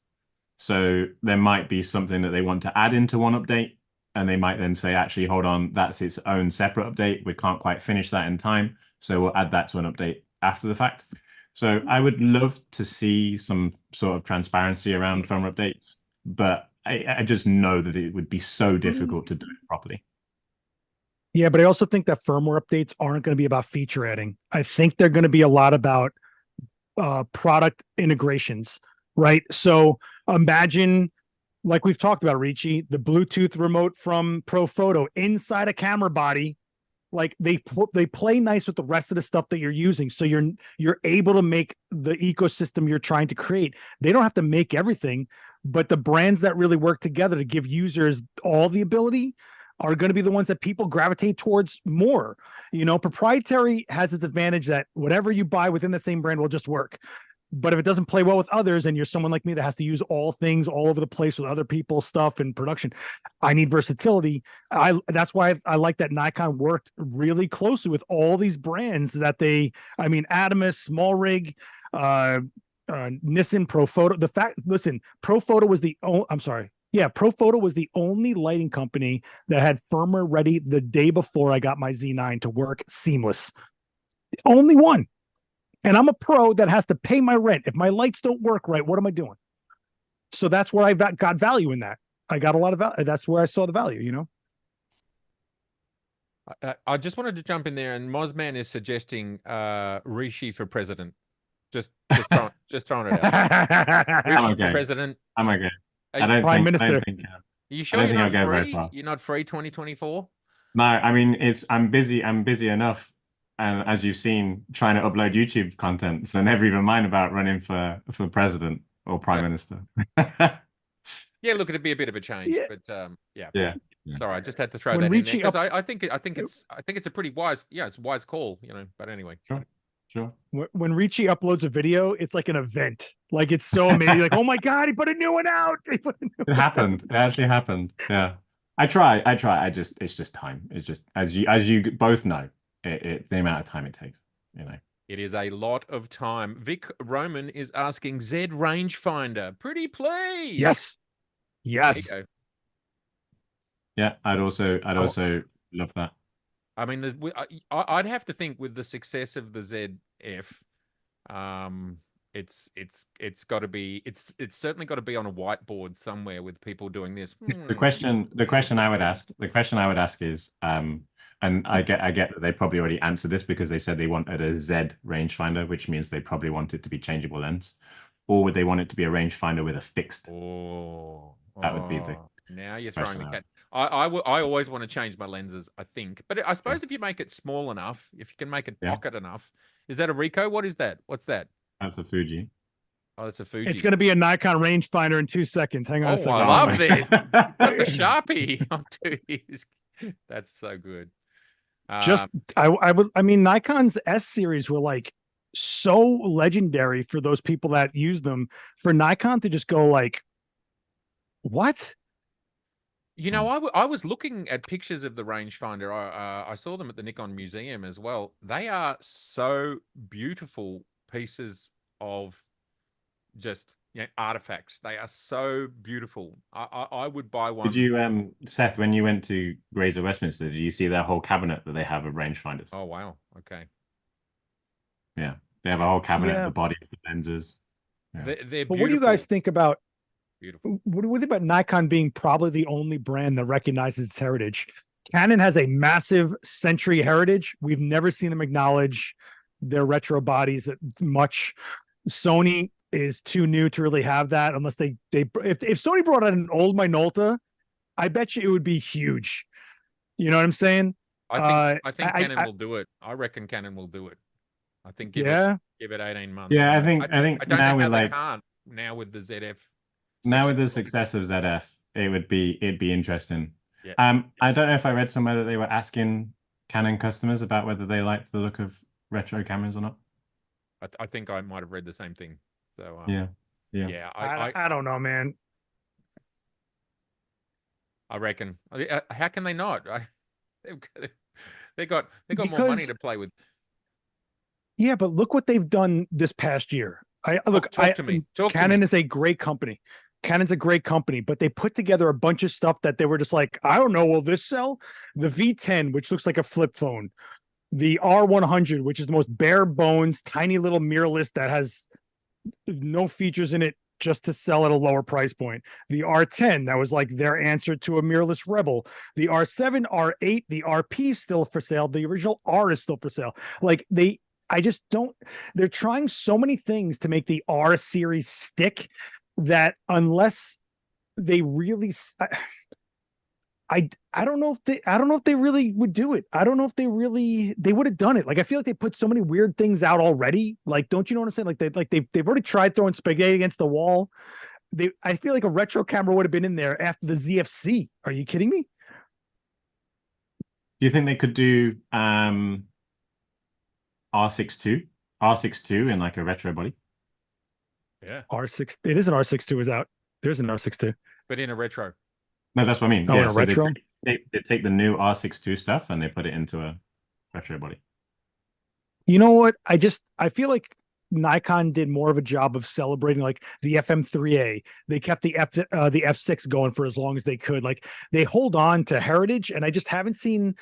So there might be something that they want to add into one update, and they might then say, actually, hold on, that's its own separate update. We can't quite finish that in time, so we'll add that to an update after the fact. So I would love to see some sort of transparency around firmware updates, but I just know that it would be so difficult to do it properly. Yeah, but I also think that firmware updates aren't going to be about feature adding. I think they're going to be a lot about product integrations, right? So imagine, like we've talked about, Ricci, the Bluetooth remote from ProPhoto inside a camera body. Like they play nice with the rest of the stuff that you're using, so you're able to make the ecosystem you're trying to create. They don't have to make everything, but the brands that really work together to give users all the ability are going to be the ones that people gravitate towards more. You know, proprietary has its advantage that whatever you buy within the same brand will just work. But if it doesn't play well with others, and you're someone like me that has to use all things all over the place with other people's stuff and production, I need versatility. That's why I like that Nikon worked really closely with all these brands that Adamus, Small Rig, Nissan, ProPhoto. ProPhoto was ProPhoto was the only lighting company that had firmware ready the day before I got my Z9 to work seamless. The only one. And I'm a pro that has to pay my rent. If my lights don't work right, what am I doing? So that's where I got value in that. I got a lot of value. That's where I saw the value, you know? I just wanted to jump in there, and Mozman is suggesting Ricci for president. Just throwing it out. Ricci for president. I'm okay. Prime Minister. Are you sure you're not free? You're not free 2024? No, I mean, I'm busy enough. And as you've seen, trying to upload YouTube content, so never even mind about running for president or prime minister. Yeah, look, it'd be a bit of a change, but yeah. Sorry, I just had to throw that in there because I think it's a pretty wise, it's a wise call, you know. But anyway, sure. When Ricci uploads a video, it's like an event. Like it's so amazing. Like, oh my god, he put a new one out. It happened. It actually happened. Yeah, I try. It's just time. It's just as you both know. The amount of time it takes, you know. It is a lot of time. Vic Roman is asking Z rangefinder. Pretty please. Yes. There you go. Yeah, I'd also love that. I mean, I'd have to think with the success of the ZF, um, it's got to be it's certainly got to be on a whiteboard somewhere with people doing this. The question I would ask is, and I get that they probably already answered this because they said they wanted a Z rangefinder, which means they probably want it to be changeable lens, or would they want it to be a rangefinder with a fixed? Oh, That would be the now you're throwing question the I cat. I always want to change my lenses, I think. But I would. suppose if you make it small enough, if you can make it Yeah, pocket enough, is that a Ricoh? What is that? What's that? that's a Fuji. Oh, that's a It's Fuji. going to be a Nikon rangefinder in 2 seconds. Hang on a Oh, I second. Oh love my this. You've got the God. Sharpie. I'm doing. That's so good. Just I mean Nikon's S series were like so legendary for those people that use them. For Nikon to just go like, what? You know, I was looking at pictures of the rangefinder. I saw them at the Nikon Museum as well. They are so beautiful pieces of just artifacts. They are so beautiful. I would buy Did one. you, Seth, when you went to Grays of Westminster, did you see their whole cabinet that they have of rangefinders? Oh wow. Okay. Yeah, they have a whole cabinet, Yeah. the body of the lenses. Yeah. They're But what do you guys beautiful. think about Beautiful. what do you think about Nikon being probably the only brand that recognizes its heritage? Canon has a massive century heritage. We've never seen them acknowledge their retro bodies much. Sony is too new to really have that unless if Sony brought out an old Minolta, I bet you it would be huge. You know what I'm saying? I think Canon I will do it. I reckon Canon will do it. I think yeah. give it 18 months. Yeah, I I think don't now know how with they like can't now with the ZF now with the success. success of ZF, it'd be interesting. Yeah. I don't know if I read somewhere that they were asking Canon customers about whether they liked the look of retro cameras or not. I think I might have read the same thing. So Yeah, yeah. yeah, I don't know, man. I reckon. How can they not? They got more money Because to play with. yeah, but look what they've done this past year. Talk to me. Talk to Canon me. is a great company. Canon's a great company, but they put together a bunch of stuff that they were just like, I don't know, will this sell? The V10, which looks like a flip phone, the R100, which is the most bare bones, tiny little mirrorless that has no features in it just to sell at a lower price point. The R10, that was like their answer to a mirrorless Rebel. The R7, R8, the RP is still for sale. The original R is still for sale. Like I just don't, they're trying so many things to make the R series stick that unless they really, I don't know if they really would do it. I don't know if they would have done it. Like I feel like they put so many weird things out already. Like don't you know what I'm saying? They've already tried throwing spaghetti against the wall. I feel like a retro camera would have been in there after the ZFC. Are you kidding me? Do you think they could do R62 in like a retro body? Yeah. R6. It is an R62 is out. There's an R62. But in a retro. No, that's what I mean. Oh, Yeah, in a so retro. they take the new R62 stuff and they put it into a retro body. You know what? I feel like Nikon did more of a job of celebrating like the FM3A. They kept the F6 going for as long as they could. Like they hold on to heritage, and I just haven't seen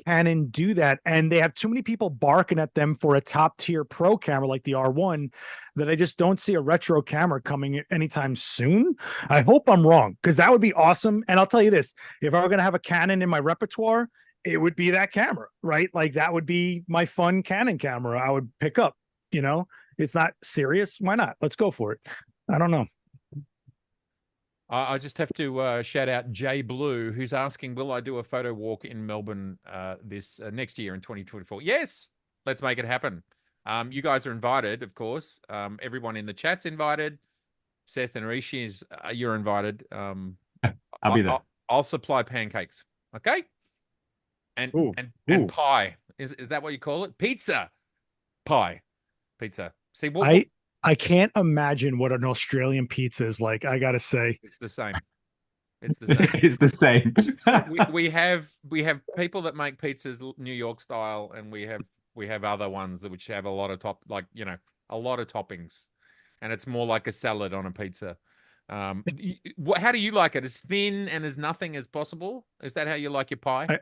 Canon do that. And they have too many people barking at them for a top tier pro camera like the R1 that I just don't see a retro camera coming anytime soon. I hope I'm wrong because that would be awesome. And I'll tell you this, if I were going to have a Canon in my repertoire, it would be that camera, right? Like that would be my fun Canon camera I would pick up. You know, it's not serious. Why not? Let's go for it. I don't know. I just have to shout out Jay Blue, who's asking, will I do a photo walk in Melbourne this next year in 2024? Yes, let's make it happen. You guys are invited, of course. Everyone in the chat's invited. Seth and Ricci, you're invited. I'll be there. I'll supply pancakes. Okay. And pie. Is that what you call it? Pizza. Pie. Pizza. See what I can't imagine what an Australian pizza is like. I gotta say, it's the same. It's the same. It's the same. we have people that make pizzas New York style, and we have other ones that which have a lot of a lot of toppings, and it's more like a salad on a pizza. How do you like it? As thin and as nothing as possible? Is that how you like your pie?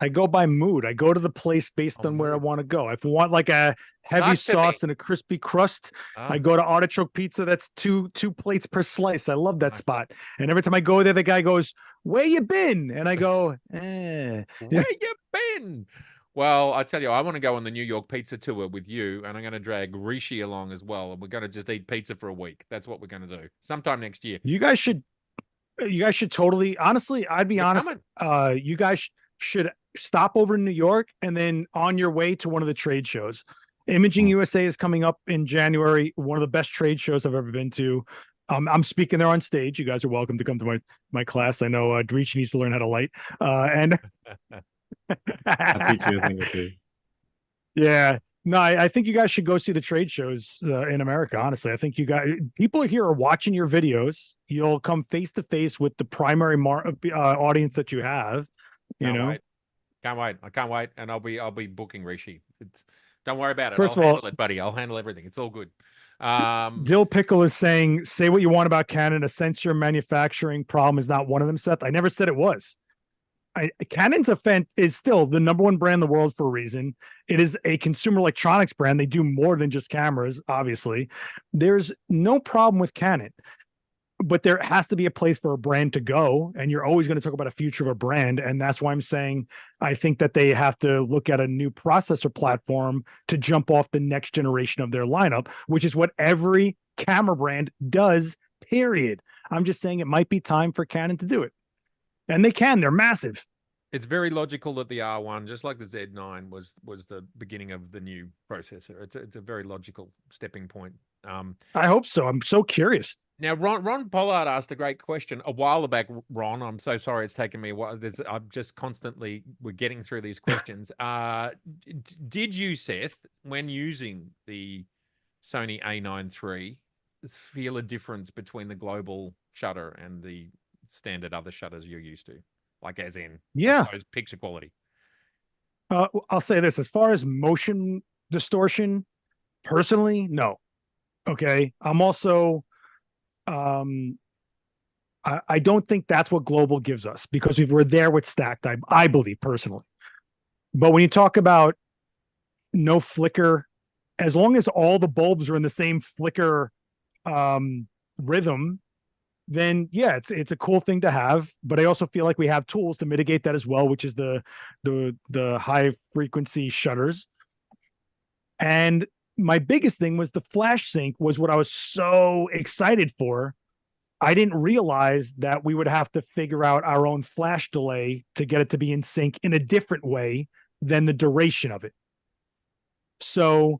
I go by mood. I go to the place based Oh, on where I mood. want to go. If I want like a heavy Talk to me. sauce and a crispy crust, I Ah, go to Artichoke Pizza. That's two plates per slice. I love that nice. spot. And every time I go there, the guy goes, "Where you been?" And I go, "Eh." Where you been? Well, I tell you, I want to go on the New York pizza tour with you, and I'm going to drag Ricci along as well, and we're going to just eat pizza for a week. That's what we're going to do sometime next year. You guys should totally, honestly, I'd be We're honest. coming. You guys should stop over in New York and then on your way to one of the trade shows. Imaging Mm. USA is coming up in January. One of the best trade shows I've ever been to. I'm speaking there on stage. You guys are welcome to come to my class. I know Ricci needs to learn how to light. And I'll teach you a thing or two. yeah, no, I think you guys should go see the trade shows in America. Honestly, I think you guys, people here are watching your videos. You'll come face to face with the primary audience that you have. You Can't know, wait. Can't wait. I can't wait, and I'll be booking Rishi. Don't worry about it. first I'll of all, handle it, buddy. I'll handle everything. It's all good. Dill Pickle is saying, say what you want about Canon. A sensor manufacturing problem is not one of them, Seth. I never said it was. Canon's is still the number one brand in the world for a reason. It is a consumer electronics brand. They do more than just cameras, obviously. There's no problem with Canon, but there has to be a place for a brand to go. And you're always going to talk about a future of a brand. And that's why I'm saying I think that they have to look at a new processor platform to jump off the next generation of their lineup, which is what every camera brand does, period. I'm just saying it might be time for Canon to do it. And they can, they're massive. It's very logical that the R1, just like the Z9, was the beginning of the new processor. It's a very logical stepping point. I hope so. I'm so curious. Now, Ron Pollard asked a great question a while back. Ron, I'm so sorry it's taken me a while. I'm just constantly we're getting through these questions. Did you, Seth, when using the Sony A9 III, feel a difference between the global shutter and the standard other shutters you're used to? Like as in, Yeah. I suppose, picture quality. I'll say this, as far as motion distortion, personally, no. Okay. I'm also I don't think that's what global gives us because we were there with stacked, I believe personally. But when you talk about no flicker, as long as all the bulbs are in the same flicker rhythm, then yeah, it's a cool thing to have. But I also feel like we have tools to mitigate that as well, which is the high frequency shutters. And my biggest thing was the flash sync was what I was so excited for. I didn't realize that we would have to figure out our own flash delay to get it to be in sync in a different way than the duration of it. So,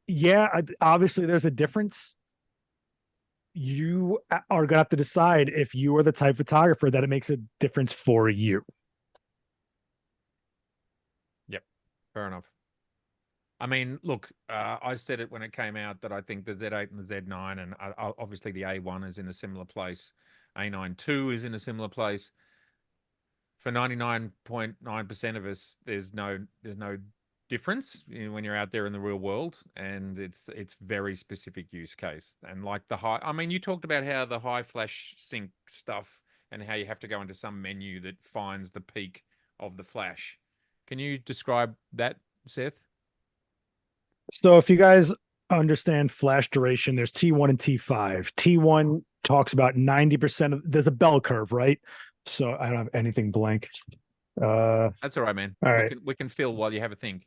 yeah, obviously there's a difference. You are going to have to decide if you are the type of photographer that it makes a difference for you. Yep, fair enough. I mean, look, I said it when it came out that I think the Z8 and the Z9, and obviously the A1 is in a similar place. A9 II is in a similar place. For 99.9% of us, there's no difference when you're out there in the real world, and it's very specific use case. And like the high, I mean, you talked about how the high flash sync stuff and how you have to go into some menu that finds the peak of the flash. Can you describe that, Seth? So if you guys understand flash duration, there's T1 and T5. T1 talks about 90% of, there's a bell curve, right? So I don't have anything blank. That's all right, man. All right. We can fill while you have a think.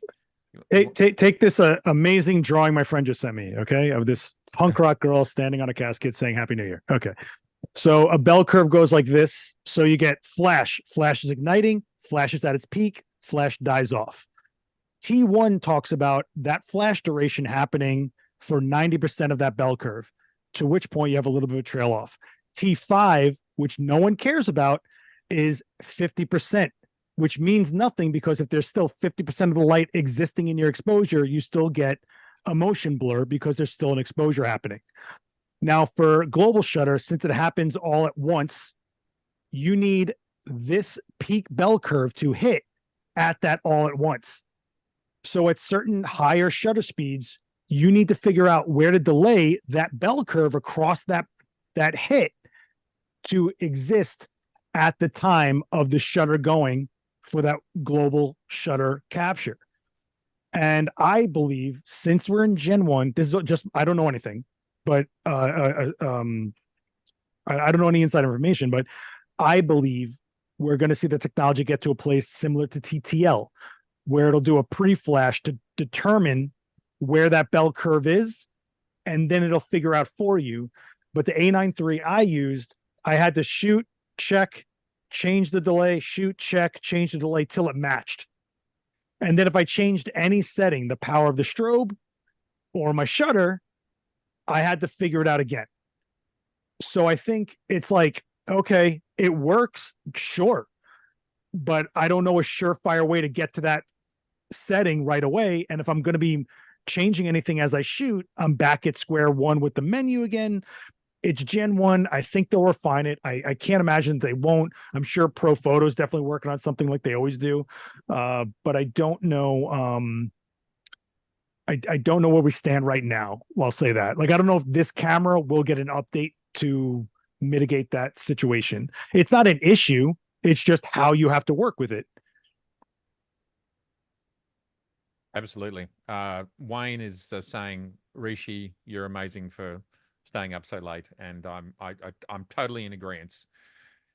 Take this amazing drawing my friend just sent me, okay, of this punk rock girl standing on a casket saying Happy New Year. Okay. So a bell curve goes like this. So you get flash. Flash is igniting. Flash is at its peak. Flash dies off. T1 talks about that flash duration happening for 90% of that bell curve, to which point you have a little bit of a trail off. T5, which no one cares about, is 50%, which means nothing because if there's still 50% of the light existing in your exposure, you still get a motion blur because there's still an exposure happening. Now, for global shutter, since it happens all at once, you need this peak bell curve to hit at that all at once. So at certain higher shutter speeds, you need to figure out where to delay that bell curve across that hit to exist at the time of the shutter going for that global shutter capture. And I believe since we're in Gen 1, this is just, I don't know anything, but I don't know any inside information, but I believe we're going to see the technology get to a place similar to TTL, where it'll do a pre-flash to determine where that bell curve is, and then it'll figure out for you. But the A9 III I used, I had to shoot, check, change the delay, shoot, check, change the delay till it matched. And then if I changed any setting, the power of the strobe or my shutter, I had to figure it out again. So I think it's like, okay, it works, sure, but I don't know a surefire way to get to that setting right away. And if I'm going to be changing anything as I shoot, I'm back at square one with the menu again. It's Gen 1. I think they'll refine it. I can't imagine they won't. I'm sure Pro Photo's definitely working on something like they always do. But I don't know. I don't know where we stand right now. I'll say that. Like, I don't know if this camera will get an update to mitigate that situation. It's not an issue. It's just how you have to work with it. Absolutely. Wayne is saying, Rishi, you're amazing for staying up so late, and I'm totally in agreement.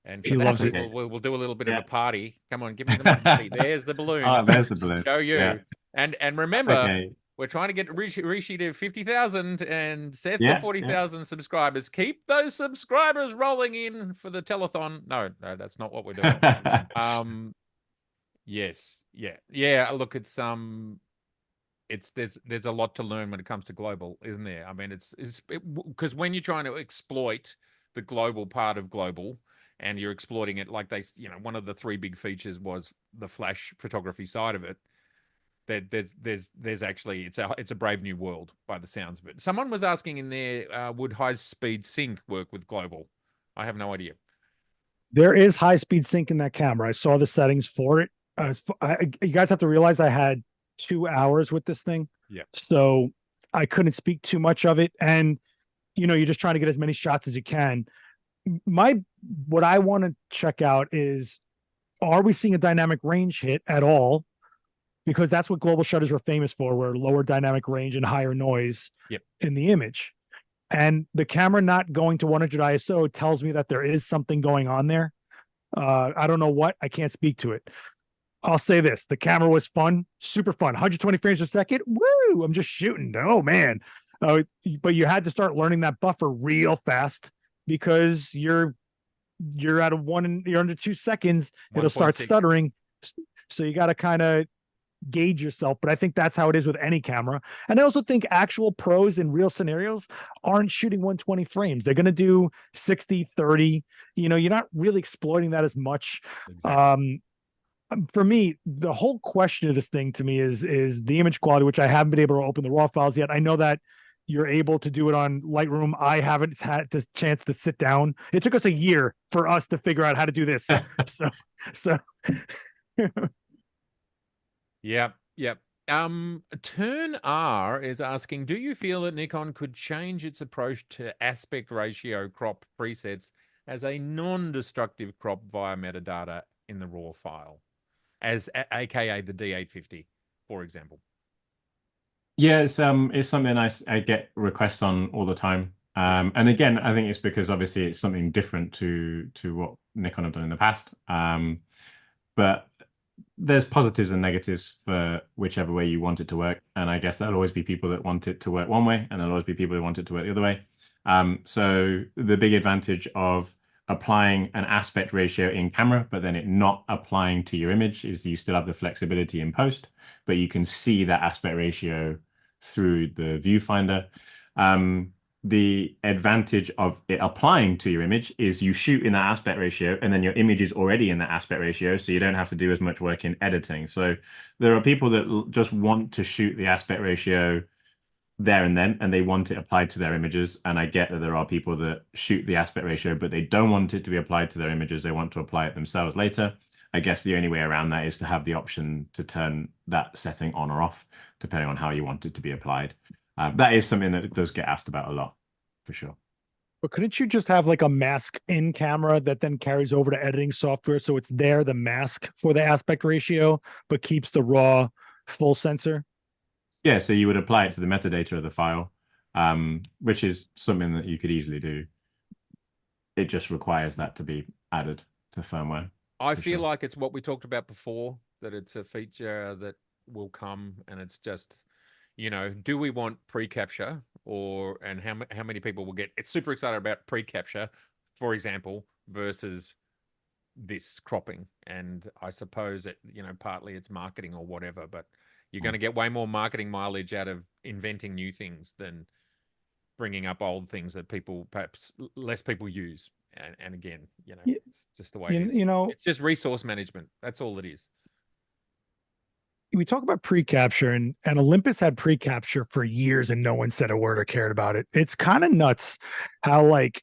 And for He that, loves it. we'll do a little bit of Yeah. a party. Come on, give me the money. There's the balloons. Oh, there's the balloon. Show you. Yeah. And That's remember, okay. we're trying to get Rishi to 50,000 and Seth Yeah, to 40,000 subscribers. Keep those subscribers rolling in for the telethon. No, that's not what we're doing. Yes, yeah. Look, it's there's a lot to learn when it comes to global, isn't there? I mean, it's because when you're trying to exploit the global part of global, and you're exploiting it like one of the three big features was the flash photography side of it. There's actually it's a brave new world by the sounds of it. Someone was asking in there, would high speed sync work with global? I have no idea. There is high speed sync in that camera. I saw the settings for it. You guys have to realize I had 2 hours with this thing. Yeah. So I couldn't speak too much of it. And, you're just trying to get as many shots as you can. What I want to check out is, are we seeing a dynamic range hit at all? Because that's what global shutters were famous for, were lower dynamic range and higher noise in the image. And the camera not going to 100 ISO tells me that there is something going on there. I don't know what. I can't speak to it. I'll say this. The camera was fun, super fun. 120 frames per second. Woo! I'm just shooting. Oh, man. But you had to start learning that buffer real fast, because you're at you're under 2 seconds. It'll start 1.6. stuttering. So you got to kind of gauge yourself. But I think that's how it is with any camera. And I also think actual pros in real scenarios aren't shooting 120 frames. They're going to do 60, 30. You're not really exploiting that as much. Exactly. For me, the whole question of this thing to me is the image quality, which I haven't been able to open the raw files yet. I know that you're able to do it on Lightroom. I haven't had this chance to sit down. It took us a year for us to figure out how to do this. so Yep. Turn R is asking, do you feel that Nikon could change its approach to aspect ratio crop presets as a non-destructive crop via metadata in the raw file, as aka the D850, for example? Yeah, it's something I get requests on all the time. And again, I think it's because obviously it's something different to what Nikon have done in the past. But there's positives and negatives for whichever way you want it to work. And I guess there'll always be people that want it to work one way, and there'll always be people who want it to work the other way. So the big advantage of applying an aspect ratio in camera, but then it not applying to your image, is you still have the flexibility in post, but you can see that aspect ratio through the viewfinder. The advantage of it applying to your image is you shoot in that aspect ratio, and then your image is already in that aspect ratio, so you don't have to do as much work in editing. So there are people that just want to shoot the aspect ratio there and then, and they want it applied to their images. And I get that there are people that shoot the aspect ratio, but they don't want it to be applied to their images. They want to apply it themselves later. I guess the only way around that is to have the option to turn that setting on or off, depending on how you want it to be applied. That is something that does get asked about a lot, for sure. But couldn't you just have like a mask in camera that then carries over to editing software? So it's there, the mask for the aspect ratio, but keeps the raw full sensor? Yeah, so you would apply it to the metadata of the file, which is something that you could easily do. It just requires that to be added to firmware. I for feel sure. like it's what we talked about before, that it's a feature that will come, and it's just, do we want pre-capture, and how many people will get it's super excited about pre-capture, for example, versus this cropping. And I suppose it, partly it's marketing or whatever, but you're going to get way more marketing mileage out of inventing new things than bringing up old things that people perhaps less people use. And again, Y- it's just the way it is. You know, It's just resource management. That's all it is. we talk about pre-capture, and Olympus had pre-capture for years and no one said a word or cared about it. It's kind of nuts how like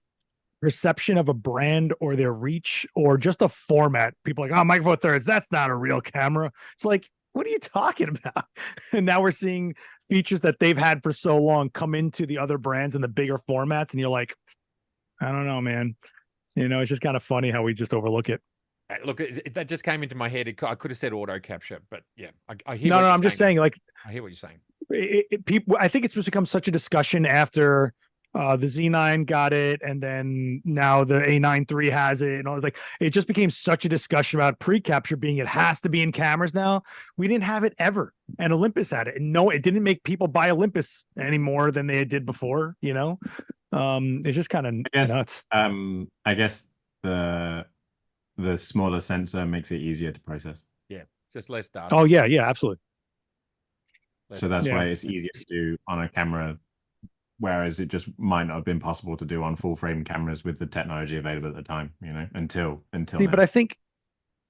perception of a brand or their reach or just a format, people are like, oh, Micro Four Thirds, that's not a real camera. It's like, what are you talking about? And now we're seeing features that they've had for so long come into the other brands and the bigger formats, and you're like, I don't know, man. It's just kind of funny how we just overlook it. Look, that just came into my head. I could have said auto capture, but yeah, I hear No, what no, you're I'm just saying. saying, like, I hear what you're saying. people, I think it's just become such a discussion after the Z9 got it, and then now the A9 III has it, and all like it just became such a discussion about pre-capture being it has to be in cameras now. We didn't have it ever, and Olympus had it, and no, it didn't make people buy Olympus any more than they did before. It's just kind of nuts. I guess the smaller sensor makes it easier to process. Yeah, just less data. Oh yeah, yeah, absolutely. So that's Yeah. why it's easier to do on a camera, whereas it just might not have been possible to do on full frame cameras with the technology available at the time, until See, now. but I think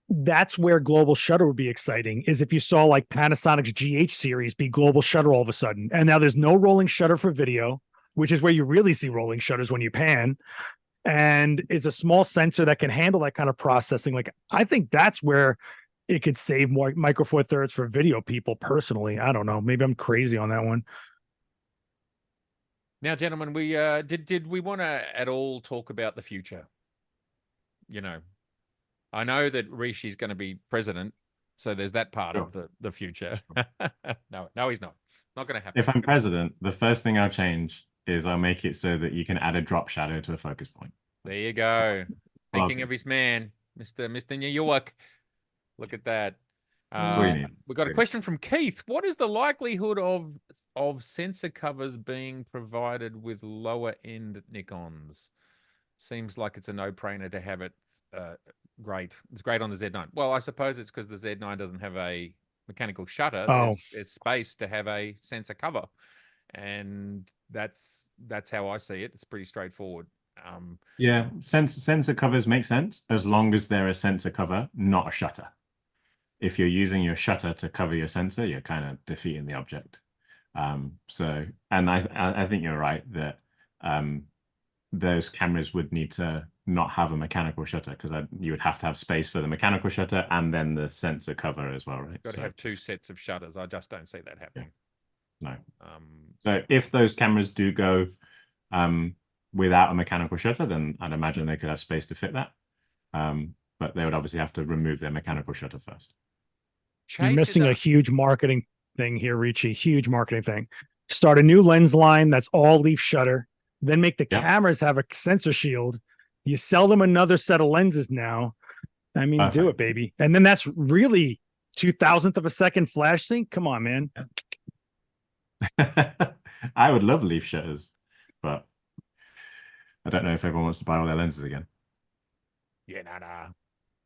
that's where global shutter would be exciting, is if you saw like Panasonic's GH series be global shutter all of a sudden. And now there's no rolling shutter for video, which is where you really see rolling shutters when you pan. And it's a small sensor that can handle that kind of processing. Like, I think that's where it could save more Micro Four Thirds for video people personally. I don't know. Maybe I'm crazy on that one. Now, gentlemen, we did we want to at all talk about the future? I know that Rishi's going to be president, so there's that part Sure. of the future. No, he's not. Not going to happen. If I'm president, the first thing I'll change is I'll make it so that you can add a drop shadow to a focus point. There you go. Thinking of his man, Mr. New York. Look at that. That's all you need. We got a question from Keith. What is the likelihood of sensor covers being provided with lower end Nikons? Seems like it's a no-brainer to have it. Great. It's great on the Z9. Well, I suppose it's because the Z9 doesn't have a mechanical shutter. Oh. There's space to have a sensor cover, and that's how I see it. It's pretty straightforward. Yeah, sensor covers make sense as long as they're a sensor cover, not a shutter. If you're using your shutter to cover your sensor, you're kind of defeating the object. So, and I think you're right that those cameras would need to not have a mechanical shutter, because you would have to have space for the mechanical shutter and then the sensor cover as well, right? Got to have two sets of shutters. I just don't see that happening. Yeah. No. So if those cameras do go without a mechanical shutter, then I'd imagine they could have space to fit that. But they would obviously have to remove their mechanical shutter first. You're missing a huge marketing thing here, Ricci. Huge marketing thing. Start a new lens line that's all leaf shutter. Then make the cameras have a sensor shield. You sell them another set of lenses now. I mean, do it, baby. And then that's really 2,000th of a second flash sync. Come on, man. I would love leaf shutters, but I don't know if everyone wants to buy all their lenses again. Yeah, no.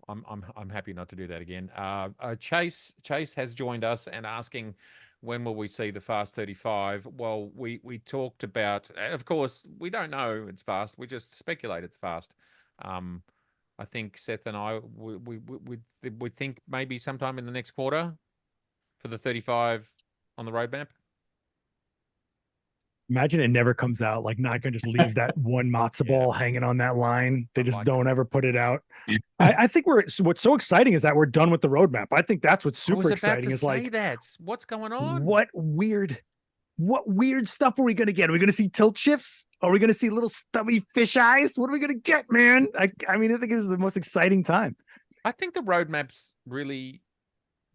I'm happy not to do that again. Chase has joined us and asking, when will we see the Fast 35? Well, we talked about, of course, we don't know it's fast. We just speculate it's fast. I think Seth and I we think maybe sometime in the next quarter for the 35 on the roadmap. Imagine it never comes out. Like Nikon just leaves that one matzo ball hanging on that line. They just don't ever put it out. I think what's so exciting is that we're done with the roadmap. I think that's what's super exciting. Is like what's going on? What weird stuff are we going to get? Are we going to see tilt shifts? Are we going to see little stubby fish eyes? What are we going to get, man? I mean, I think this is the most exciting time. I think the roadmap's really,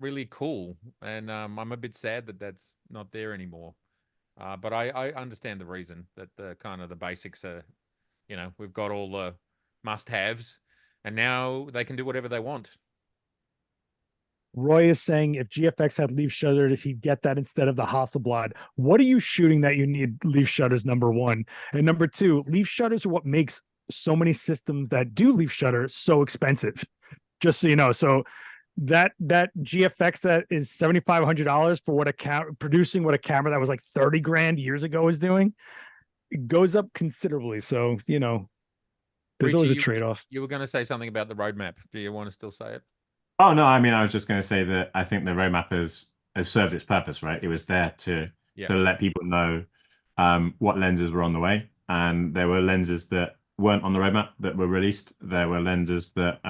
really cool, and I'm a bit sad that that's not there anymore. But I understand the reason that the kind of the basics are, we've got all the must-haves, and now they can do whatever they want. Roy is saying if GFX had leaf shutters, he'd get that instead of the Hasselblad. What are you shooting that you need leaf shutters, number one? And number two, leaf shutters are what makes so many systems that do leaf shutters so expensive. Just so you know. So that GFX that is $7,500 for what producing what a camera that was like 30 grand years ago is doing, it goes up considerably. So, there's Ricci, always a trade-off. you were going to say something about the roadmap. Do you want to still say it? Oh no, I mean I was just going to say that I think the roadmap has served its purpose, right? It was there to let people know what lenses were on the way, and there were lenses that weren't on the roadmap that were released. There were lenses that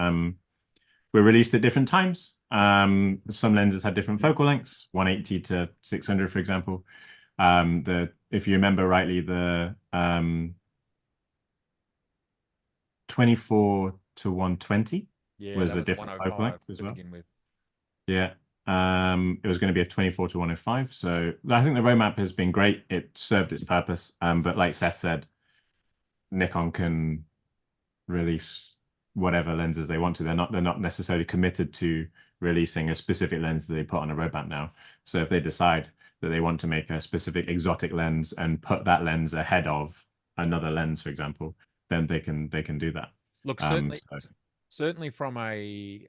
were released at different times. Some lenses had different focal lengths, 180 to 600, for example. If you remember rightly, the 24 to 120 was a different focal length as well. Yeah. It was going to be a 24 to 105. So I think the roadmap has been great. It served its purpose. But like Seth said, Nikon can release whatever lenses they want to. They're not necessarily committed to releasing a specific lens that they put on a roadmap now. So if they decide that they want to make a specific exotic lens and put that lens ahead of another lens, for example, then they can do that. Look, certainly from a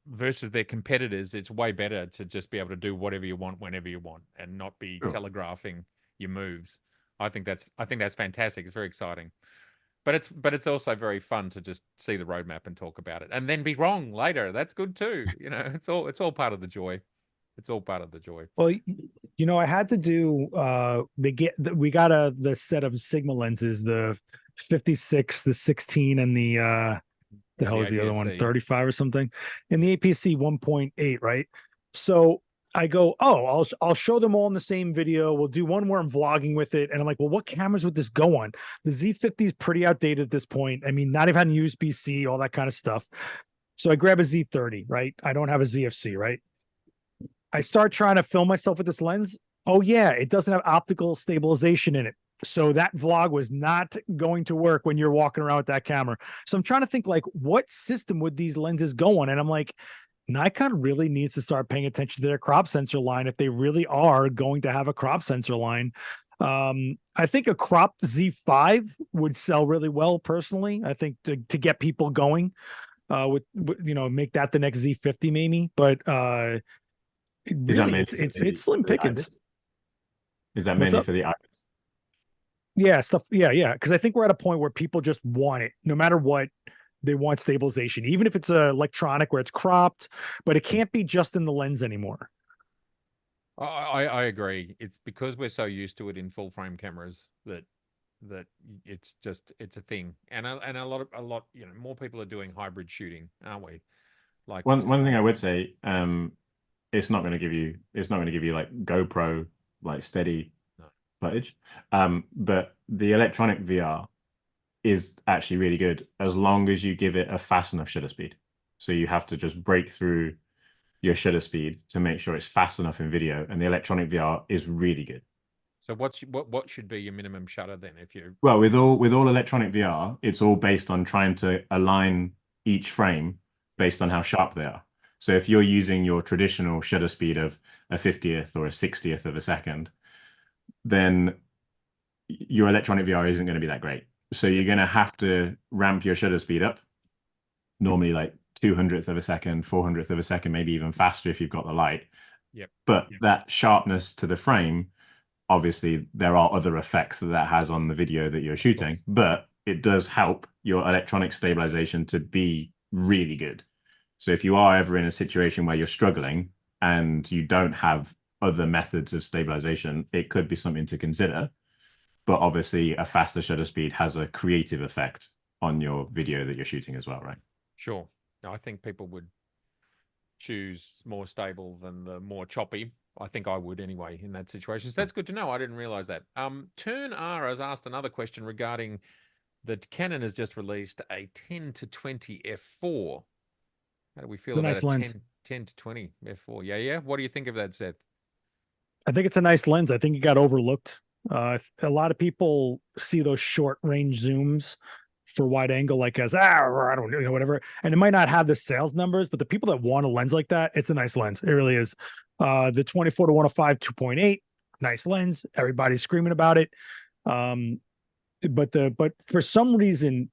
versus their competitors, it's way better to just be able to do whatever you want whenever you want and not be telegraphing your moves. I think that's fantastic. It's very exciting. But it's also very fun to just see the roadmap and talk about it and then be wrong later. That's good too. It's all part of the joy. It's all part of the joy. Well, I had to do we got the set of Sigma lenses, the 56, the 16, and the hell is the other one, 35 or something, and the APS-C 1.8, right? So I go, oh, I'll show them all in the same video. We'll do one where I'm vlogging with it, and I'm like, well, what cameras would this go on? The Z50 is pretty outdated at this point. I mean, not even having USB-C, all that kind of stuff. So I grab a Z30, right? I don't have a ZFC, right? I start trying to film myself with this lens. Oh yeah, it doesn't have optical stabilization in it. So that vlog was not going to work when you're walking around with that camera. So I'm trying to think like, what system would these lenses go on? And I'm like, Nikon really needs to start paying attention to their crop sensor line if they really are going to have a crop sensor line. I think a cropped Z5 would sell really well personally. I think to get people going with make that the next Z50 maybe, but really, it's slim pickings. Is that mainly for the iris? Yeah, stuff. Yeah. Because I think we're at a point where people just want it, no matter what. They want stabilization, even if it's a electronic where it's cropped, but it can't be just in the lens anymore. I agree. It's because we're so used to it in full frame cameras that it's a thing, and a lot more people are doing hybrid shooting, aren't we? Like one thing I would say, it's not going to give you like GoPro like steady footage, but the electronic VR is actually really good as long as you give it a fast enough shutter speed. So you have to just break through your shutter speed to make sure it's fast enough in video, and the electronic VR is really good. So what should be your minimum shutter then? With all electronic VR, it's all based on trying to align each frame based on how sharp they are. So if you're using your traditional shutter speed of a 50th or a 60th of a second, then your electronic VR isn't going to be that great. So you're going to have to ramp your shutter speed up, normally like 200th of a second, 400th of a second, maybe even faster if you've got the light. But that sharpness to the frame, obviously there are other effects that has on the video that you're shooting, but it does help your electronic stabilization to be really good. So if you are ever in a situation where you're struggling and you don't have other methods of stabilization, it could be something to consider. But obviously, a faster shutter speed has a creative effect on your video that you're shooting as well, right? Sure. No, I think people would choose more stable than the more choppy I think I would anyway in that situation. So that's good to know. I didn't realize that. Turn R has asked another question regarding that Canon has just released a 10 to 20 f4. How do we feel It's a about nice a lens. 10 to 20 f4? Yeah. What do you think of that, Seth? I think it's a nice lens. I think it got overlooked. A lot of people see those short range zooms for wide angle like as I don't know, whatever, and it might not have the sales numbers, but the people that want a lens like that, it's a nice lens. It really is. The 24 to 105 2.8, nice lens. Everybody's screaming about it. But for some reason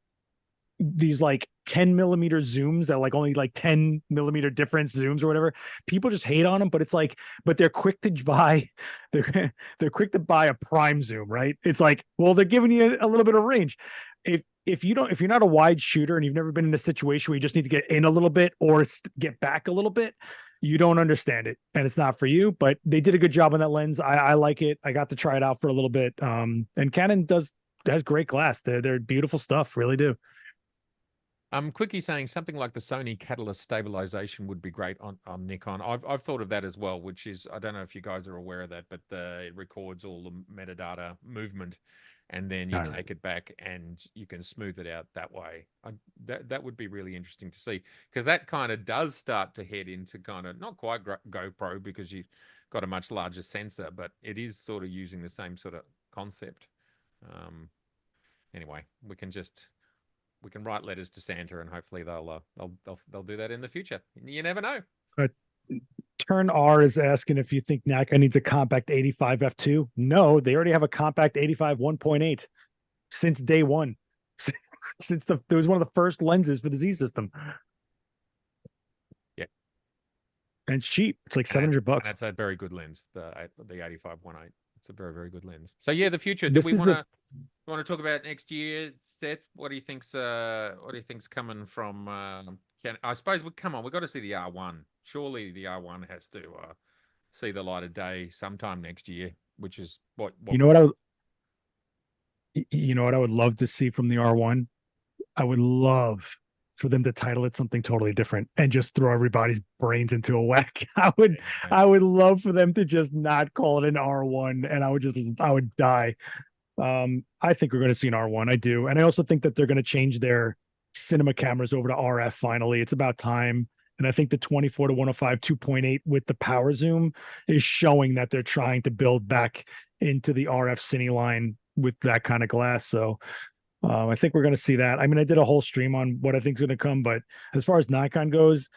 these like 10 millimeter zooms that are like only like 10 millimeter difference zooms or whatever, people just hate on them. But it's like, but they're quick to buy, they're quick to buy a prime zoom, right? It's like, well, they're giving you a little bit of range. If you're not a wide shooter and you've never been in a situation where you just need to get in a little bit or get back a little bit, you don't understand it and it's not for you. But they did a good job on that lens. I like it. I got to try it out for a little bit. And Canon has great glass. They're beautiful stuff, really do. Quickie saying something like the Sony catalyst stabilization would be great on Nikon. I've thought of that as well, which is, I don't know if you guys are aware of that, but it records all the metadata movement, and then you take it back and you can smooth it out that way. That would be really interesting to see, because that kind of does start to head into kind of not quite GoPro because you've got a much larger sensor, but it is sort of using the same sort of concept. Anyway, we can write letters to Santa, and hopefully they'll do that in the future. You never know. Turn R is asking if you think Nikon needs a compact 85 f2. No, they already have a compact 85 1.8 since day one. Since it was one of the first lenses for the Z system. Yeah, and it's cheap. It's like $700. And that's a very good lens, the 85 1.8. It's a very, very good lens. So yeah, the future. Do we want to talk about next year, Seth? What do you think's coming from? I suppose we've got to see the R1. Surely the R1 has to see the light of day sometime next year, which is what you know what I would love to see from the R1. I would love for them to title it something totally different and just throw everybody's brains into a whack. I would love for them to just not call it an R1, and I would die. I think we're going to see an R1. I do. And I also think that they're going to change their cinema cameras over to RF finally. It's about time. And I think the 24 to 105 2.8 with the power zoom is showing that they're trying to build back into the RF cine line with that kind of glass. So I think we're going to see that. I mean, I did a whole stream on what I think is going to come, but as far as Nikon goes,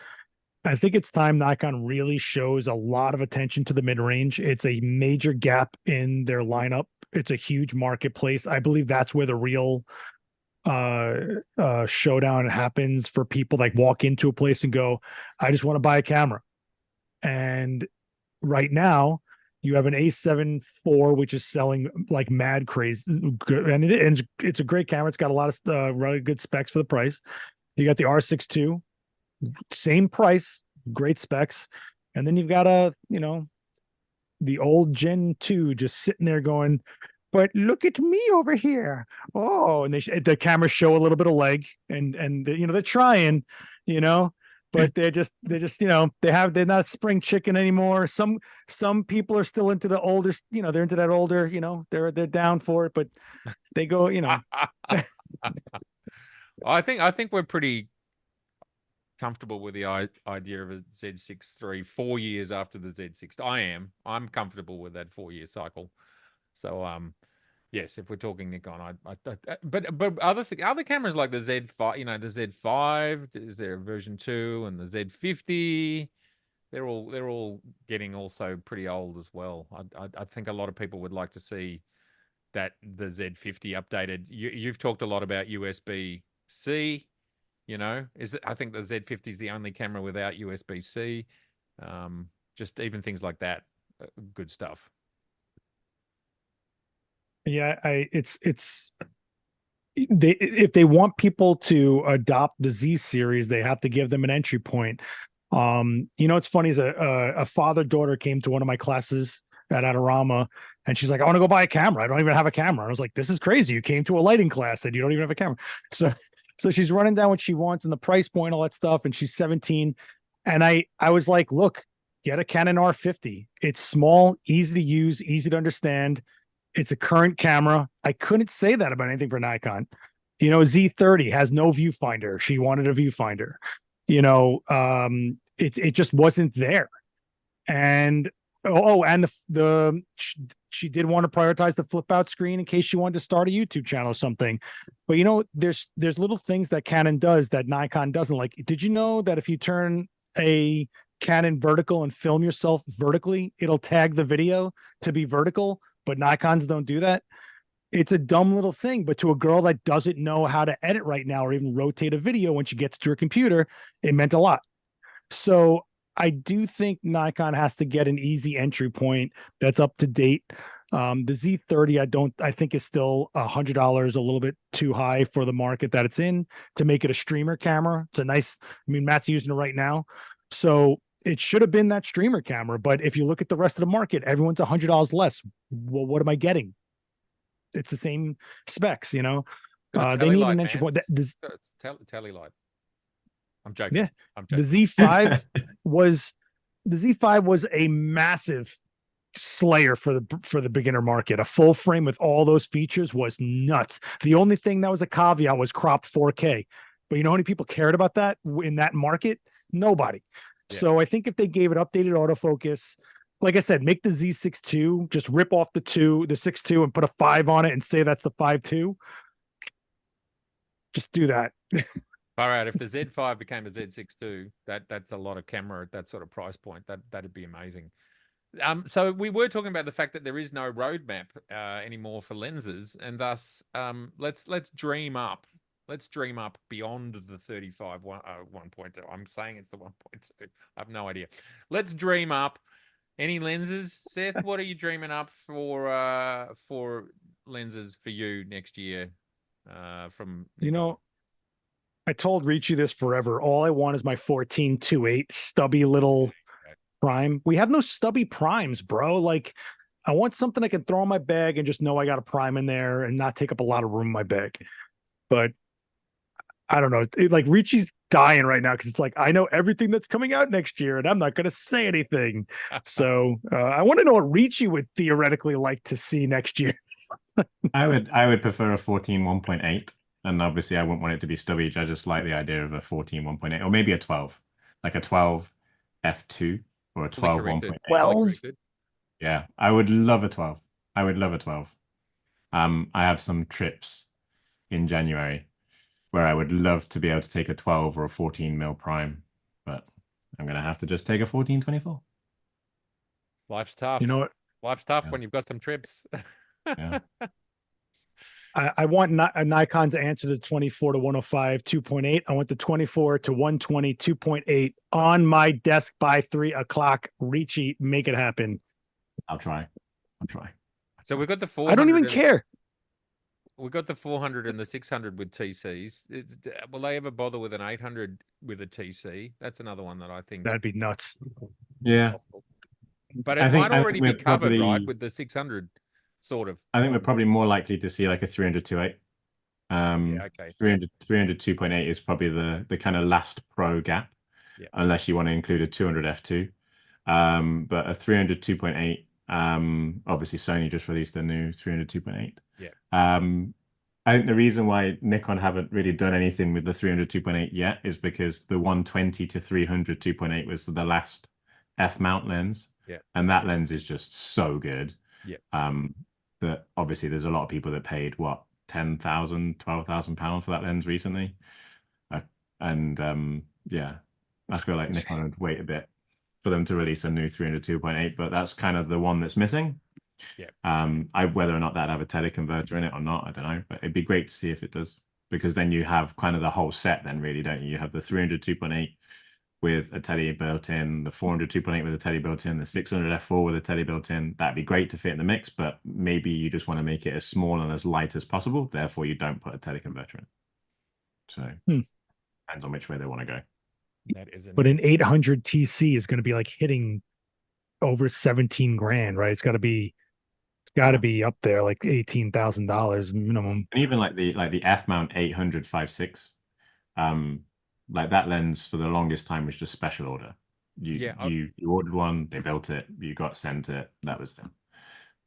I think it's time Nikon really shows a lot of attention to the mid-range. It's a major gap in their lineup. It's a huge marketplace. I believe that's where the real showdown happens for people like walk into a place and go, I just want to buy a camera. And right now you have an A7 IV, which is selling like mad crazy. And it's a great camera. It's got a lot of really good specs for the price. You got the R6 II, same price, great specs. And then you've got the old Gen 2 just sitting there going, but look at me over here. Oh, and the cameras show a little bit of leg, and they're trying, but they're just they're not spring chicken anymore. Some people are still into the older, they're into that older, they're down for it, but they go, I think we're pretty comfortable with the idea of a Z6 III 4 years after the Z6. I'm comfortable with that 4 year cycle. So yes, if we're talking Nikon, but other cameras like the Z5, the Z5, is there a version 2, and the Z50, they're all getting also pretty old as well. I think a lot of people would like to see that the Z50 updated. You've talked a lot about USB-C. I think the Z50 is the only camera without USB-C. Just even things like that, good stuff. Yeah, if they want people to adopt the Z series, they have to give them an entry point. It's funny is a father-daughter came to one of my classes at Adorama, and she's like, I want to go buy a camera. I don't even have a camera. I was like, this is crazy. You came to a lighting class and you don't even have a camera. So she's running down what she wants and the price point, all that stuff, and she's 17. And I was like, look, get a Canon R50. It's small, easy to use, easy to understand. It's a current camera. I couldn't say that about anything for Nikon. Z30 has no viewfinder. She wanted a viewfinder. It just wasn't there. And and she did want to prioritize the flip out screen in case she wanted to start a YouTube channel or something. But there's little things that Canon does that Nikon doesn't. Like, did you know that if you turn a Canon vertical and film yourself vertically, it'll tag the video to be vertical, but Nikons don't do that? It's a dumb little thing, but to a girl that doesn't know how to edit right now or even rotate a video when she gets to her computer, it meant a lot. So I do think Nikon has to get an easy entry point that's up to date. The Z30, I think is still $100, a little bit too high for the market that it's in to make it a streamer camera. It's a nice, Matt's using it right now. So it should have been that streamer camera. But if you look at the rest of the market, everyone's $100 less. Well, what am I getting? It's the same specs, They need an entry point. It's telly light. I'm joking. Yeah, I'm joking. The Z5 was a massive slayer for the beginner market. A full frame with all those features was nuts. The only thing that was a caveat was cropped 4K. But you know how many people cared about that in that market? Nobody. Yeah. So I think if they gave it updated autofocus, like I said, make the Z6 II, just rip off the 6.2 and put a 5 on it and say that's the 5.2. Just do that. All right, if the Z5 became a Z6 II, that's a lot of camera at that sort of price point. That'd be amazing. So we were talking about the fact that there is no roadmap anymore for lenses, and thus let's dream up. Let's dream up beyond the 35 1.2. I'm saying it's the 1.2. I have no idea. Let's dream up. Any lenses, Seth? What are you dreaming up for lenses for you next year? From I told Ricci this forever. All I want is my 14-2.8 stubby little prime. We have no stubby primes, bro. Like, I want something I can throw in my bag and just know I got a prime in there and not take up a lot of room in my bag. But I don't know. Like, Ricci's dying right now because it's like, I know everything that's coming out next year and I'm not going to say anything. So I want to know what Ricci would theoretically like to see next year. I would prefer a 14 1.8. And obviously, I wouldn't want it to be stubby. I just like the idea of a 14 1.8 or maybe a 12, like a 12 f2 or a 12 1.8. 12? Yeah, I would love a 12. I would love a 12. I have some trips in January where I would love to be able to take a 12 or a 14 mil prime, but I'm gonna have to just take a 14-24. Life's tough. You know what? Life's tough when you've got some trips. Yeah. I want a Nikon's answer to 24 to 105 2.8. I want the 24 to 120 2.8 on my desk by 3 o'clock. Ricci, make it happen. I'll try. So we've got the 400. I don't even care. We've got the 400 and the 600 with TCs. Will they ever bother with an 800 with a TC? That's another one that I think that'd be nuts. Yeah, but it might already be covered, right, with the 600. Sort of. I think we're probably more likely to see like a 300-2.8. Yeah, okay. 300 2.8 is probably the kind of last pro gap, unless you want to include a 200 f2. But a 300 2.8. Obviously Sony just released a new 300 2.8. Yeah. I think the reason why Nikon haven't really done anything with the 300 2.8 yet is because the 120 to 300 2.8 was the last f mount lens. Yeah. And that lens is just so good. Yeah. That obviously there's a lot of people that paid what, 10,000, 12,000 pounds for that lens recently. Yeah, I feel like Nikon would wait a bit for them to release a new 300 2.8, but that's kind of the one that's missing. Yeah. Whether or not that have a teleconverter in it or not, I don't know, but it'd be great to see if it does, because then you have kind of the whole set then, really, don't you? You have the 300 2.8 with a tele built in, the 400 2.8 with a tele built in, the 600 f4 with a tele built in. That'd be great to fit in the mix, but maybe you just want to make it as small and as light as possible. Therefore, you don't put a teleconverter in. So depends on which way they want to go. But an 800 TC is going to be like hitting over 17 grand, right? It's got to be up there, like $18,000 minimum. And even like the F mount 800 5.6, like that lens for the longest time was just special order. Yeah, You ordered one, they built it, you got sent it. That was it.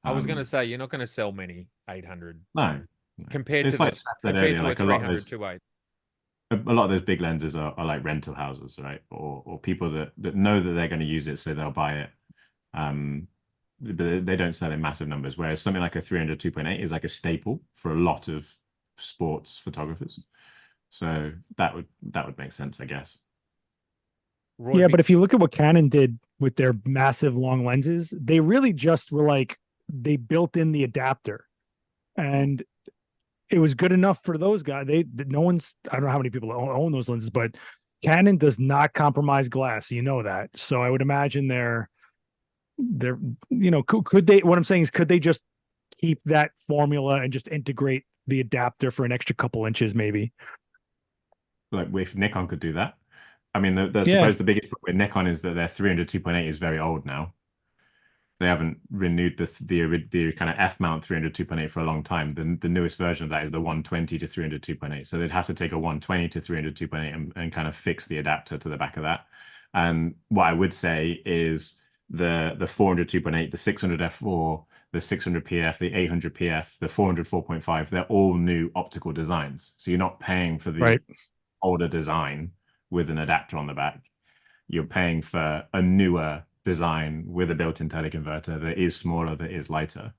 I was going to Um, say you're not going to sell many 800 no, no. compared to It's like the Seth said compared earlier, to a like a lot of 300 those to 8. a lot of those big lenses are like rental houses, right? Or people that know that they're going to use it, so they'll buy it. But they don't sell in massive numbers. Whereas something like a 300 2.8 is like a staple for a lot of sports photographers. So that would make sense, I guess. Roy Yeah, but if Bix, you look at what Canon did with their massive long lenses, they really just were like they built in the adapter, and it was good enough for those guys. No one's I don't know how many people own those lenses, but Canon does not compromise glass. You know that. So I would imagine they're could they? What I'm saying is, could they just keep that formula and just integrate the adapter for an extra couple inches, maybe? Like if Nikon could do that. I mean, the Yeah, suppose the biggest problem with Nikon is that their 300 2.8 is very old now. They haven't renewed the kind of F mount 300 2.8 for a long time. The newest version of that is the 120 to 300 2.8. So they'd have to take a 120 to 300 2.8 and kind of fix the adapter to the back of that. And what I would say is the 400 2.8, the 600 f4, the 600 PF, the 800 PF, the 400 4.5, they're all new optical designs. So you're not paying for the right. older design with an adapter on the back. You're paying for a newer design with a built-in teleconverter that is smaller, that is lighter.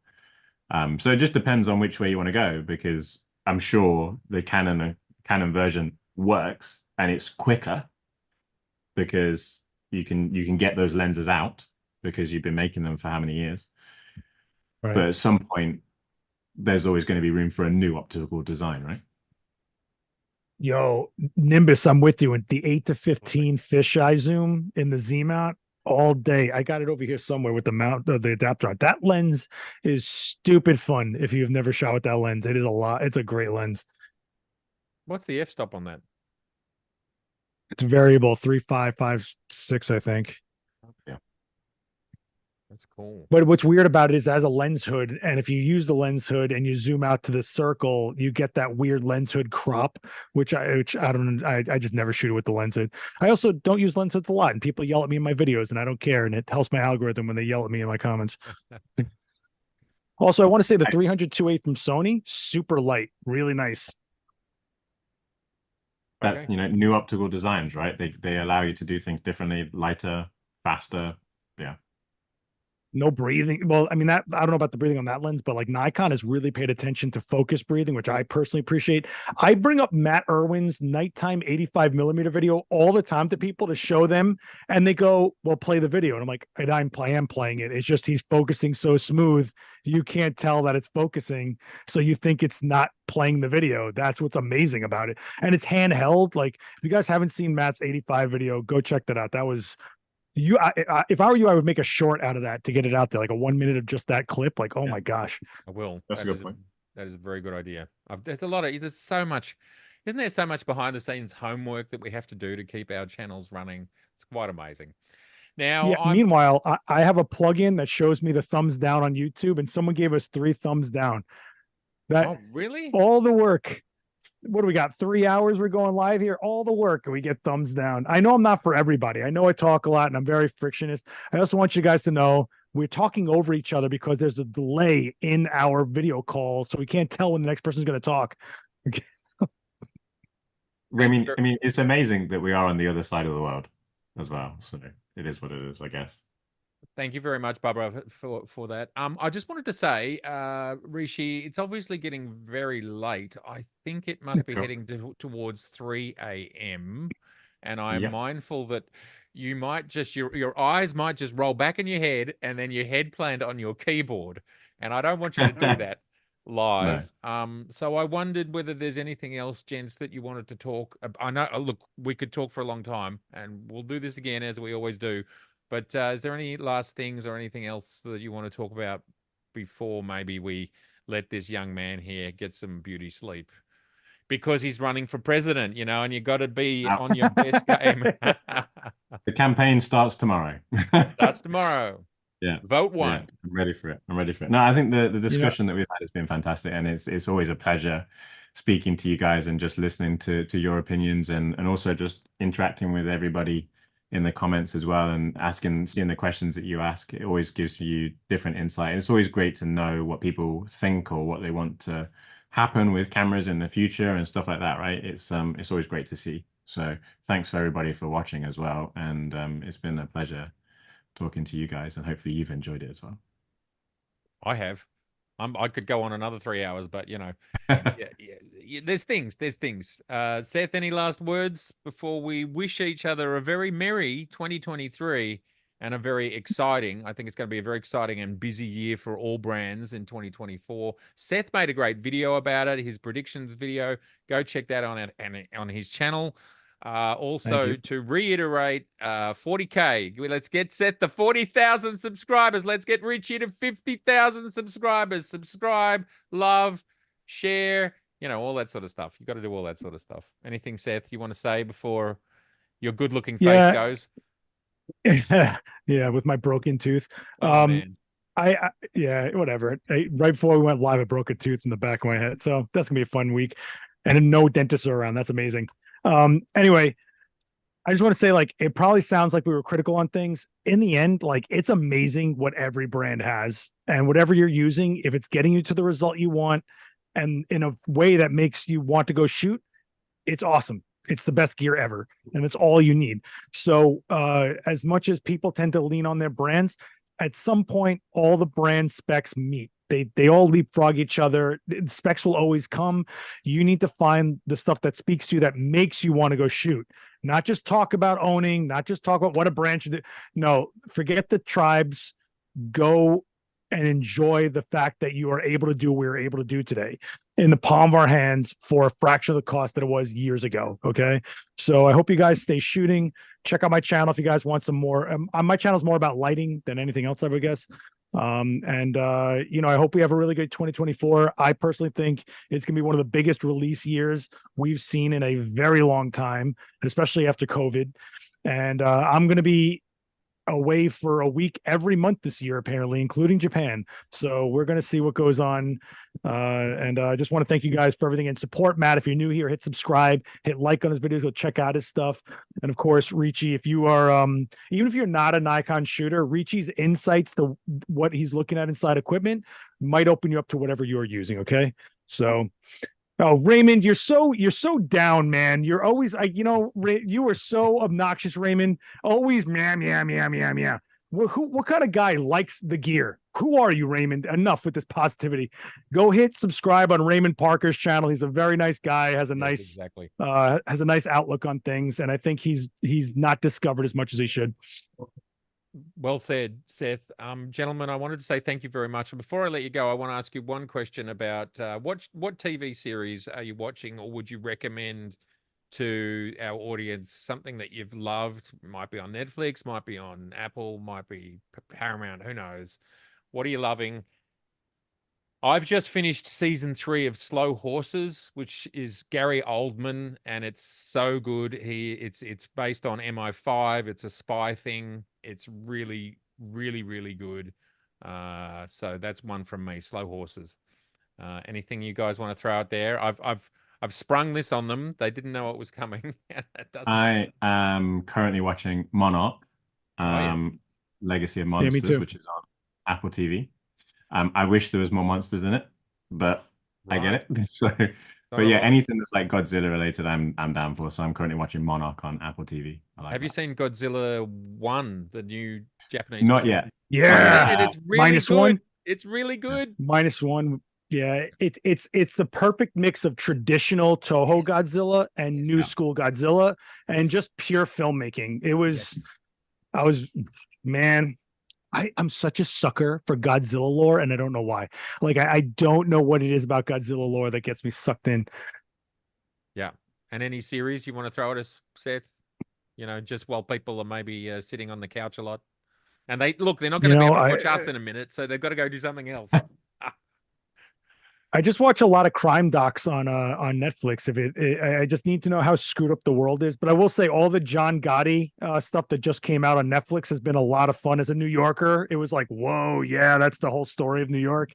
So it just depends on which way you want to go, because I'm sure the Canon version works and it's quicker because you can get those lenses out because you've been making them for how many years. Right. But at some point, there's always going to be room for a new optical design, right? Yo, Nimbus, I'm with you. And the 8 to 15 fisheye zoom in the Z mount all day. I got it over here somewhere with the mount, the adapter on. That lens is stupid fun if you've never shot with that lens. It is a lot. It's a great lens. what's the f-stop on that? It's variable 3.556, I think. Yeah. That's cool. But what's weird about it is as a lens hood, and if you use the lens hood and you zoom out to the circle, you get that weird lens hood crop, which I don't I just never shoot it with the lens hood. I also don't use lens hoods a lot, and people yell at me in my videos, and I don't care, and it helps my algorithm when they yell at me in my comments. Also, I want to say the 300 2.8 from Sony, super light, really nice. That's Okay. new optical designs, right? They allow you to do things differently, lighter, faster. Yeah. No breathing. Well, I mean, that I don't know about the breathing on that lens, but like Nikon has really paid attention to focus breathing, which I personally appreciate. I bring up Matt Irwin's nighttime 85 millimeter video all the time to people to show them, and they go, "Well, play the video." And I'm like, I am playing it. It's just he's focusing so smooth, you can't tell that it's focusing, so you think it's not playing the video. That's what's amazing about it, and it's handheld. Like, if you guys haven't seen Matt's 85 video, go check that out. That was if I were you, I would make a short out of that to get it out there, like a 1 minute of just that clip. Like, oh Yeah. my gosh. I will. That's a good point. That is a very good idea. There's so much, isn't there so much behind the scenes homework that we have to do to keep our channels running? It's quite amazing. Now, Yeah. Meanwhile, I have a plugin that shows me the thumbs down on YouTube, and someone gave us 3 thumbs down. That oh, really? all the work. What do we got? 3 hours we're going live here. All the work, and we get thumbs down. I know I'm not for everybody. I know I talk a lot and I'm very frictionist. I also want you guys to know we're talking over each other because there's a delay in our video call, so we can't tell when the next person's going to talk. I mean, it's amazing that we are on the other side of the world as well. So it is what it is, I guess. Thank you very much, Barbara, for that. I just wanted to say, Rishi, it's obviously getting very late. I think it must be Sure. heading towards 3 a.m. And I'm Yep. mindful that you might just your eyes might just roll back in your head, and then your head plant on your keyboard. And I don't want you to do that live. So I wondered whether there's anything else, gents, that you wanted to talk. I know. Look, we could talk for a long time, and we'll do this again as we always do. But is there any last things or anything else that you want to talk about before maybe we let this young man here get some beauty sleep? Because he's running for president, and you got to be on your best game. The campaign starts tomorrow. Starts tomorrow. Yeah. Vote one. Yeah, I'm ready for it. I'm ready for it. No, I think the discussion that we've had has been fantastic, and it's always a pleasure speaking to you guys and just listening to your opinions and also just interacting with everybody in the comments as well, and seeing the questions that you ask. It always gives you different insight. And it's always great to know what people think or what they want to happen with cameras in the future and stuff like that, right? It's always great to see. So thanks for everybody for watching as well. And it's been a pleasure talking to you guys, and hopefully you've enjoyed it as well. I have. I could go on another 3 hours, but yeah, there's things. Seth, any last words before we wish each other a very merry 2023 and a very exciting, I think it's going to be a very exciting and busy year for all brands in 2024. Seth made a great video about it, his predictions video. Go check that on his channel. Also, to reiterate, 40K. Let's get Seth to 40,000 subscribers. Let's get Ricci to 50,000 subscribers. Subscribe, love, share, all that sort of stuff. You got to do all that sort of stuff. Anything, Seth, you want to say before your good-looking face goes? Yeah, with my broken tooth. Oh, man. Yeah, whatever. Right before we went live, I broke a tooth in the back of my head. So that's gonna be a fun week. And no dentists are around. That's amazing. Anyway, I just want to say, like, it probably sounds like we were critical on things. In the end, like, it's amazing what every brand has, and whatever you're using, if it's getting you to the result you want and in a way that makes you want to go shoot, it's awesome. It's the best gear ever, and it's all you need. So as much as people tend to lean on their brands, at some point all the brand specs meet. They all leapfrog each other. Specs will always come. You need to find the stuff that speaks to you, that makes you want to go shoot. Not just talk about owning, not just talk about what a brand should do. No, forget the tribes. Go and enjoy the fact that you are able to do what we were able to do today in the palm of our hands for a fraction of the cost that it was years ago. Okay. So I hope you guys stay shooting. Check out my channel if you guys want some more. My channel is more about lighting than anything else, I would guess. I hope we have a really good 2024. I personally think it's going to be one of the biggest release years we've seen in a very long time, especially after COVID. And I'm going to be away for a week every month this year, apparently, including Japan. So we're going to see what goes on. I just want to thank you guys for everything and support Matt. If you're new here, hit subscribe, hit like on his videos, go check out his stuff. And of course, Ricci, if you are, even if you're not a Nikon shooter, Ricci's insights to what he's looking at inside equipment might open you up to whatever you're using. Okay. So, oh, Raymond, you're so down, man. You're always you were so obnoxious, Raymond. Always meow. What kind of guy likes the gear? Who are you, Raymond? Enough with this positivity. Go hit subscribe on Raymond Parker's channel. He's a very nice guy, has a nice outlook on things, and I think he's not discovered as much as he should. Well said, Seth. Gentlemen, I wanted to say thank you very much. And before I let you go, I want to ask you one question about what TV series are you watching, or would you recommend to our audience? Something that you've loved, might be on Netflix, might be on Apple, might be Paramount, who knows? What are you loving? I've just finished season 3 of Slow Horses, which is Gary Oldman, and it's so good. It's based on MI5. It's a spy thing. It's really, really, really good. So that's one from me. Slow Horses. Anything you guys want to throw out there? I've sprung this on them. They didn't know it was coming. I am currently watching Monarch, Legacy of Monsters, which is on Apple TV. I wish there was more monsters in it, but I get it. So, but yeah, anything that's like Godzilla related, I'm down for. So I'm currently watching Monarch on Apple TV. Have you seen Godzilla 1, the new Japanese Not one? yet. Yeah, I've seen it. It's really Minus good. one. It's really good. -1. Yeah, it's the perfect mix of traditional Toho Godzilla and new school Godzilla, and just pure filmmaking. Man, I'm such a sucker for Godzilla lore, and I don't know why. Like, I don't know what it is about Godzilla lore that gets me sucked in. Yeah. And any series you want to throw at us, Seth? Just while people are maybe sitting on the couch a lot. And they're not going to be able to watch us in a minute, so they've got to go do something else. I just watch a lot of crime docs on Netflix. I just need to know how screwed up the world is. But I will say all the John Gotti stuff that just came out on Netflix has been a lot of fun. As a New Yorker, it was like, whoa, yeah, that's the whole story of New York.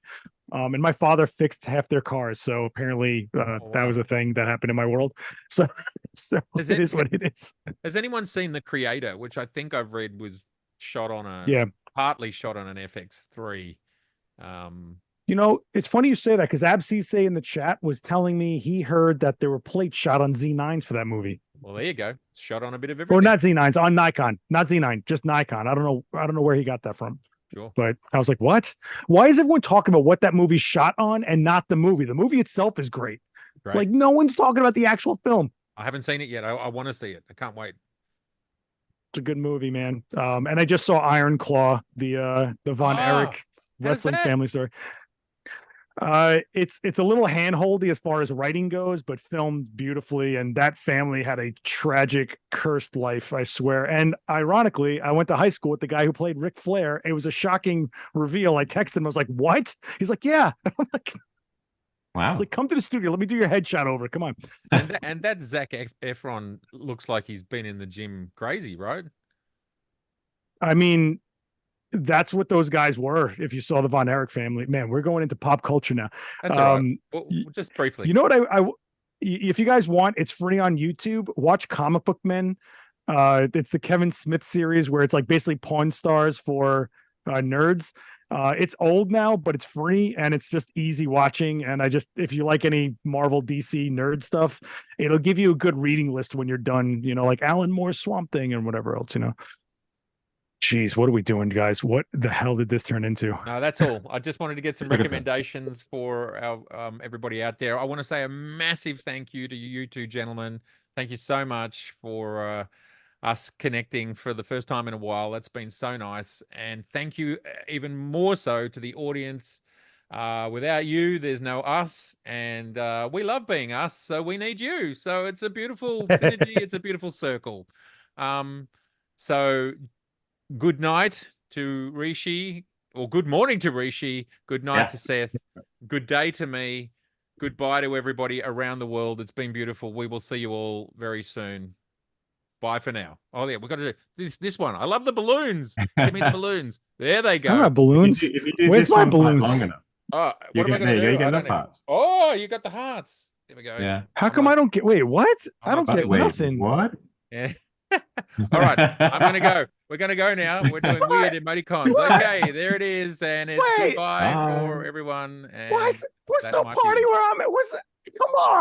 And my father fixed half their cars, so apparently Oh, that wow. was a thing that happened in my world. So, so Has it it is what it is. has anyone seen The Creator, which I think I've read was shot on a Yeah. partly shot on an FX3? Um, You know, it's funny you say that because Abcise in the chat was telling me he heard that there were plates shot on Z9s for that movie. well, there you go. It's shot on a bit of Or everything. not Z9s, on Nikon. Not Z9, just Nikon. I don't know. I don't know where he got that from. Sure. But I was like, what? Why is everyone talking about what that movie shot on and not the movie? The movie itself is great. Great. Like no one's talking about the actual film. I haven't seen it yet. I want to see it. I can't wait. It's a good movie, man. And I just saw Iron Claw, the Von Ah, Erich how's wrestling that? family story. It's a little handholdy as far as writing goes, but filmed beautifully. And that family had a tragic, cursed life, I swear. And ironically, I went to high school with the guy who played Ric Flair. It was a shocking reveal. I texted him. I was like, "What?" He's like, "Yeah." I'm like, Wow. "It's like, come to the studio. Let me do your headshot over. Come on." And that Zac Efron looks like he's been in the gym crazy, right? I mean, that's what those guys were. If you saw the Von Erich family, man, we're going into pop culture now. That's all right. Well, just briefly. You know what if you guys want, it's free on YouTube. Watch Comic Book Men. It's the Kevin Smith series where it's like basically Pawn Stars for nerds. It's old now, but it's free and it's just easy watching. And if you like any Marvel, DC nerd stuff, it'll give you a good reading list when you're done. You know, like Alan Moore's Swamp Thing and whatever else. You know. Jeez, what are we doing, guys? What the hell did this turn into? No, that's all. I just wanted to get some Look at that. recommendations for our everybody out there. I want to say a massive thank you to you two gentlemen. Thank you so much for us connecting for the first time in a while. That's been so nice. And thank you even more so to the audience. Without you, there's no us. And we love being us, so we need you. So it's a beautiful synergy. It's a beautiful circle. So good night to Ricci, or good morning to Ricci. Good night to Seth. Good day to me. Goodbye to everybody around the world. It's been beautiful. We will see you all very soon. Bye for now. Oh, yeah, we've got to do this one. I love the balloons. Give me the balloons. There they go. I got balloons. If you do Where's this my one for balloons? long enough, Oh, you what am I get, going to do? you get I the don't know. parts. Oh, you got the hearts. There we go. Yeah. How come I don't get? Wait, what? I don't get Wait, nothing. what? Yeah. All right, I'm going to go. We're going to go now. We're doing weird emoticons. What? Okay, there it is. And it's Wait. goodbye for Bye. everyone. And Why is it, we're that still might party be- where I'm at? Come on.